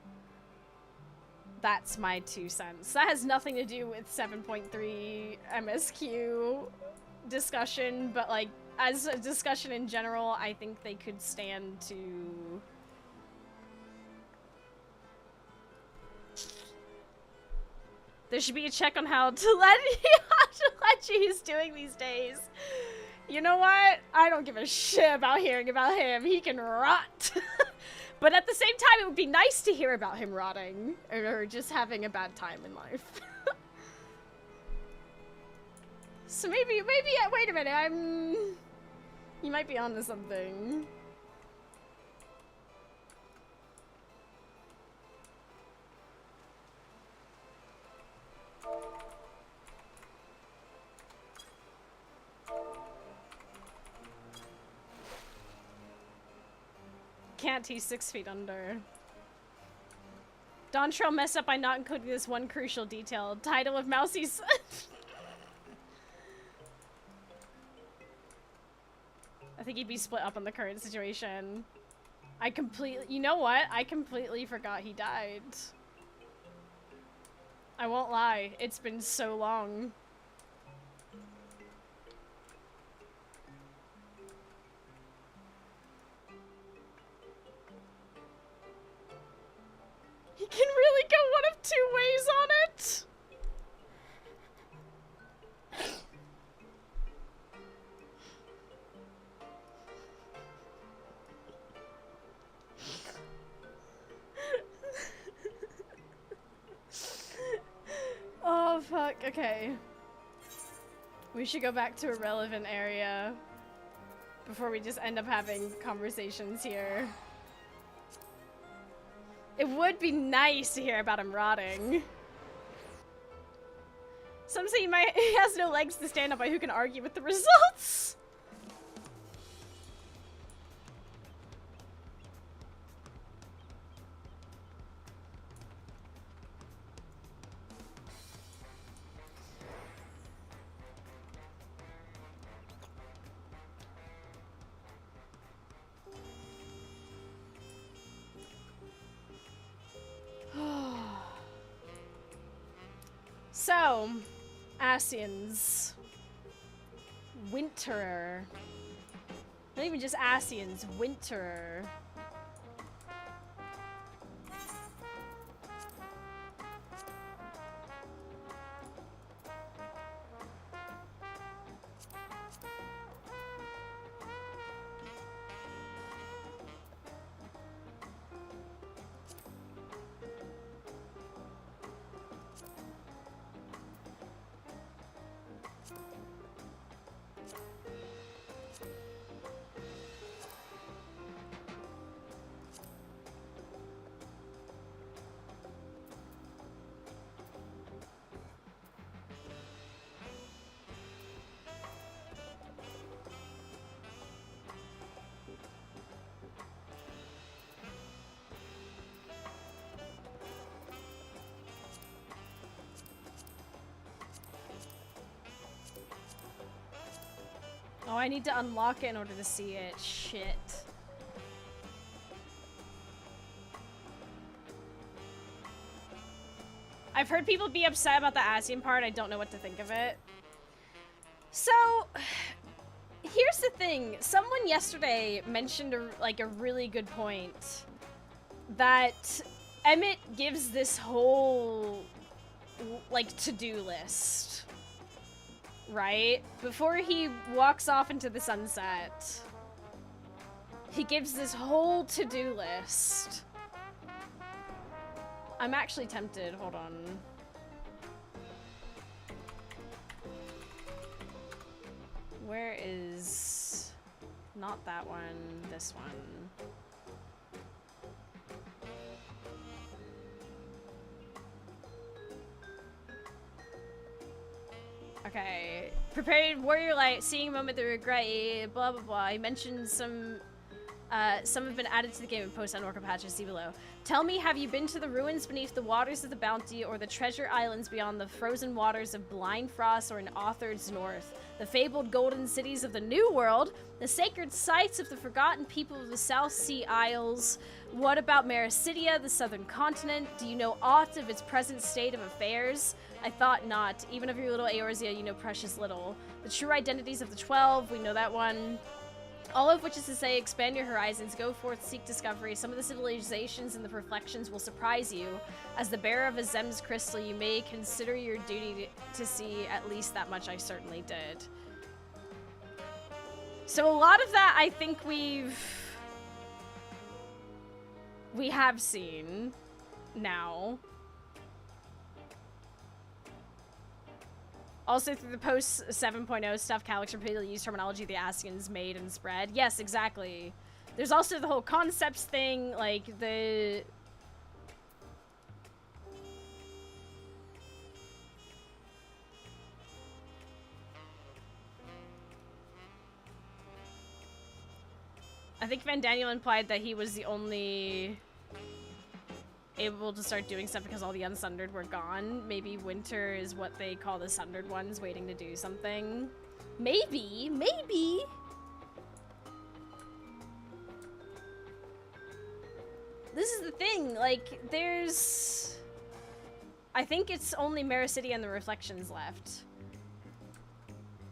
my 2 cents. That has nothing to do with 7.3 MSQ discussion, but like as a discussion in general, I think they could stand to there should be a check on how Telechi is doing these days. You know what? I don't give a shit about hearing about him. He can rot. But at the same time, it would be nice to hear about him rotting or just having a bad time in life. So maybe, wait a minute, you might be onto something. Can't, he's 6 feet under. Dontrell messed up by not including this one crucial detail. Title of Mousie's... I think he'd be split up on the current situation. You know what? I completely forgot he died. I won't lie, it's been so long. He can really go one of 2 ways on it. Oh, fuck. Okay. We should go back to a relevant area before we just end up having conversations here. It would be nice to hear about him rotting. Some say he has no legs to stand up by. Who can argue with the results? So, Asians. Winterer. Not even just Asians, Winterer. Oh, I need to unlock it in order to see it. Shit. I've heard people be upset about the Asian part. I don't know what to think of it. So, here's the thing. Someone yesterday mentioned a really good point. That Emmett gives this whole like, to-do list. Right? Before he walks off into the sunset, he gives this whole to-do list. I'm actually tempted. Hold on. Where is... Not that one, this one. Okay. Prepared warrior light, seeing a moment that regret, blah blah blah. He mentioned some have been added to the game and posted on Orca patches, see below. Tell me, have you been to the ruins beneath the waters of the Bounty or the treasure islands beyond the frozen waters of Blind Frost or in Authard's North? The fabled golden cities of the New World? The sacred sites of the forgotten people of the South Sea Isles? What about Mericidia, the southern continent? Do you know aught of its present state of affairs? I thought not. Even of your little Eorzea, you know precious little. The true identities of the 12, we know that one. All of which is to say, expand your horizons, go forth, seek discovery. Some of the civilizations and the reflections will surprise you. As the bearer of a Zem's crystal, you may consider your duty to see at least that much. I certainly did. So a lot of that, I think we have seen now. Also, through the post 7.0 stuff, Calyx repeatedly used terminology the Askians made and spread. Yes, exactly. There's also the whole concepts thing, like the... I think Van Daniel implied that he was the only able to start doing stuff because all the Unsundered were gone. Maybe Winter is what they call the Sundered ones, waiting to do something. Maybe, maybe. This is the thing, like, there's... I think it's only Mericidia and the Reflections left.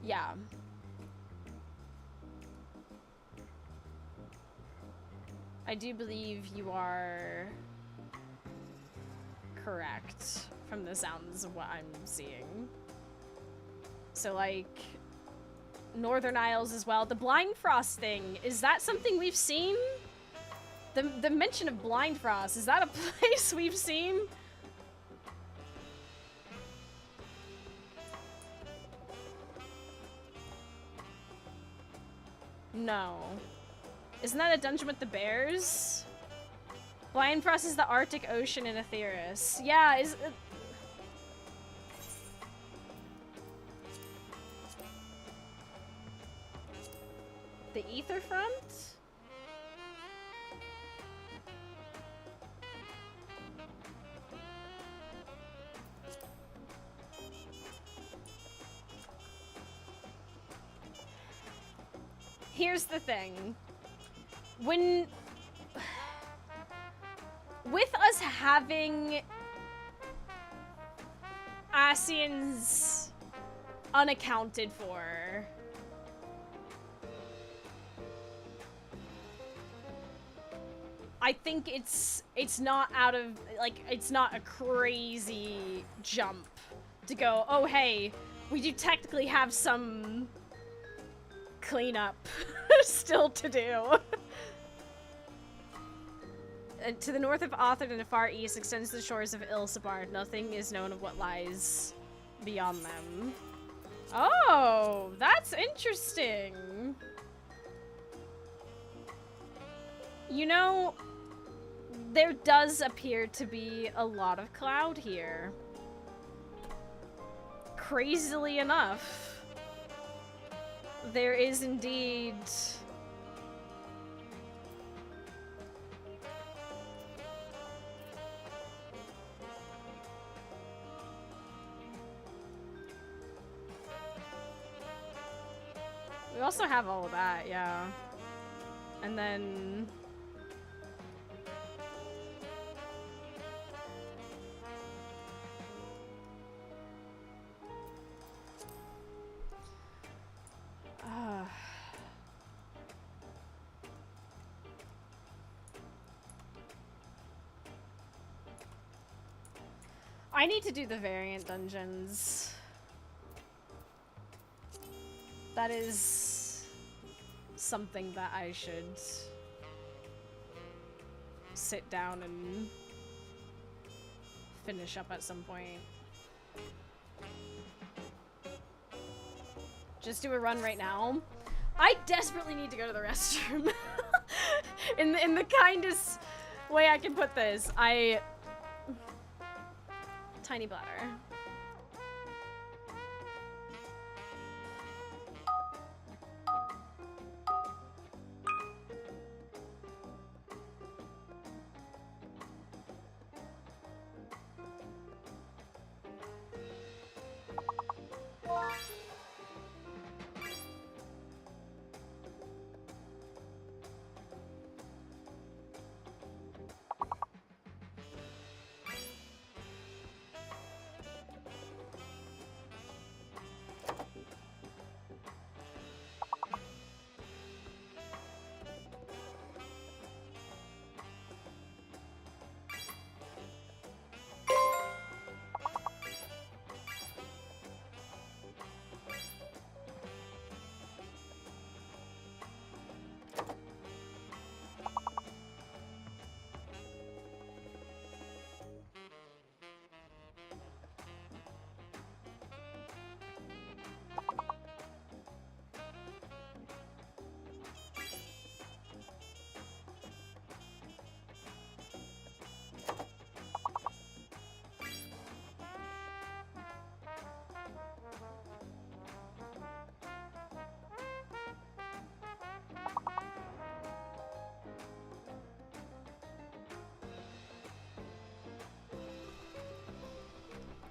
Yeah. I do believe you are correct from the sounds of what I'm seeing. So, like, Northern Isles as well. The Blind Frost thing, is that something we've seen? The mention of Blind Frost, is that a place we've seen? No. Isn't that a dungeon with the bears? Blind Frost is the Arctic Ocean in Aetheris. Yeah, is... the Ether Front? Here's the thing. When... with us having Asians unaccounted for, I think it's not out of, like, it's not a crazy jump to go, oh hey, we do technically have some cleanup still to do. To the north of Authard and the far east extends the shores of Ilsabard. Nothing is known of what lies beyond them. Oh, that's interesting. You know, there does appear to be a lot of cloud here. Crazily enough, there is indeed... We also have all of that, yeah. And then... I need to do the variant dungeons. That is something that I should sit down and finish up at some point. Just do a run right now. I desperately need to go to the restroom. in the kindest way I can put this. Tiny bladder.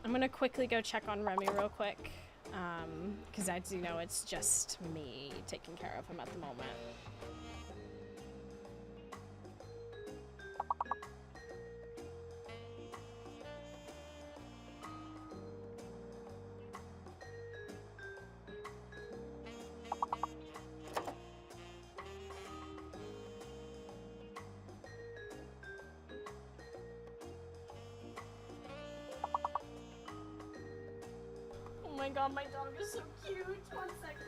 I'm gonna quickly go check on Remy real quick, because as you know, it's just me taking care of him at the moment. Oh my god, my dog is so cute. 1 second.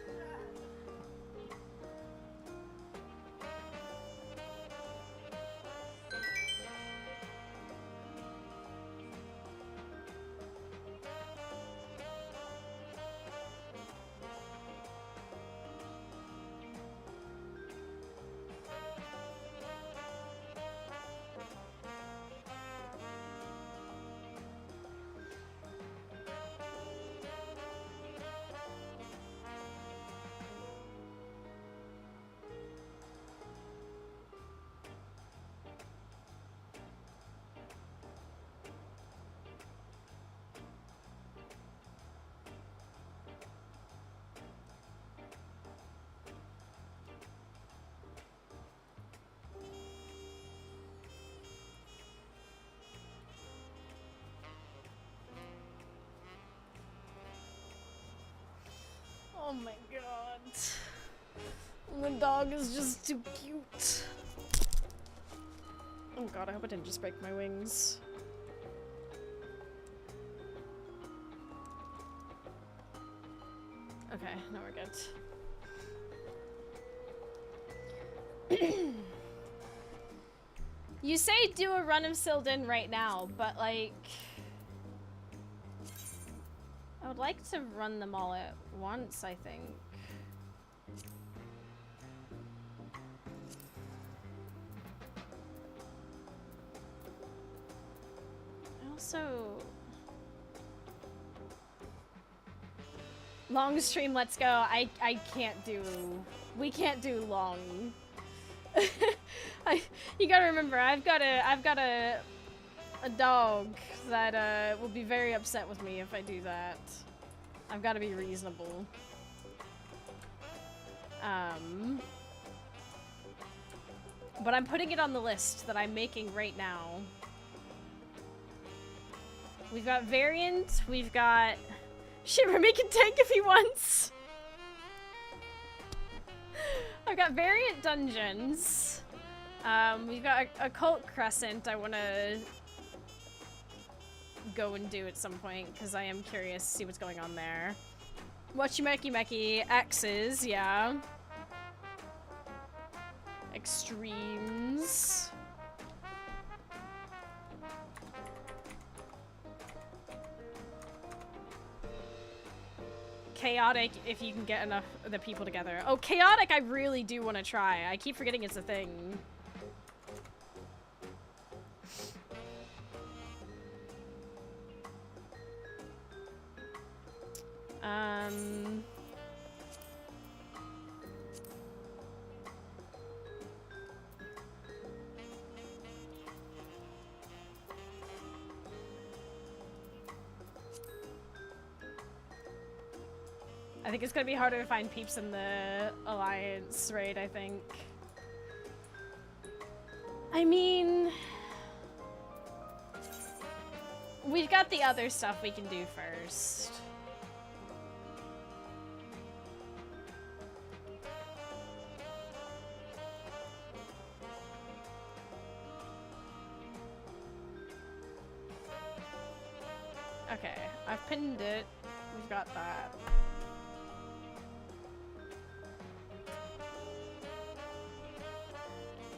Oh my god. The dog is just too cute. Oh god, I hope I didn't just break my wings. Okay, now we're good. You say do a run of Sildin right now, but like... I would like to run them all at once, I think. I also... Long stream, let's go. I can't do... We can't do long. You gotta remember, I've got a dog that will be very upset with me if I do that. I've got to be reasonable. But I'm putting it on the list that I'm making right now. We've got variant, we've got... Shit, Remy can tank if he wants! I've got variant dungeons. We've got a cult crescent I want to go and do at some point, because I am curious to see what's going on there. Wachimeki X's, yeah. Extremes. Chaotic if you can get enough of the people together. Oh, chaotic I really do want to try. I keep forgetting it's a thing. I think it's gonna be harder to find peeps in the Alliance raid, I think. I mean... we've got the other stuff we can do first. Okay, I've pinned it. We've got that.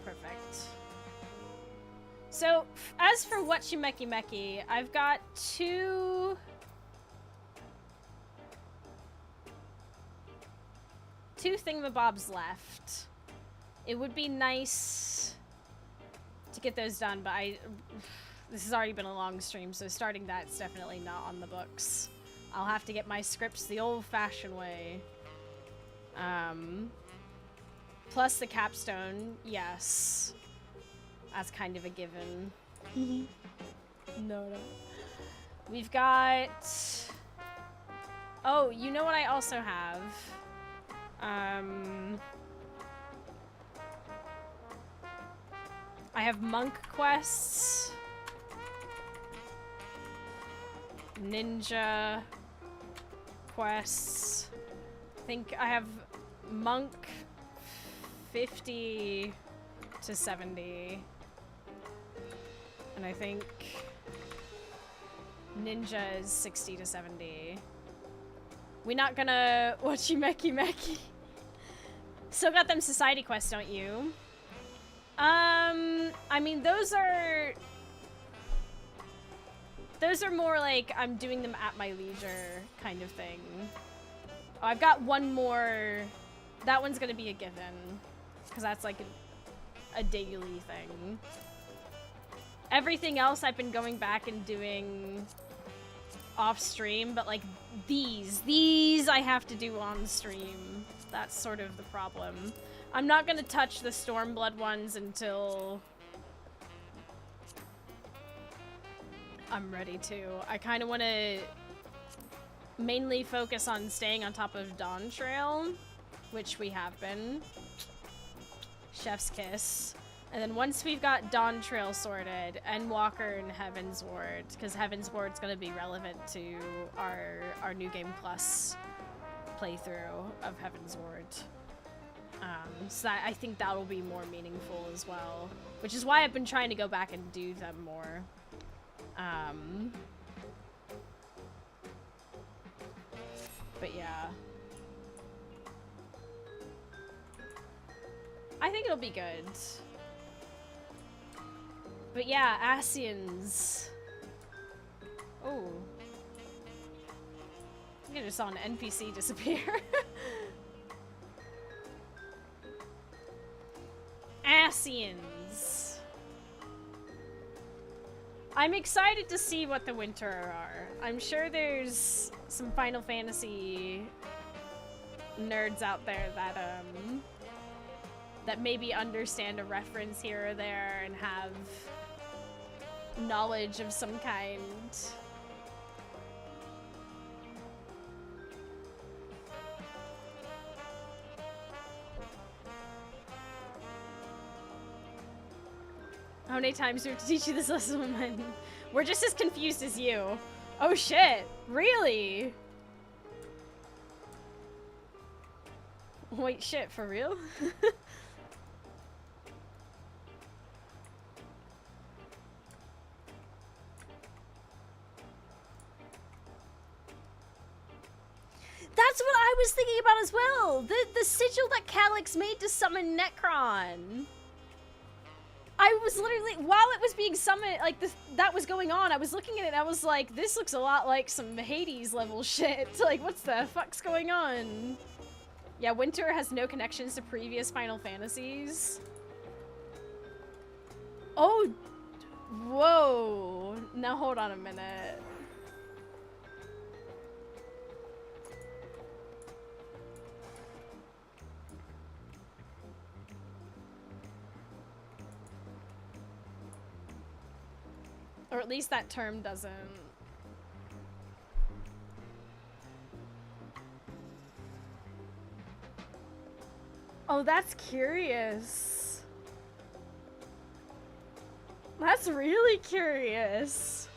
Perfect. So, as for Wachimeki, I've got two thingamabobs left. It would be nice to get those done, but this has already been a long stream, so starting that's definitely not on the books. I'll have to get my scripts the old-fashioned way. Plus the capstone, yes. That's kind of a given. No. We've got... oh, you know what I also have? I have monk quests. Ninja quests. I think I have monk 50 to 70. And I think ninja is 60 to 70. We're not gonna Wachimeki. Still got them society quests, don't you? I mean, those are more like I'm doing them at my leisure kind of thing. Oh, I've got one more. That one's gonna be a given, because that's like a daily thing. Everything else I've been going back and doing off stream, but like these I have to do on stream. That's sort of the problem. I'm not gonna touch the Stormblood ones until I'm ready to. I kind of want to mainly focus on staying on top of Dawn Trail, which we have been. Chef's kiss. And then once we've got Dawn Trail sorted, Endwalker and Heaven's Ward, because Heaven's Ward's going to be relevant to our New Game Plus playthrough of Heaven's Ward. So I think that will be more meaningful as well, which is why I've been trying to go back and do them more. But yeah. I think it'll be good. But yeah, Asians. Oh. I think I just saw an NPC disappear. Asians. I'm excited to see what the winter are. I'm sure there's some Final Fantasy nerds out there that maybe understand a reference here or there and have knowledge of some kind. How many times do we have to teach you this lesson, woman? We're just as confused as you. Oh shit, really? Wait, shit, for real? was thinking about as well. The sigil that Calyx made to summon Necron. I was literally, while it was being summoned, like, that was going on, I was looking at it and I was like, this looks a lot like some Hades level shit. Like, what's the fuck's going on? Yeah, Winter has no connections to previous Final Fantasies. Oh, whoa. Now hold on a minute. Or at least that term doesn't. Oh, that's curious. That's really curious.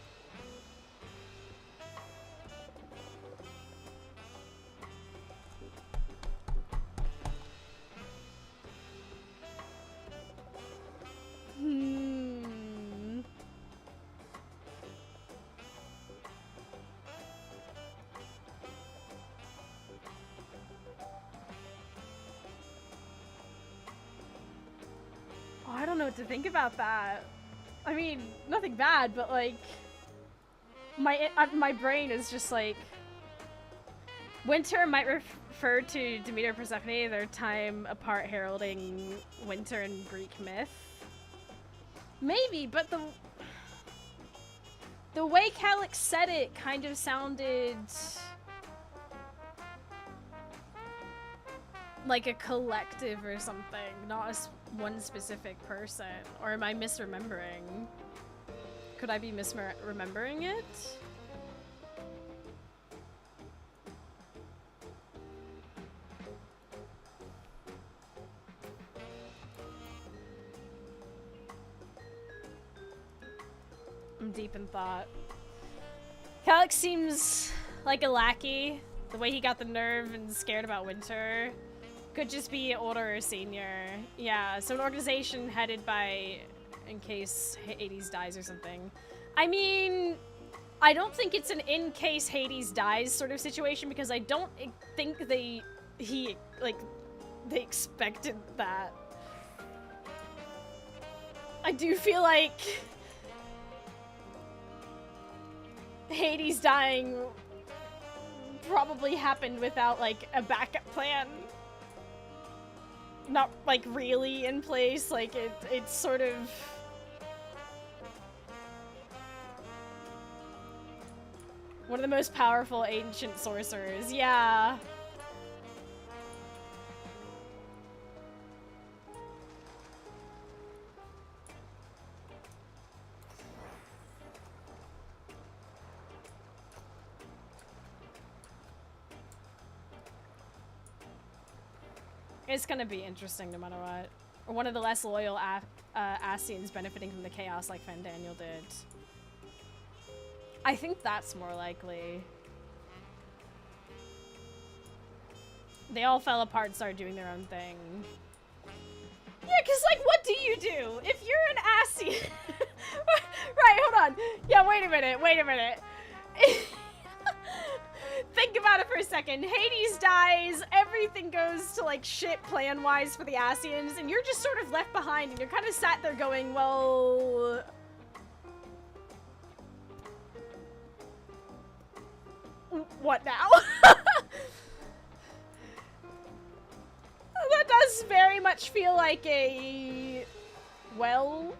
I don't know what to think about that. I mean, nothing bad, but like, my brain is just like, Winter might refer to Demeter Persephone, their time apart heralding winter in Greek myth. Maybe, but the way Calyx said it kind of sounded like a collective or something, not one specific person. Or am I misremembering? Could I be misremembering it? I'm deep in thought. Calyx seems like a lackey. The way he got the nerve and scared about Winter. Could just be older or senior. Yeah, so an organization headed by, in case Hades dies or something. I mean, I don't think it's an in case Hades dies sort of situation, because I don't think they expected that. I do feel like Hades dying probably happened without like a backup plan. Not like really in place, like it's sort of one of the most powerful ancient sorcerers. Yeah. It's gonna be interesting no matter what. Or one of the less loyal Ascians benefiting from the chaos like Fandaniel did. I think that's more likely. They all fell apart and started doing their own thing. Yeah, because, like, what do you do? If you're an Ascian... Right, hold on. Yeah, wait a minute. Think about it for a second. Hades dies, everything goes to like shit plan-wise for the Ascians, and you're just sort of left behind, and you're kind of sat there going, well... What now? That does very much feel like a... Well...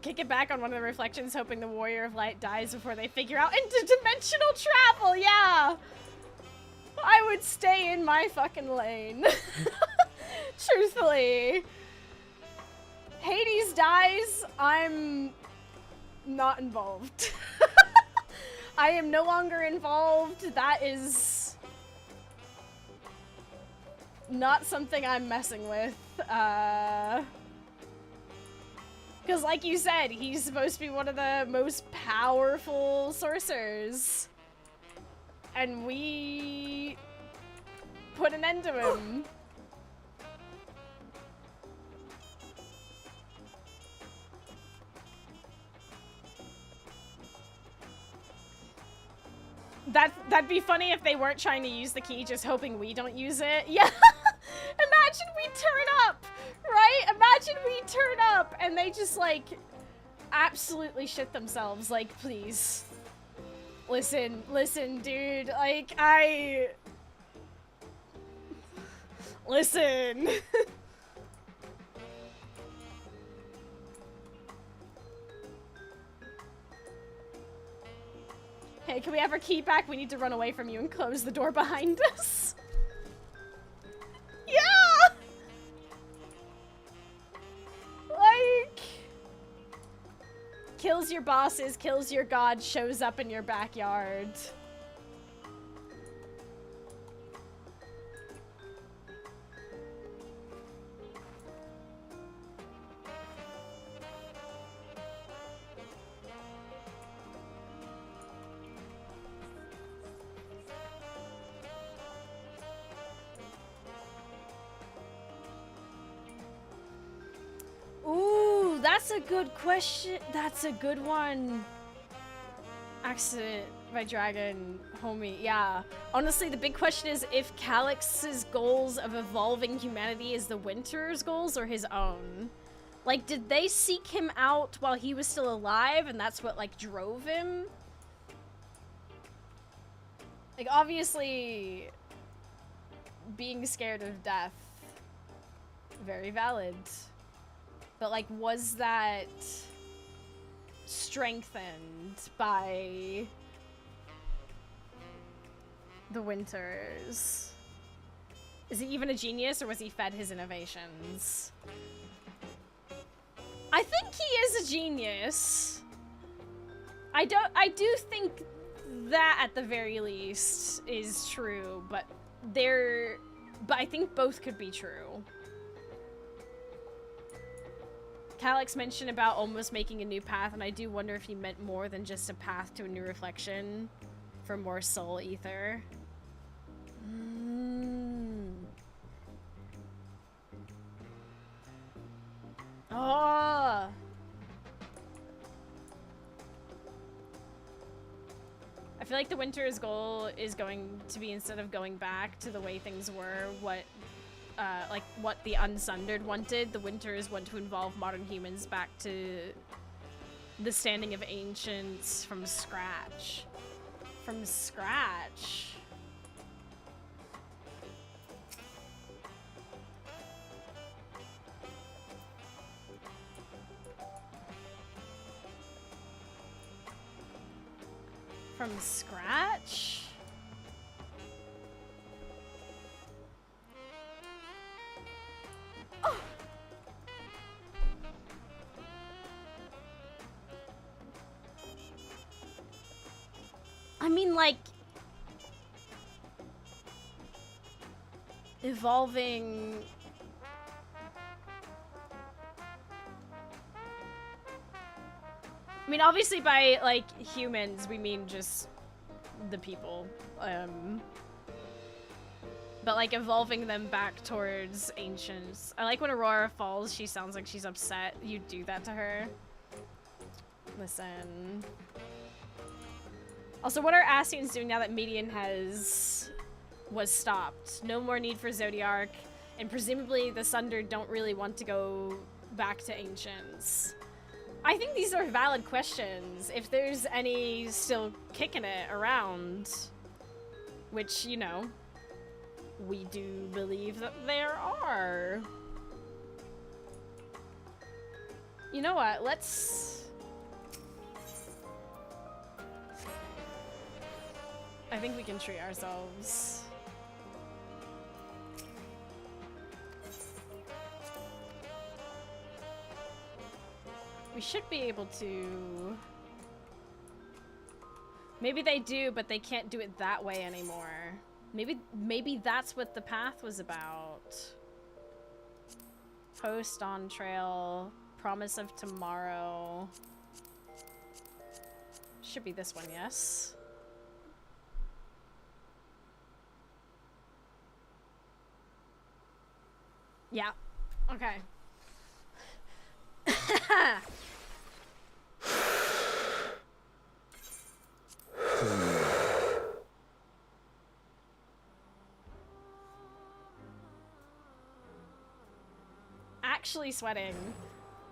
Kick it back on one of the reflections, hoping the Warrior of Light dies before they figure out interdimensional travel, yeah! I would stay in my fucking lane. Truthfully. Hades dies, I'm not involved. I am no longer involved. That is not something I'm messing with. Because like you said, he's supposed to be one of the most powerful sorcerers. And we put an end to him. That'd be funny if they weren't trying to use the key, just hoping we don't use it. Yeah. Imagine we turn up, right? Imagine we turn up and they just like absolutely shit themselves. Like, please. Listen, dude. Like, listen. Hey, can we have our key back? We need to run away from you and close the door behind us. Yeah! Like... kills your bosses, kills your god, shows up in your backyard. Ooh, that's a good question. That's a good one. Accident by Dragon, homie. Yeah. Honestly, the big question is if Calix's goals of evolving humanity is the Winter's goals or his own. Like, did they seek him out while he was still alive and that's what, like, drove him? Like, obviously, being scared of death, very valid. But, like, was that strengthened by the Winters? Is he even a genius, or was he fed his innovations? I think he is a genius. I do think that at the very least is true, but I think both could be true. Calix mentioned about almost making a new path, and I do wonder if he meant more than just a path to a new reflection for more soul ether. Oh! I feel like the Winter's goal is going to be, instead of going back to the way things were, like what the Unsundered wanted, the Winters want to involve modern humans back to the standing of ancients from scratch. From scratch. From scratch? Oh. I mean, like, evolving. I mean, obviously by, like, humans, we mean just the people. But, like, evolving them back towards ancients. I like when Aurora falls, she sounds like she's upset. You do that to her. Listen. Also, what are Ascians doing now that Median was stopped? No more need for Zodiark, and presumably the Sundered don't really want to go back to ancients. I think these are valid questions. If there's any still kicking it around, which, you know, we do believe that there are. You know what? I think we can treat ourselves. We should be able to... Maybe they do, but they can't do it that way anymore. Maybe that's what the path was about. Post on trail. Promise of tomorrow. Should be this one, yes. Yeah. Okay. actually sweating.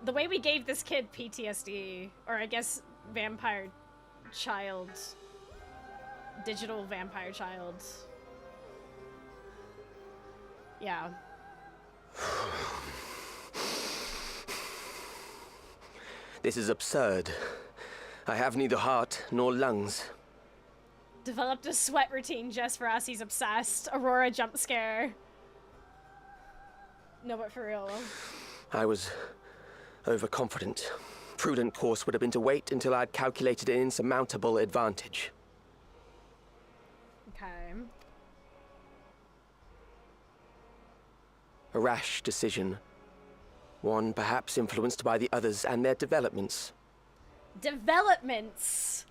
The way we gave this kid PTSD, or I guess vampire child, digital vampire child. Yeah. This is absurd. I have neither heart nor lungs. Developed a sweat routine just for us. He's obsessed. Aurora jump scare. No, but for real. I was overconfident. Prudent course would have been to wait until I'd calculated an insurmountable advantage. Okay. A rash decision. One perhaps influenced by the others and their developments. Developments!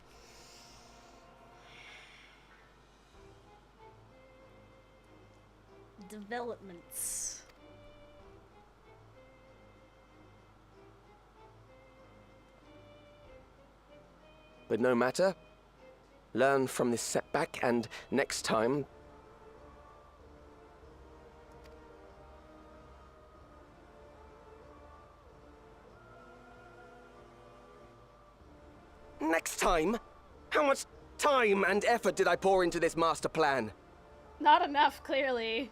Developments. But no matter. Learn from this setback and next time... Next time? How much time and effort did I pour into this master plan? Not enough, clearly.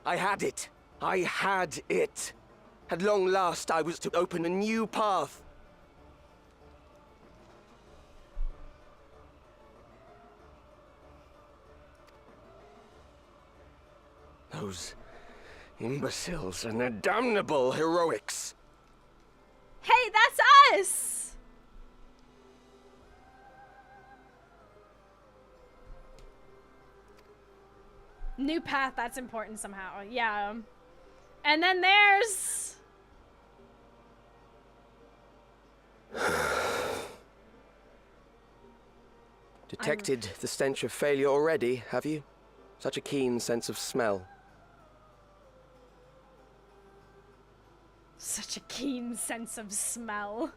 I had it. I had it. At long last, I was to open a new path. Those imbeciles and their damnable heroics. Hey, that's us! New path, that's important somehow. Yeah. And then there's... Detected the stench of failure already, have you? Such a keen sense of smell. Such a keen sense of smell.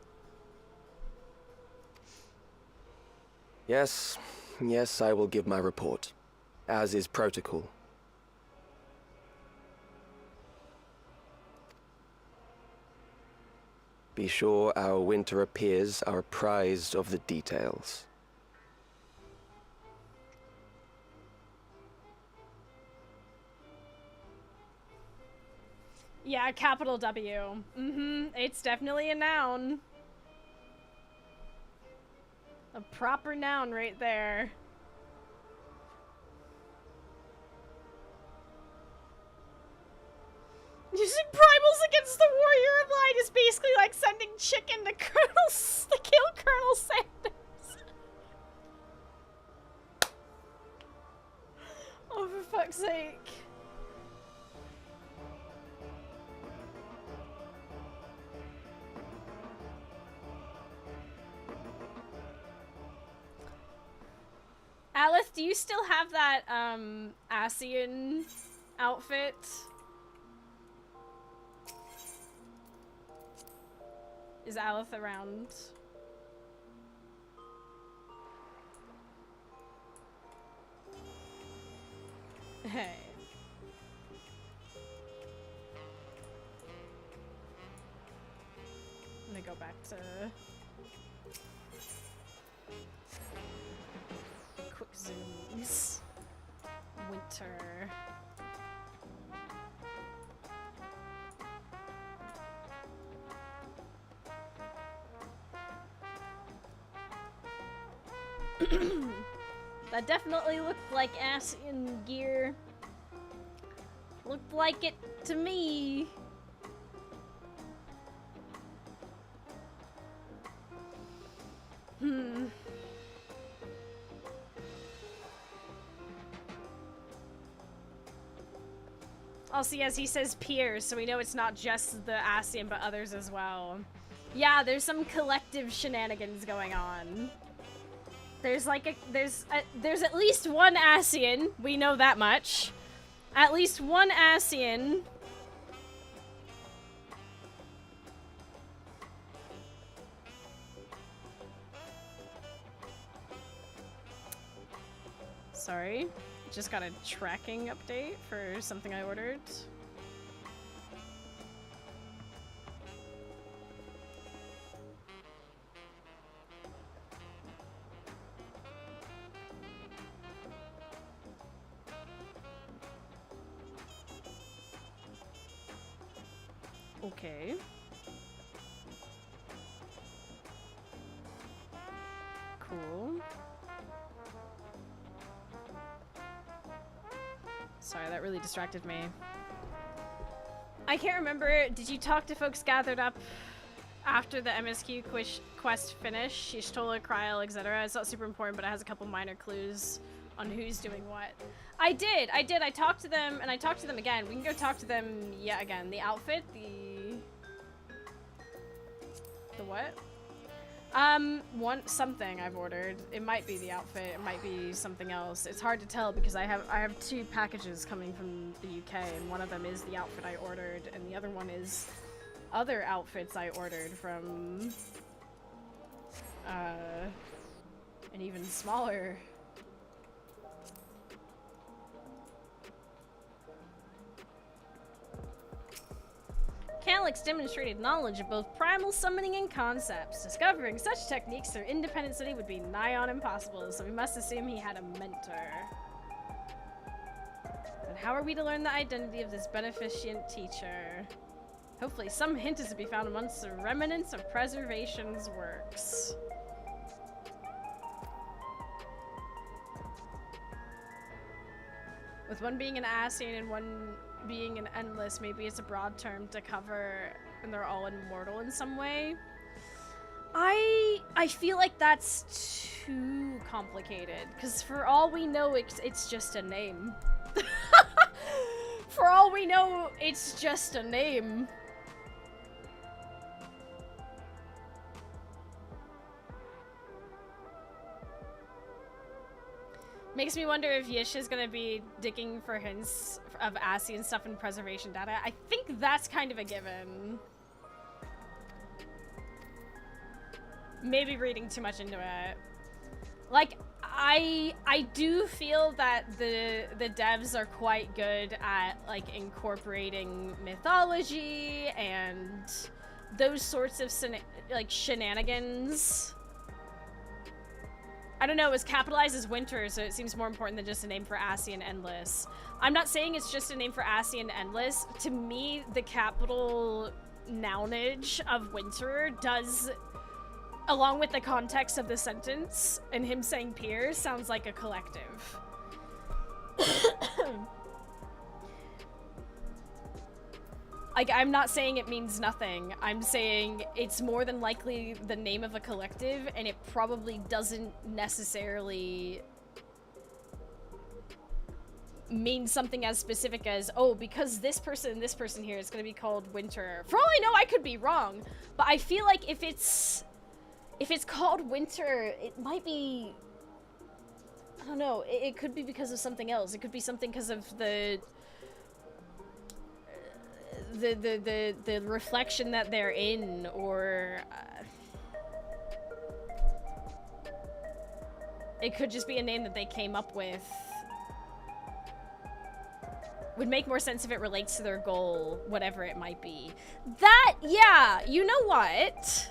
Yes, I will give my report, as is protocol. Be sure our winter peers are apprised of the details. Yeah, capital W. It's definitely a noun. A proper noun right there. Using primals against the warrior of light is basically like sending chicken to to kill Colonel Sanders. Oh, for fuck's sake. Alice, do you still have that, Asian outfit? Is Alice around? Hey. I'm gonna go back to... quick zooms. Winter. That definitely looked like Asian gear. Looked like it to me. Also, yes, he says peers, so we know it's not just the Asian, but others as well. Yeah, there's some collective shenanigans going on. There's like there's at least one Asian. We know that much. At least one Asian. Sorry. just got a tracking update for something I ordered. Okay. Cool. Sorry, that really distracted me. I can't remember. Did you talk to folks gathered up after the MSQ quest finished? Y'shtola, Kryl, etc. It's not super important, but it has a couple minor clues on who's doing what. I did. I talked to them, and I talked to them again. We can go talk to them yet again. The outfit, the what? Something I've ordered. It might be the outfit, it might be something else. It's hard to tell because I have 2 packages coming from the UK, and one of them is the outfit I ordered, and the other one is other outfits I ordered from an even smaller. Calyx demonstrated knowledge of both primal summoning and concepts. Discovering such techniques through independent study would be nigh on impossible, so we must assume he had a mentor. And how are we to learn the identity of this beneficent teacher? Hopefully some hint is to be found amongst the remnants of Preservation's works. With one being an Ascian and one being an endless, maybe it's a broad term to cover, and they're all immortal in some way. I feel like that's too complicated, because for all we know, it's just a name. For all we know, it's just a name. Makes me wonder if Yish is gonna be digging for hints of Ascian stuff in preservation data. I think that's kind of a given. Maybe reading too much into it. Like, I do feel that the devs are quite good at, like, incorporating mythology and those sorts of shenanigans. I don't know, it was capitalized as winter, so it seems more important than just a name for Ascian Endless. I'm not saying it's just a name for Ascian Endless. To me, the capital nounage of winter does, along with the context of the sentence and him saying peers, sounds like a collective. Like, I'm not saying it means nothing. I'm saying it's more than likely the name of a collective, and it probably doesn't necessarily mean something as specific as, oh, because this person and this person here is going to be called Winter. For all I know, I could be wrong, but I feel like if it's called Winter, it might be, I don't know, it could be because of something else. It could be something because of the reflection that they're in, or it could just be a name that they came up with. Would make more sense if it relates to their goal, whatever it might be. That, yeah, you know what?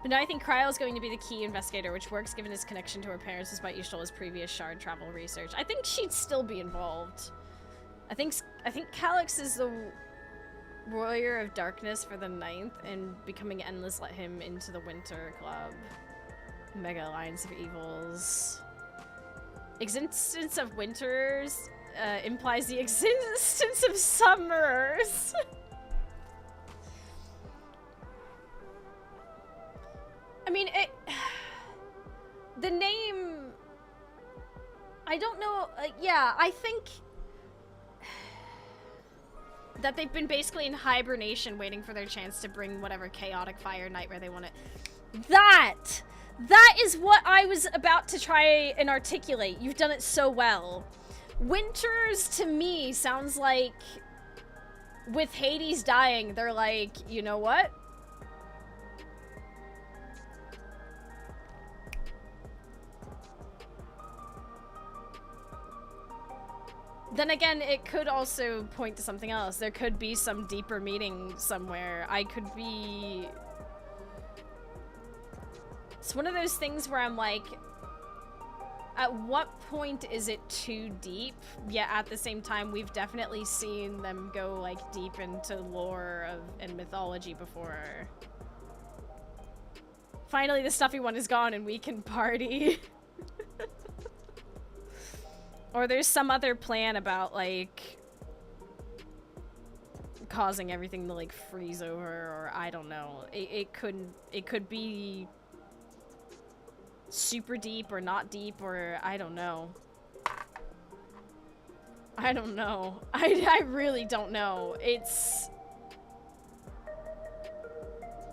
But no, I think Kryl is going to be the key investigator, which works given his connection to her parents despite Y'shtola's previous shard travel research. I think she'd still be involved. I think Calyx is the warrior of darkness for the 9th, and becoming endless let him into the Winter Club. Mega Alliance of Evils. Existence of winters implies the existence of summers. I mean, the name, I don't know, yeah, I think that they've been basically in hibernation waiting for their chance to bring whatever chaotic fire nightmare they want it. That is what I was about to try and articulate. You've done it so well. Winters, to me, sounds like, with Hades dying, they're like, you know what? Then again, it could also point to something else. There could be some deeper meaning somewhere. I could be... It's one of those things where I'm like, at what point is it too deep? Yet at the same time, we've definitely seen them go like deep into lore and mythology before. Finally, the stuffy one is gone and we can party. Or there's some other plan about like causing everything to like freeze over, or I don't know. It could be super deep or not deep, or I don't know. I don't know. I really don't know. It's...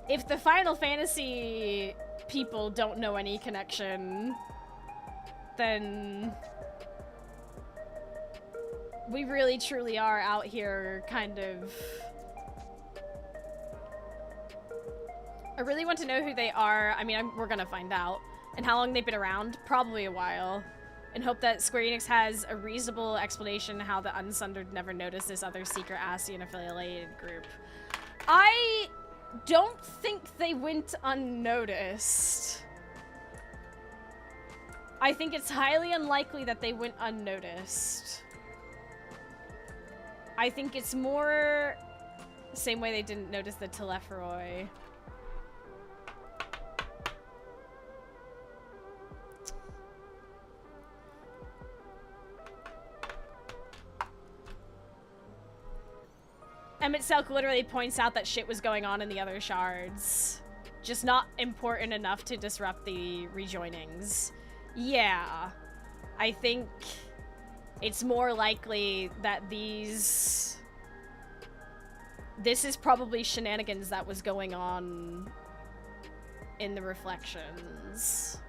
If the Final Fantasy people don't know any connection, then we really truly are out here kind of... I really want to know who they are. I mean, we're gonna find out. And how long they've been around? Probably a while. And hope that Square Enix has a reasonable explanation how the Unsundered never noticed this other secret ASEAN affiliated group. I don't think they went unnoticed. I think it's highly unlikely that they went unnoticed. I think it's more the same way they didn't notice the Telephroi. Emmett Selk literally points out that shit was going on in the other shards. Just not important enough to disrupt the rejoinings. Yeah. I think it's more likely that this is probably shenanigans that was going on in the reflections.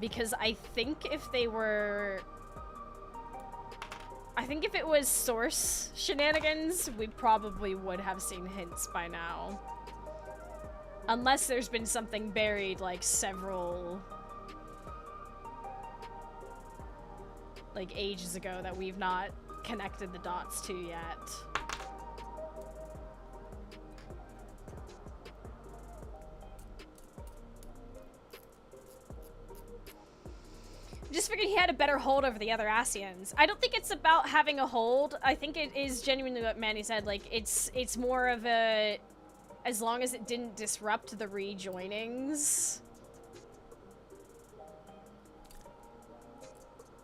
Because I think if they were... I think if it was Source shenanigans, we probably would have seen hints by now. Unless there's been something buried, like, several... like, ages ago that we've not connected the dots to yet. Just figured he had a better hold over the other ASEANs. I don't think it's about having a hold. I think it is genuinely what Manny said. Like, it's more of a... As long as it didn't disrupt the rejoinings.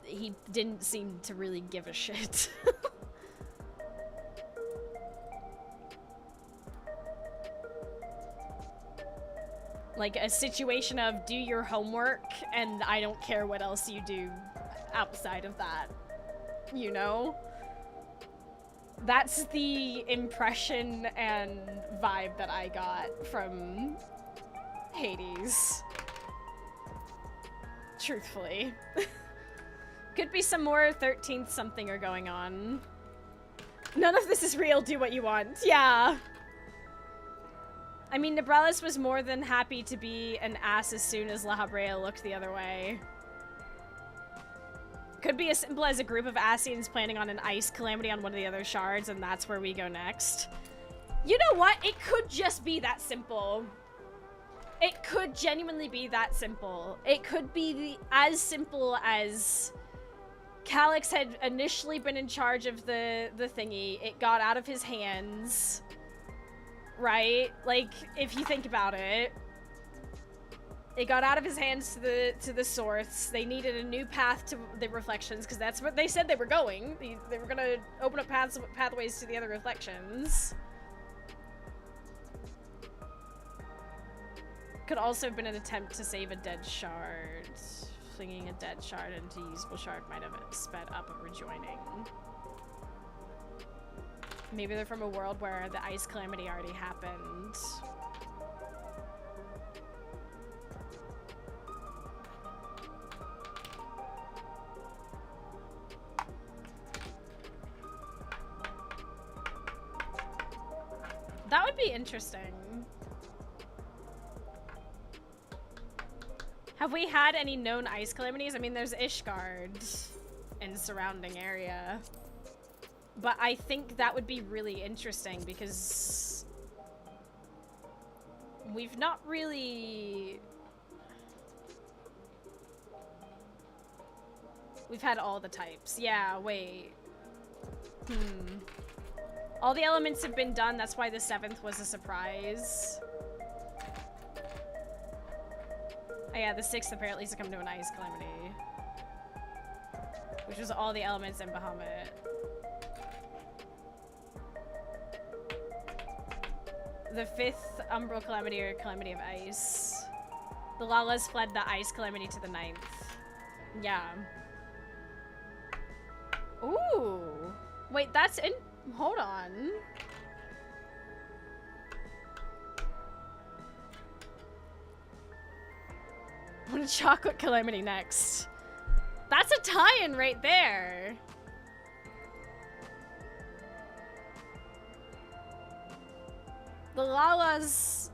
He didn't seem to really give a shit. Like a situation of do your homework and I don't care what else you do outside of that, you know? That's the impression and vibe that I got from Hades. Truthfully. Could be some more 13th something going on. None of this is real, do what you want. Yeah. I mean, Nebrellis was more than happy to be an ass as soon as La Habrea looked the other way. Could be as simple as a group of ASEANs planning on an ice calamity on one of the other shards, and that's where we go next. You know what? It could just be that simple. It could genuinely be that simple. It could be as simple as Calyx had initially been in charge of the thingy. It got out of his hands. Right? Like, if you think about it, it got out of his hands to the source. They needed a new path to the reflections, because that's what they said they were going. They were gonna open up pathways to the other reflections. Could also have been an attempt to save a dead shard. Flinging a dead shard into a usable shard might have sped up a rejoining. Maybe they're from a world where the ice calamity already happened. That would be interesting. Have we had any known ice calamities? I mean, there's Ishgard and the surrounding area. But I think that would be really interesting because we've not really... We've had all the types. Yeah, wait. All the elements have been done, that's why the 7th was a surprise. Oh yeah, the 6th apparently succumbed to an ice calamity. Which was all the elements in Bahamut. The 5th Umbral Calamity or Calamity of Ice. The Lalas fled the Ice Calamity to the 9th. Yeah. Ooh. Wait, that's in... Hold on. What a chocolate calamity next. That's a tie-in right there. The Lalafels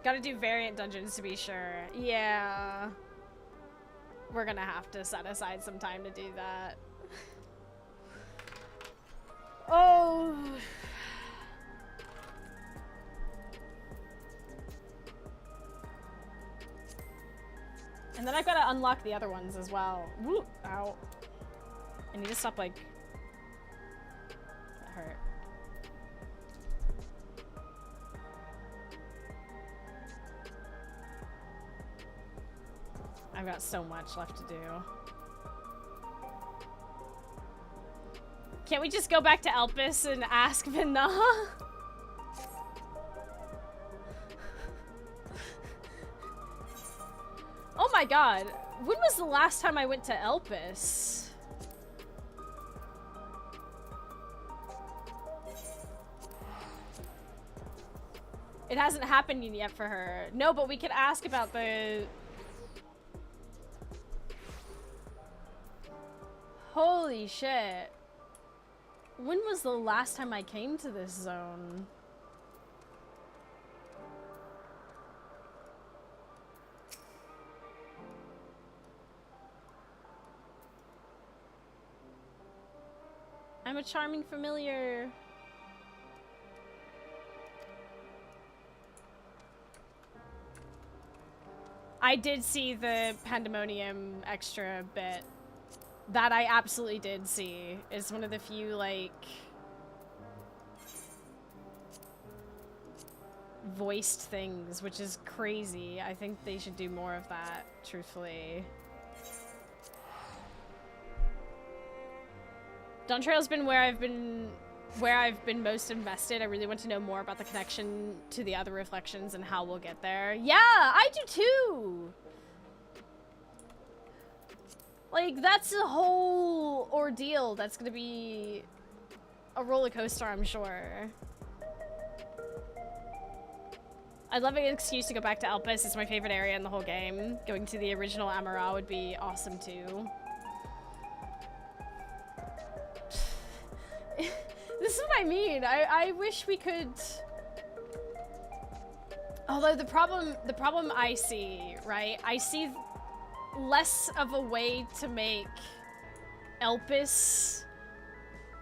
gotta do variant dungeons to be sure. Yeah. We're gonna have to set aside some time to do that. Oh. And then I've got to unlock the other ones as well. Woo! Ow. I need to stop, like... That hurt. I've got so much left to do. Can't we just go back to Elpis and ask Vinna? Oh my god. When was the last time I went to Elpis? It hasn't happened yet for her. No, but we could ask about the... Holy shit. When was the last time I came to this zone? I'm a charming familiar. I did see the Pandemonium extra bit. That I absolutely did see. It's one of the few, like, voiced things, which is crazy. I think they should do more of that, truthfully. Dawn Trail's been where I've been most invested. I really want to know more about the connection to the other reflections and how we'll get there. Yeah, I do too! Like, that's a whole ordeal that's gonna be a roller coaster, I'm sure. I'd love an excuse to go back to Elpis. It's my favorite area in the whole game. Going to the original Amara would be awesome too. This is what I mean. I wish we could... Although the problem I see, right? I see less of a way to make Elpis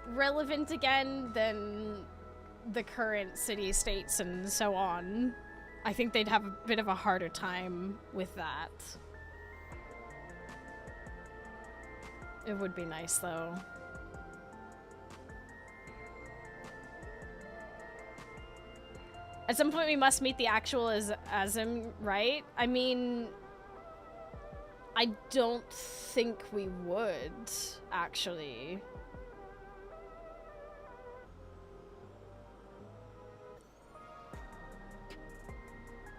relevant again than the current city-states and so on. I think they'd have a bit of a harder time with that. It would be nice, though. At some point, we must meet the actual Azim, right? I mean... I don't think we would, actually.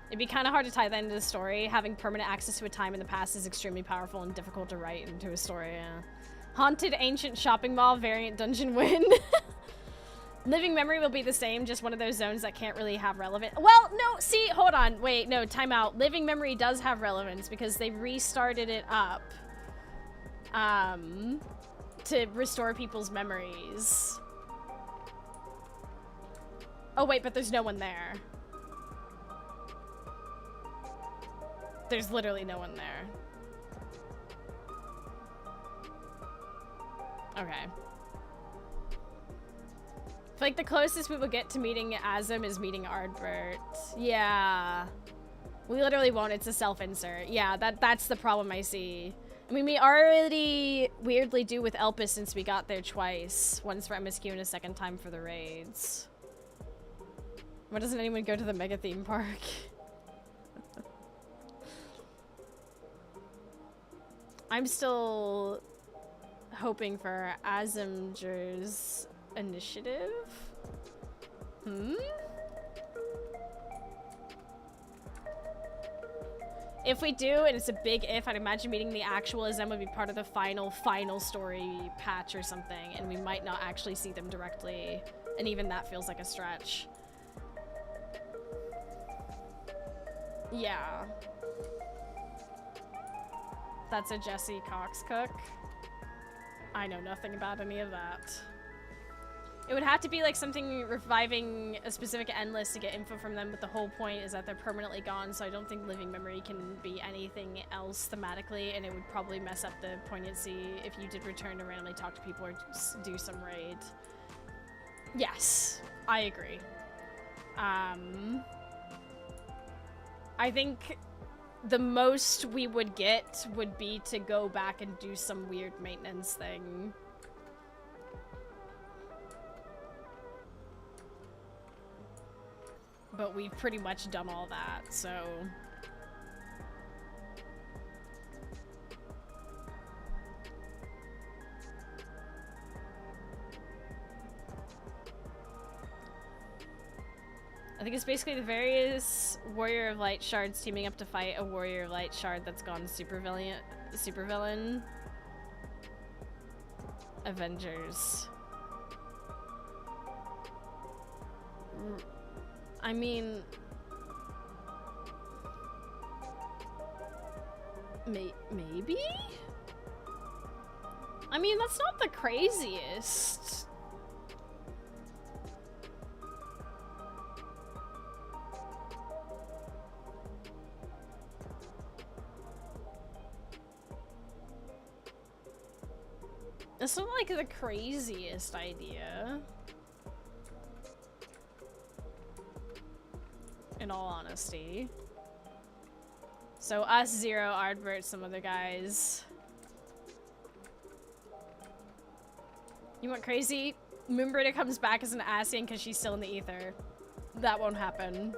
It'd be kind of hard to tie that into the story. Having permanent access to a time in the past is extremely powerful and difficult to write into a story, yeah. Haunted Ancient Shopping Mall variant dungeon win. Living Memory will be the same, just one of those zones that can't really have relevant. Well, no, see, hold on, wait, no, time out. Living Memory does have relevance because they restarted it up to restore people's memories. Oh wait, but there's no one there. There's literally no one there. Okay. I feel like the closest we will get to meeting Azim is meeting Ardbert. Yeah. We literally won't. It's a self-insert. Yeah, that's the problem I see. I mean, we already weirdly do with Elpis since we got there twice. Once for MSQ and a second time for the raids. Why doesn't anyone go to the mega theme park? I'm still hoping for Azimger's initiative. If we do, and it's a big if, I'd imagine meeting the actual Azem would be part of the final story patch or something, and we might not actually see them directly, and even that feels like a stretch. Yeah. That's a Jesse Cox cook. I know nothing about any of that. It would have to be like something reviving a specific end list to get info from them, but the whole point is that they're permanently gone, so I don't think living memory can be anything else thematically, and it would probably mess up the poignancy if you did return to randomly talk to people or do some raid. Yes, I agree. I think the most we would get would be to go back and do some weird maintenance thing. But we've pretty much done all that, so... I think it's basically the various Warrior of Light shards teaming up to fight a Warrior of Light shard that's gone supervillain. Avengers. I mean... maybe? I mean, that's not the craziest. It's not like the craziest idea. In all honesty. So us, Zero, Ardbert, some other guys. You want crazy? Moonbritta comes back as an Asian because she's still in the ether. That won't happen.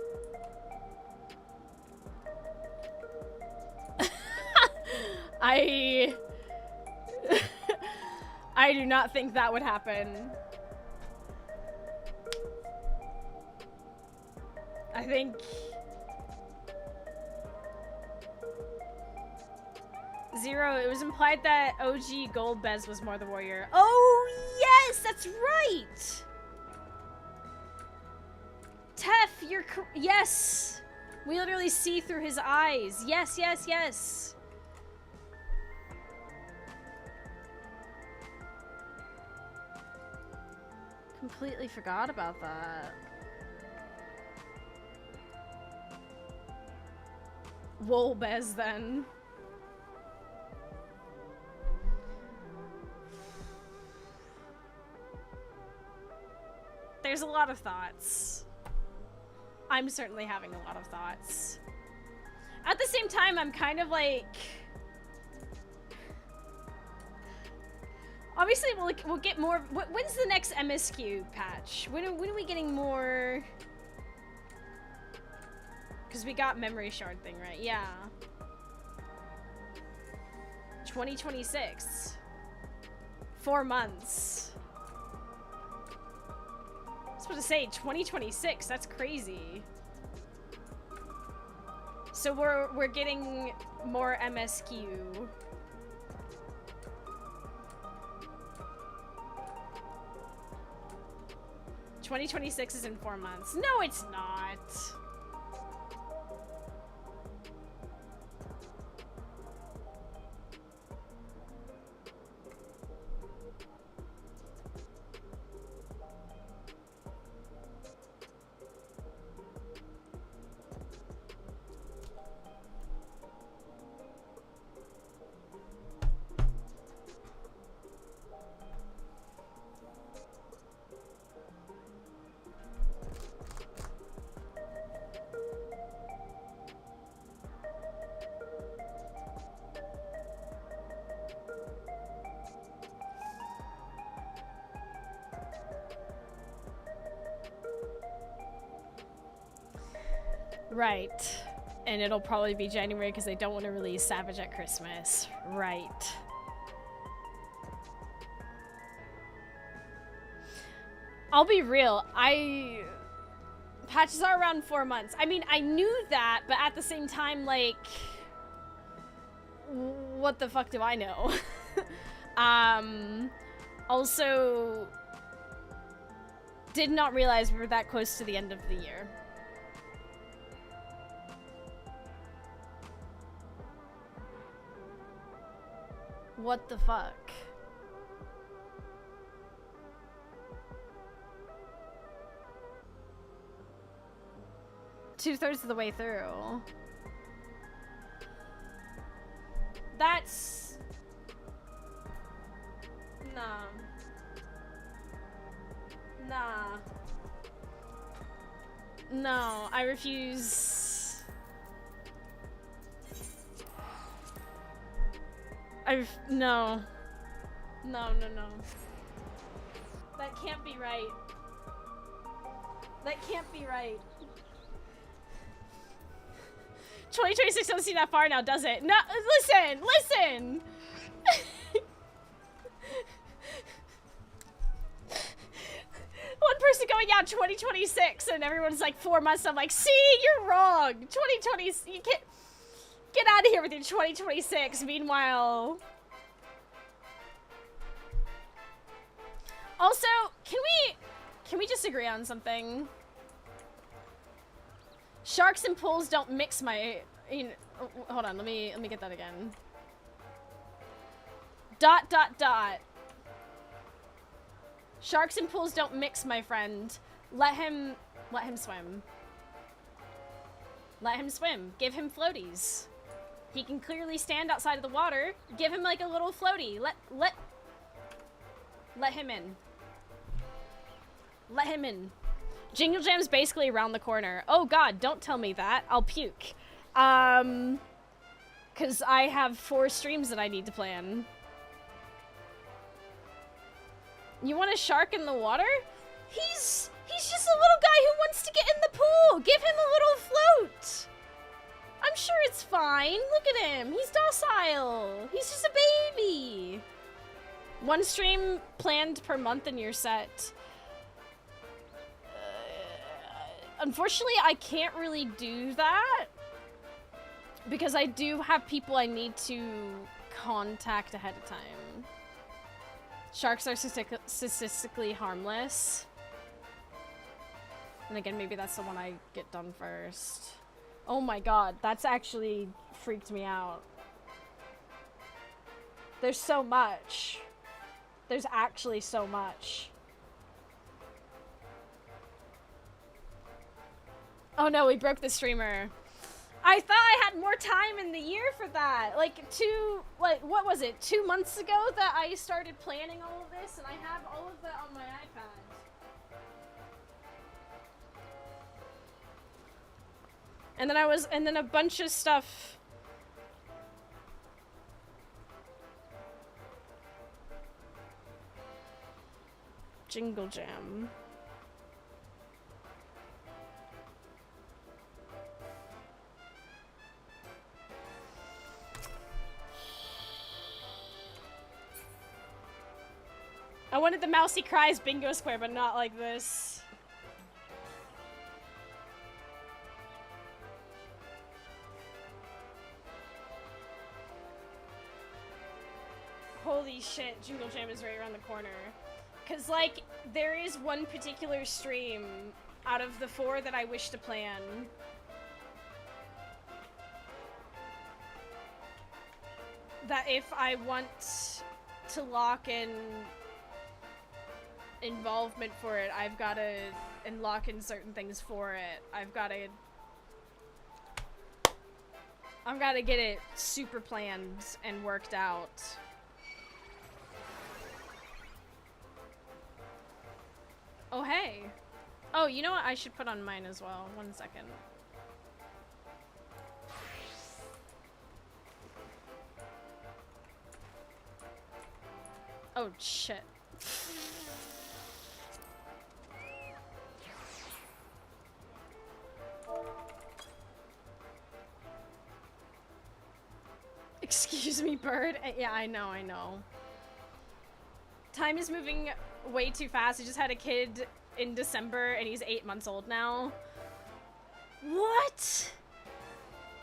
I do not think that would happen. I think... Zero, it was implied that OG Gold Bez was more the warrior. Oh, yes, that's right! Tef, you're yes! We literally see through his eyes. Yes, yes, yes. Completely forgot about that. Wolbez, then. There's a lot of thoughts. I'm certainly having a lot of thoughts. At the same time, I'm kind of like... Obviously, we'll get more... When's the next MSQ patch? When are we getting more... Because we got memory shard thing, right? Yeah. 2026. 4 months. I was about to say 2026. That's crazy. So we're getting more MSQ. $2026 is in 4 months. No, it's not. Right. And it'll probably be January because they don't want to release Savage at Christmas. Right. I'll be real, patches are around 4 months. I mean, I knew that, but at the same time, like, what the fuck do I know? Also, did not realize we were that close to the end of the year. What the fuck? Two-thirds of the way through. That's... Nah. Nah. No, I refuse. No. No. That can't be right. That can't be right. 2026 doesn't seem that far now, does it? No, listen! One person going out 2026 and everyone's like 4 months. I'm like, see, you're wrong. 2020, you can't get out of here with your 2026. Meanwhile, also, can we just agree on something? Sharks and pools don't mix my, hold on, let me get that again. ... Sharks and pools don't mix, my friend. Let him swim. Let him swim. Give him floaties. He can clearly stand outside of the water. Give him like a little floaty. Let him in. Let him in. Jingle Jam's basically around the corner. Oh god, don't tell me that. I'll puke. Cause I have 4 streams that I need to plan. You want a shark in the water? He's just a little guy who wants to get in the pool. Give him a little float. I'm sure it's fine. Look at him. He's docile. He's just a baby. 1 stream planned per month in your set. Unfortunately, I can't really do that because I do have people I need to contact ahead of time. Sharks are statistically harmless. And again, maybe that's the one I get done first. Oh my god, that's actually freaked me out. There's so much. There's actually so much. Oh no, we broke the streamer. I thought I had more time in the year for that. Like what was it? 2 months ago that I started planning all of this, and I have all of that on my iPad. And then a bunch of stuff. Jingle Jam. I wanted the Mousy Cries bingo square, but not like this. Holy shit, Jingle Jam is right around the corner. Cause like, there is one particular stream out of the 4 that I wish to plan. That if I want to lock in involvement for it, I've gotta, and lock in certain things for it, I've gotta get it super planned and worked out. Oh, hey. Oh, you know what? I should put on mine as well. 1 second. Oh, shit. bird. Yeah, I know, I know. Time is moving way too fast. I just had a kid in December, and he's 8 months old now. What?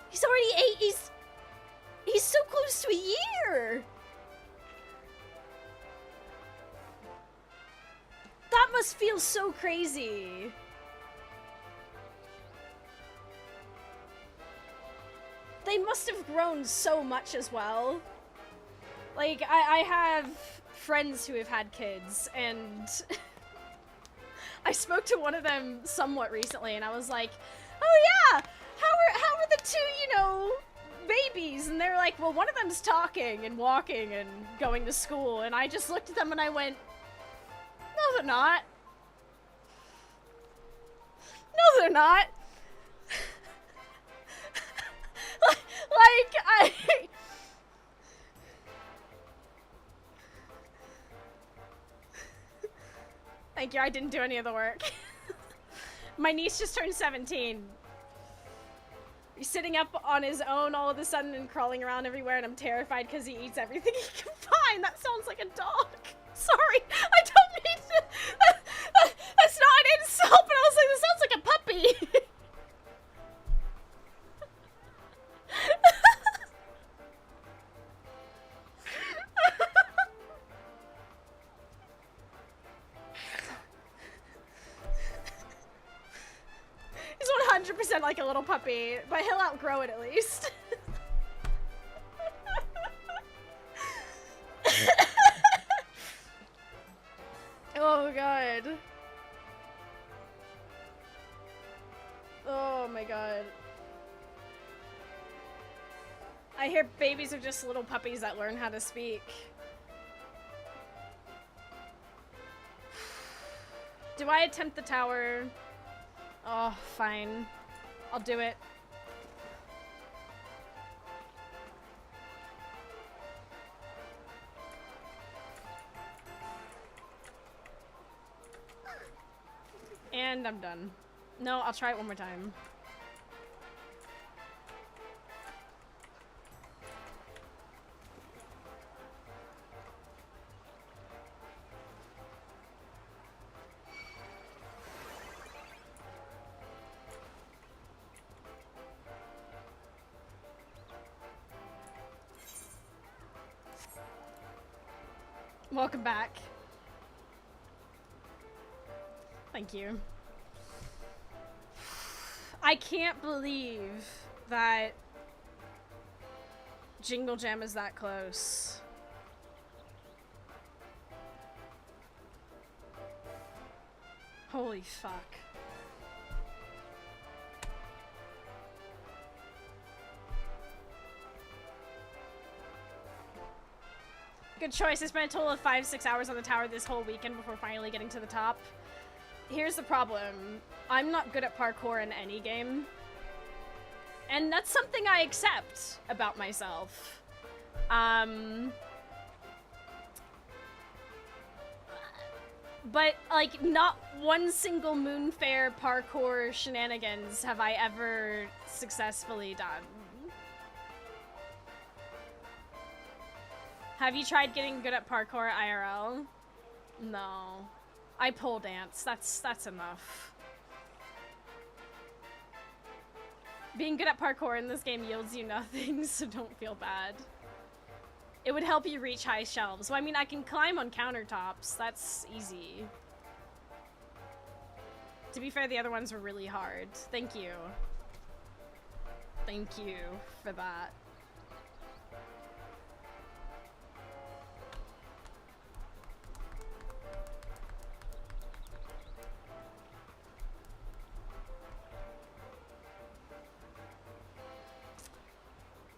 He's already 8. He's so close to a year. That must feel so crazy. They must have grown so much as well. Like, I have friends who have had kids, and I spoke to one of them somewhat recently, and I was like, oh yeah, how are the two, you know, babies? And they're like, well, one of them's talking and walking and going to school, and I just looked at them and I went, no, they're not. No, they're not. Like, Thank you, I didn't do any of the work. My niece just turned 17. He's sitting up on his own all of a sudden and crawling around everywhere, and I'm terrified because he eats everything he can find. That sounds like a dog. Sorry, I don't mean to. That's not an insult, but I was like, this sounds like a puppy. He's 100% like a little puppy, but he'll outgrow it at least. Oh god. Oh my god. I hear babies are just little puppies that learn how to speak. Do I attempt the tower? Oh, fine. I'll do it. And I'm done. No, I'll try it one more time. Welcome back. Thank you. I can't believe that Jingle Jam is that close. Holy fuck. Good choice. I spent a total of 5-6 hours on the tower this whole weekend before finally getting to the top. Here's the problem. I'm not good at parkour in any game. And that's something I accept about myself. But, like, not one single Moonfair parkour shenanigans have I ever successfully done. Have you tried getting good at parkour IRL? No. I pole dance. That's enough. Being good at parkour in this game yields you nothing, so don't feel bad. It would help you reach high shelves. Well, I mean, I can climb on countertops. That's easy. To be fair, the other ones were really hard. Thank you. Thank you for that.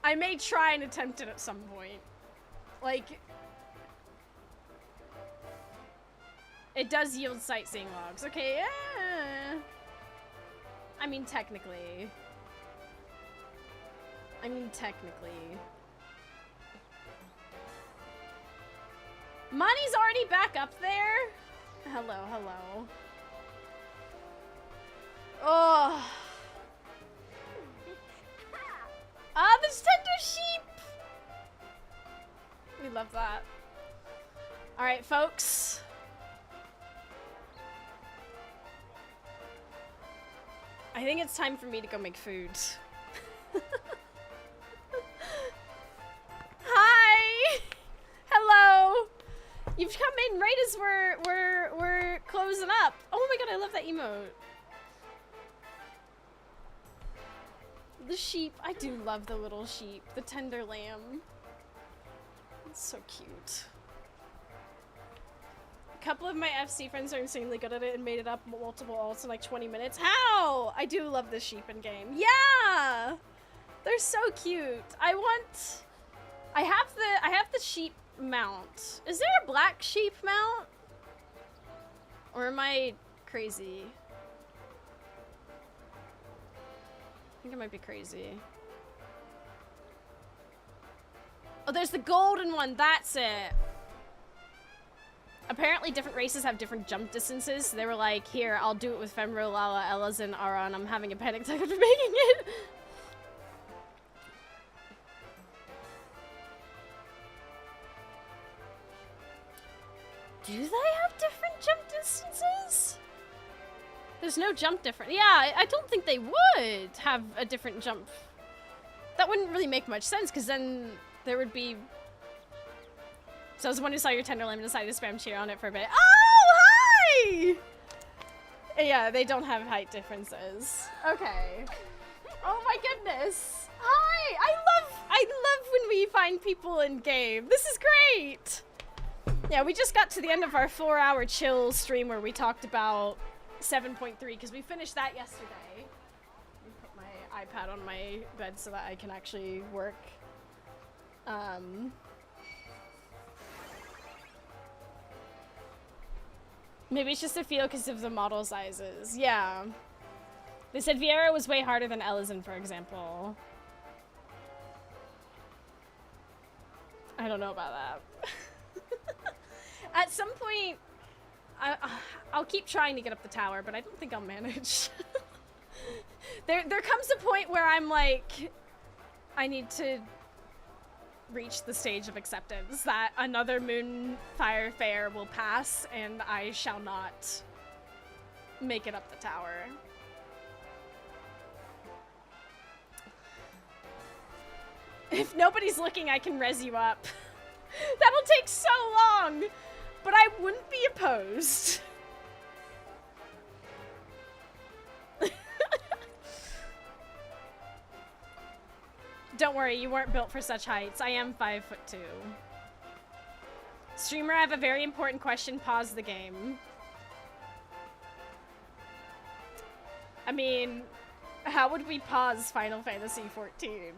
I may try and attempt it at some point. Like, it does yield sightseeing logs. Okay, yeah. I mean, technically. Money's already back up there? Hello, hello. Oh. Ah, there's tender sheep! We love that. All right, folks. I think it's time for me to go make food. Hi! Hello! You've come in right as we're closing up. Oh my god, I love that emote. The sheep. I do love the little sheep. The tender lamb. It's so cute. A couple of my FC friends are insanely good at it and made it up multiple alts in like 20 minutes. How? I do love the sheep in game. Yeah! They're so cute. I have the sheep mount. Is there a black sheep mount? Or am I crazy? I think I might be crazy. Oh, there's the golden one. That's it. Apparently different races have different jump distances. So they were like, here, I'll do it with Femro, Lala, Ella's, and Aron. I'm having a panic attack after making it. Do they have different jump distances? There's no jump different. Yeah, I don't think they would have a different jump. That wouldn't really make much sense, because then there would be... So I was the one who saw your tender lamb and decided to spam cheer on it for a bit. Oh, hi! Yeah, they don't have height differences. Okay. Oh my goodness. Hi! I love when we find people in game. This is great! Yeah, we just got to the end of our 4-hour chill stream where we talked about 7.3 because we finished that yesterday. Let me put my iPad on my bed so that I can actually work. Maybe it's just a feel because of the model sizes. Yeah. They said Vieira was way harder than Ellison, for example. I don't know about that. At some point, I'll keep trying to get up the tower, but I don't think I'll manage. There comes a point where I'm like, I need to reach the stage of acceptance that another Moonfire Fair will pass and I shall not make it up the tower. If nobody's looking, I can res you up. That'll take so long, but I wouldn't be opposed. Don't worry, you weren't built for such heights. I am 5'2". Streamer, I have a very important question. Pause the game. I mean, how would we pause Final Fantasy XIV?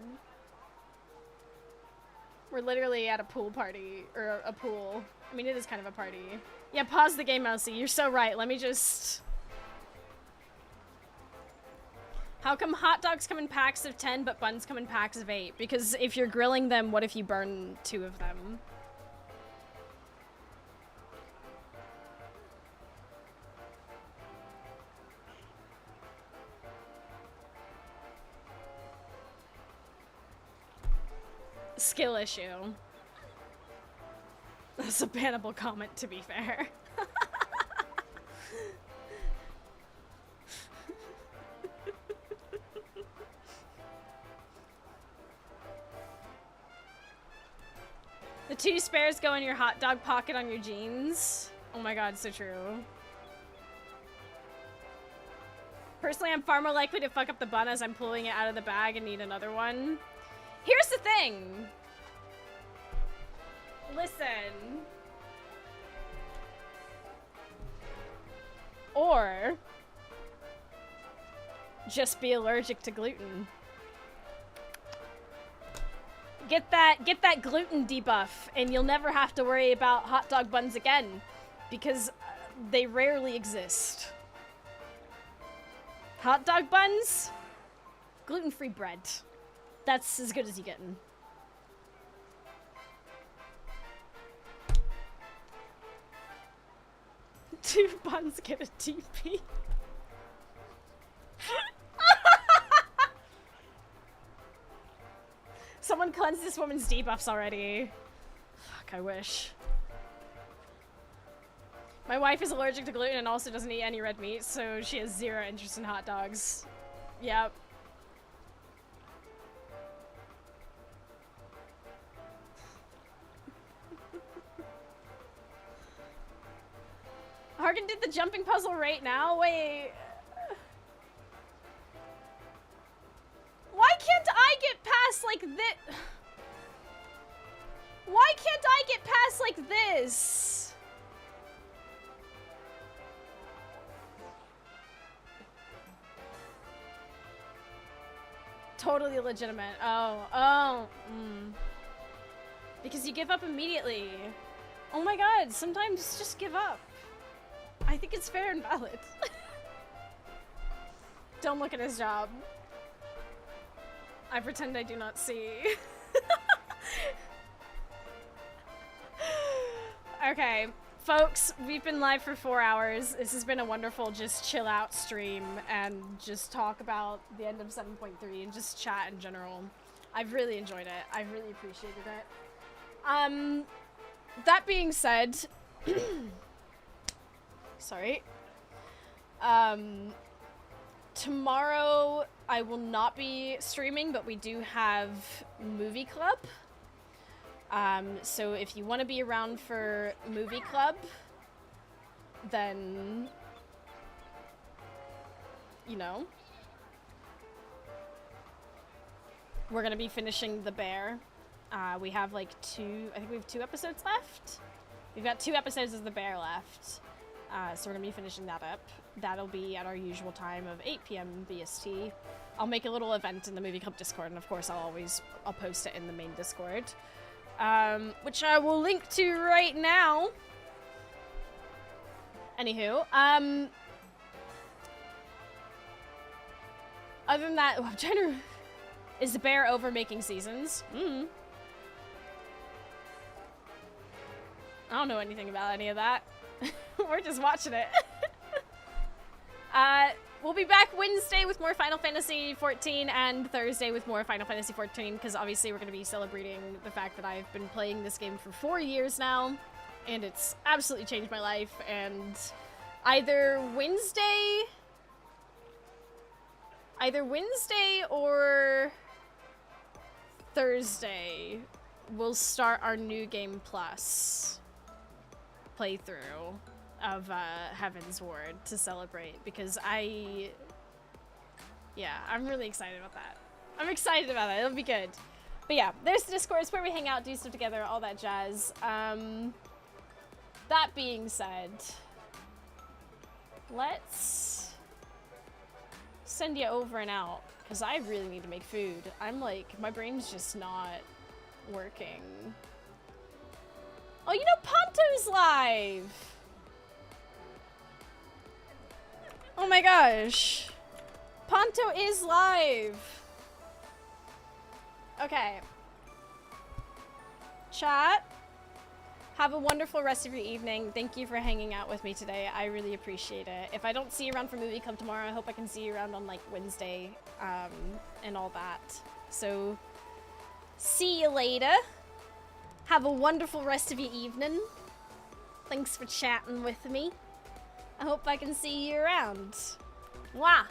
We're literally at a pool party, or a pool. I mean, it is kind of a party. Yeah, pause the game, Mousy. You're so right. Let me just... How come hot dogs come in packs of 10, but buns come in packs of 8? Because if you're grilling them, what if you burn 2 of them? Skill issue. That's a bannable comment, to be fair. The 2 spares go in your hot dog pocket on your jeans. Oh my god, so true. Personally, I'm far more likely to fuck up the bun as I'm pulling it out of the bag and need another one. Here's the thing. Listen. Or just be allergic to gluten. Get that gluten debuff and you'll never have to worry about hot dog buns again because they rarely exist. Hot dog buns, gluten-free bread. That's as good as you getting. Two buns get a TP. Someone cleanse this woman's debuffs already. Fuck. Fuck, I wish. My wife is allergic to gluten and also doesn't eat any red meat, so she has zero interest in hot dogs. Yep. Hargan did the jumping puzzle right now? Wait. Why can't I get past like this? Why can't I get past like this? Totally legitimate. Oh. Because you give up immediately. Oh my god, sometimes just give up. I think it's fair and valid. Don't look at his job. I pretend I do not see. Okay, folks, we've been live for 4 hours. This has been a wonderful just chill out stream and just talk about the end of 7.3 and just chat in general. I've really enjoyed it. I've really appreciated it. That being said, sorry. Tomorrow I will not be streaming, but we do have movie club. So if you want to be around for movie club, then, you know, we're gonna be finishing The Bear. We have like I think we have 2 episodes left. We've got 2 episodes of The Bear left. So we're gonna be finishing that up. That'll be at our usual time of 8 p.m. BST. I'll make a little event in the Movie Club Discord, and of course I'll post it in the main Discord. Which I will link to right now. Anywho, other than that, is The Bear over making seasons? I don't know anything about any of that. We're just watching it. We'll be back Wednesday with more Final Fantasy XIV and Thursday with more Final Fantasy XIV, because obviously we're going to be celebrating the fact that I've been playing this game for 4 years now, and it's absolutely changed my life, and either Wednesday or Thursday we'll start our New Game Plus playthrough of Heaven's Ward to celebrate, because I'm really excited about that. I'm excited about it. It'll be good. But yeah, there's the Discord. It's where we hang out, do stuff together, all that jazz. That being said, let's send you over and out, because I really need to make food. I'm like, my brain's just not working. Oh, you know, Ponto's live! Oh my gosh. Ponto is live! Okay. Chat, have a wonderful rest of your evening. Thank you for hanging out with me today. I really appreciate it. If I don't see you around for Movie Club tomorrow, I hope I can see you around on like Wednesday, and all that. So, see you later. Have a wonderful rest of your evening. Thanks for chatting with me. I hope I can see you around. Mwah!